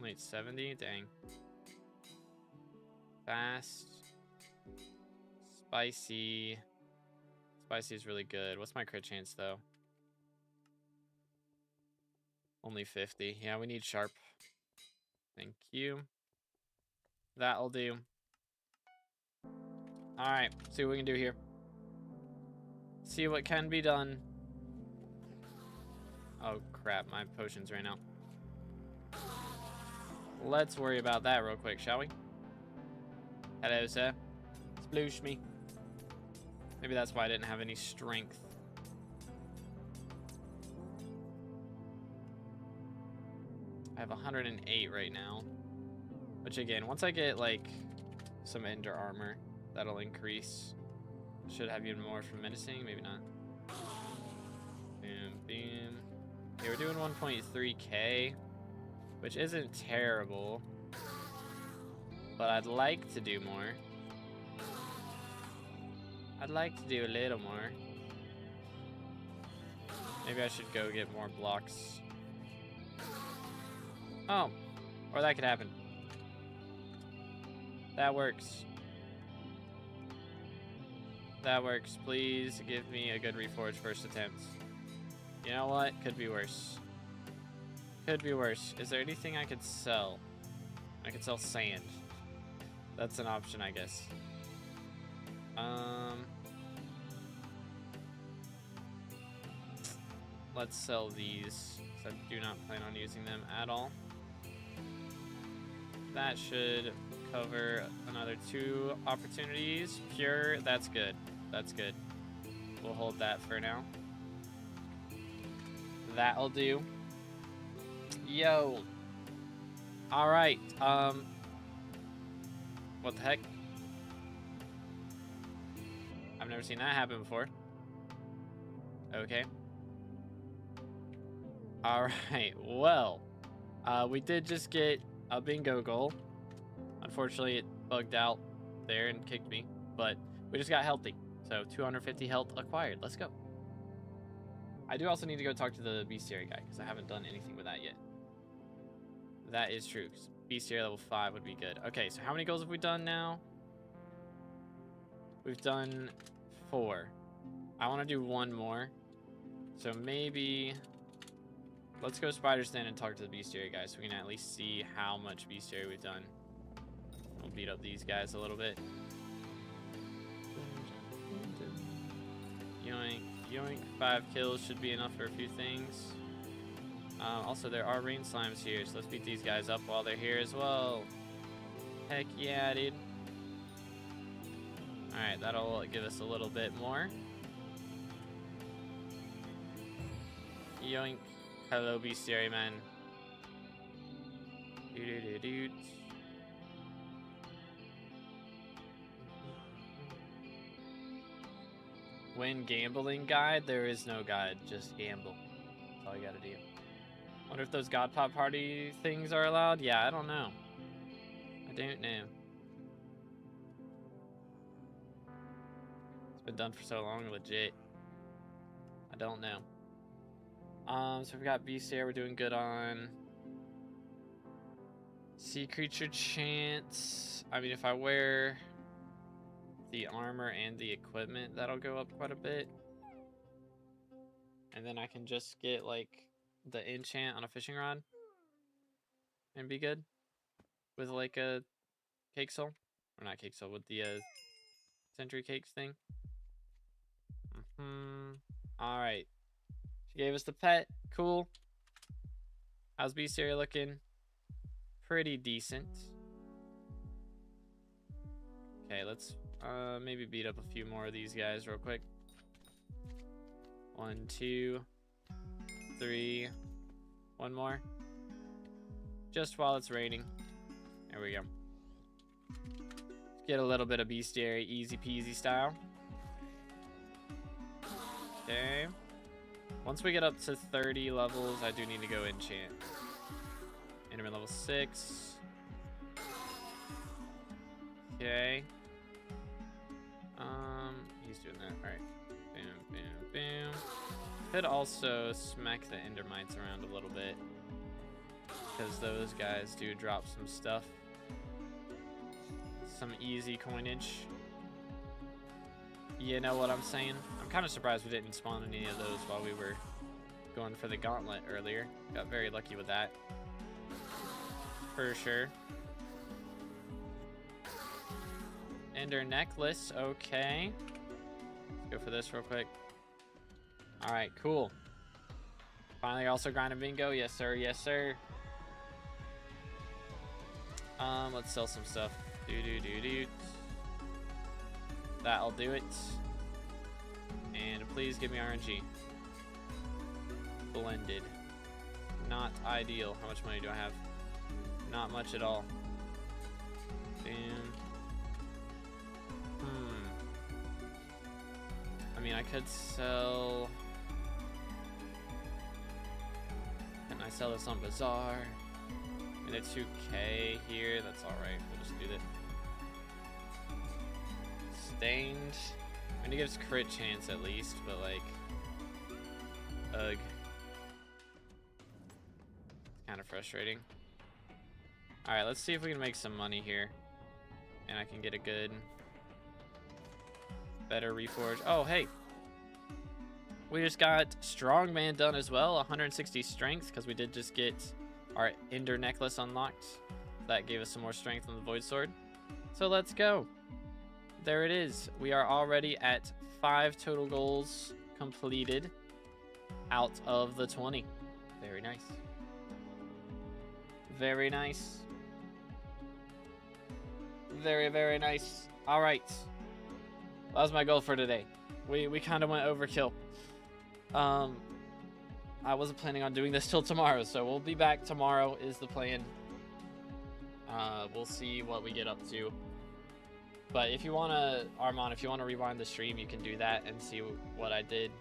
Wait, 70? Dang. Fast. Spicy. Spicy is really good. What's my crit chance, though? Only 50. Yeah, we need sharp. Thank you. That'll do. Alright, see what we can do here. See what can be done. Oh crap, my potions ran out. Let's worry about that real quick, shall we? Hello, sir. Sploosh me. Maybe that's why I didn't have any strength. I have 108 right now. Which again, once I get like some ender armor, that'll increase. Should have even more from menacing, maybe not. Boom, boom. Okay, we're doing 1.3k, which isn't terrible. But I'd like to do more. I'd like to do a little more. Maybe I should go get more blocks. Oh, or that could happen. That works. That works. Please give me a good reforge first attempt. You know what? Could be worse. Could be worse. Is there anything I could sell? I could sell sand. That's an option, I guess. Let's sell these, because I do not plan on using them at all. That should cover another 2 opportunities. Pure, that's good. That's good. We'll hold that for now. That'll do. Yo. All right. What the heck? I've never seen that happen before. Okay. All right. Well, we did just get a bingo goal. Unfortunately, it bugged out there and kicked me, but we just got healthy. So 250 health acquired. Let's go. I do also need to go talk to the bestiary guy because I haven't done anything with that yet. That is true. Bestiary level 5 would be good. Okay, so how many goals have we done now? We've done 4. I want to do 1 more. So maybe let's go Spider's Den and talk to the bestiary guy so we can at least see how much bestiary we've done. We'll beat up these guys a little bit. Yoink, yoink. 5 kills should be enough for a few things. Also, there are rain slimes here, so let's beat these guys up while they're here as well. Heck yeah, dude. Alright, that'll give us a little bit more. Yoink. Hello, bestiary man. Doo-doo-doo-doo. When gambling guide, there is no guide, just gamble. That's all you gotta do. Wonder if those God Pop Party things are allowed? Yeah, I don't know. I don't know. It's been done for so long, legit. I don't know. So we've got bestiary we're doing good on. Sea creature chance. I mean, if I wear the armor and the equipment, that'll go up quite a bit. And then I can just get like the enchant on a fishing rod and be good with like a cake soul, or not cake soul, with the century cakes thing. All right, she gave us the pet. Cool. How's bestiary looking? Pretty decent. Okay, let's maybe beat up a few more of these guys real quick. 1, 2, 3. 1 more. Just while it's raining. There we go. Let's get a little bit of bestiary, easy peasy style. Okay. Once we get up to 30 levels, I do need to go enchant. Enderman level 6. Okay. He's doing that. Alright. Boom, boom, boom. Could also smack the endermites around a little bit, because those guys do drop some stuff. Some easy coinage. You know what I'm saying? I'm kind of surprised we didn't spawn any of those while we were going for the gauntlet earlier. Got very lucky with that. For sure. Ender necklace, okay. Let's go for this real quick. All right, cool. Finally, also grinding bingo. Yes, sir. Yes, sir. Let's sell some stuff. That'll do it. And please give me RNG. Blended. Not ideal. How much money do I have? Not much at all. Damn. I mean, I could sell... Can I sell this on Bazaar? I mean, it's 2K here. That's alright. We'll just do this. Stained. I mean, it gives crit chance at least, but like... Ugh. Kind of frustrating. Alright, let's see if we can make some money here. And I can get a good... better reforge. Oh, hey! We just got Strongman done as well. 160 strength, because we did just get our Ender necklace unlocked. That gave us some more strength on the Void Sword. So let's go. There it is. We are already at 5 total goals completed out of the 20. Very nice. Very nice. Very, very nice. All right. That was my goal for today. We kind of went overkill. I wasn't planning on doing this till tomorrow, so we'll be back tomorrow is the plan. We'll see what we get up to. But if you want to, Armand, if you want to rewind the stream, you can do that and see what I did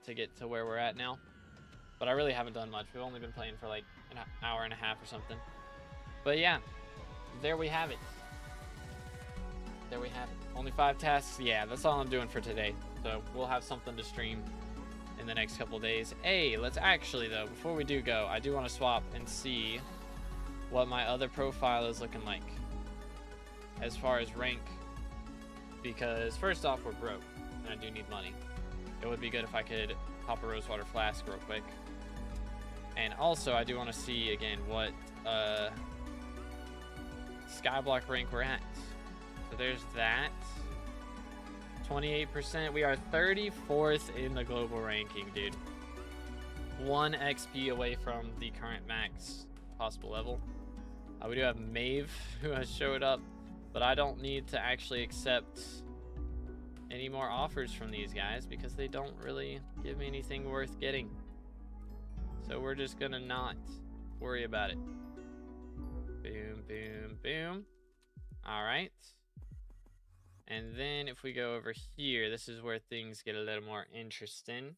to get to where we're at now. But I really haven't done much. We've only been playing for like an hour and a half or something. But yeah, there we have it. There we have it. Only 5 tasks. Yeah, that's all I'm doing for today. So we'll have something to stream in the next couple days. Hey, let's actually, though, before we do go, I do want to swap and see what my other profile is looking like as far as rank. Because first off, we're broke and I do need money. It would be good if I could pop a rosewater flask real quick. And also, I do want to see again what SkyBlock rank we're at. So there's that. 28%. We are 34th in the global ranking, dude. 1 XP away from the current max possible level. We do have Maeve who has showed up, but I don't need to actually accept any more offers from these guys because they don't really give me anything worth getting. So we're just gonna not worry about it. Boom, boom, boom. All right. And then if we go over here, this is where things get a little more interesting.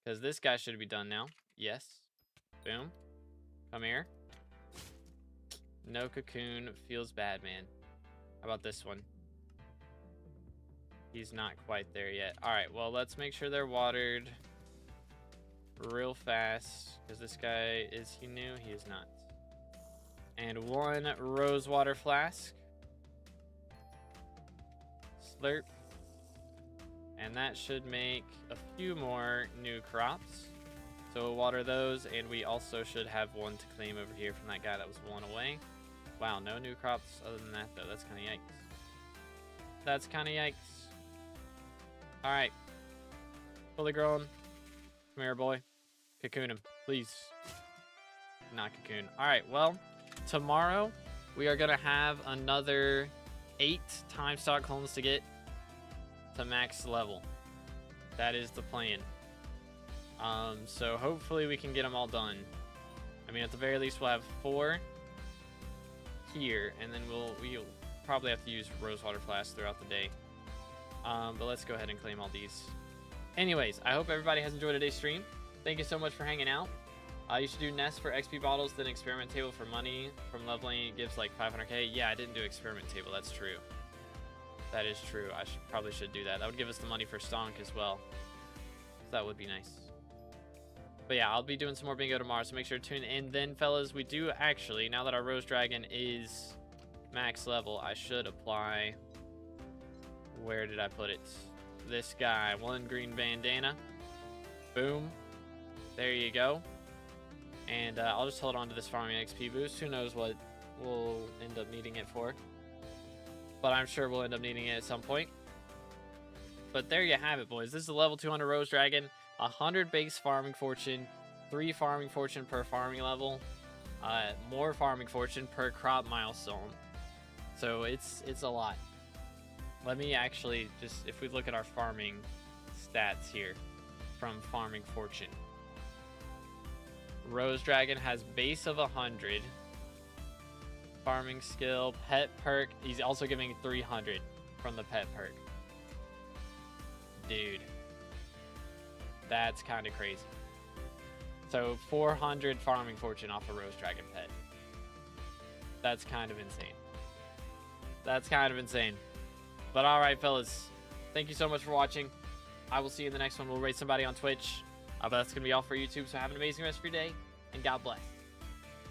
Because this guy should be done now. Yes. Boom. Come here. No cocoon. Feels bad, man. How about this one? He's not quite there yet. All right, well, let's make sure they're watered real fast. Because this guy, is he new? He is not. And 1 rosewater flask. Slurp. And that should make a few more new crops. So we'll water those, and we also should have 1 to claim over here from that guy that was 1 away. Wow, no new crops other than that, though. That's kind of yikes. That's kind of yikes. All right. Fully grown. Come here, boy. Cocoon him, please. Not cocoon. All right, well, tomorrow we are going to have another 8 time stock clones to get to max level. That is the plan. So hopefully we can get them all done. I mean, at the very least, we'll have 4 here, and then we'll probably have to use rosewater flasks throughout the day. But let's go ahead and claim all these. Anyways, I hope everybody has enjoyed today's stream. Thank you so much for hanging out. You should do nests for XP bottles, then experiment table for money from leveling. It gives like 500k. Yeah, I didn't do experiment table. That's true. That is true. I probably should do that. That would give us the money for Stonk as well. So that would be nice. But yeah, I'll be doing some more bingo tomorrow, so make sure to tune in then, fellas. We do actually, now that our Rose Dragon is max level, I should apply... Where did I put it? This guy. 1 green bandana. Boom. There you go. And I'll just hold on to this farming XP boost. Who knows what we'll end up needing it for. But I'm sure we'll end up needing it at some point. But there you have it, boys. This is a level 200 Rose Dragon. 100 base farming fortune, 3 farming fortune per farming level, more farming fortune per crop milestone. So it's a lot. Let me actually just, if we look at our farming stats here from farming fortune. Rose Dragon has base of 100. Farming skill, pet perk. He's also giving 300 from the pet perk. Dude. That's kind of crazy. So 400 farming fortune off a Rose Dragon pet. That's kind of insane. That's kind of insane. But alright, fellas. Thank you so much for watching. I will see you in the next one. We'll raid somebody on Twitch. But that's going to be all for YouTube. So have an amazing rest of your day. And God bless.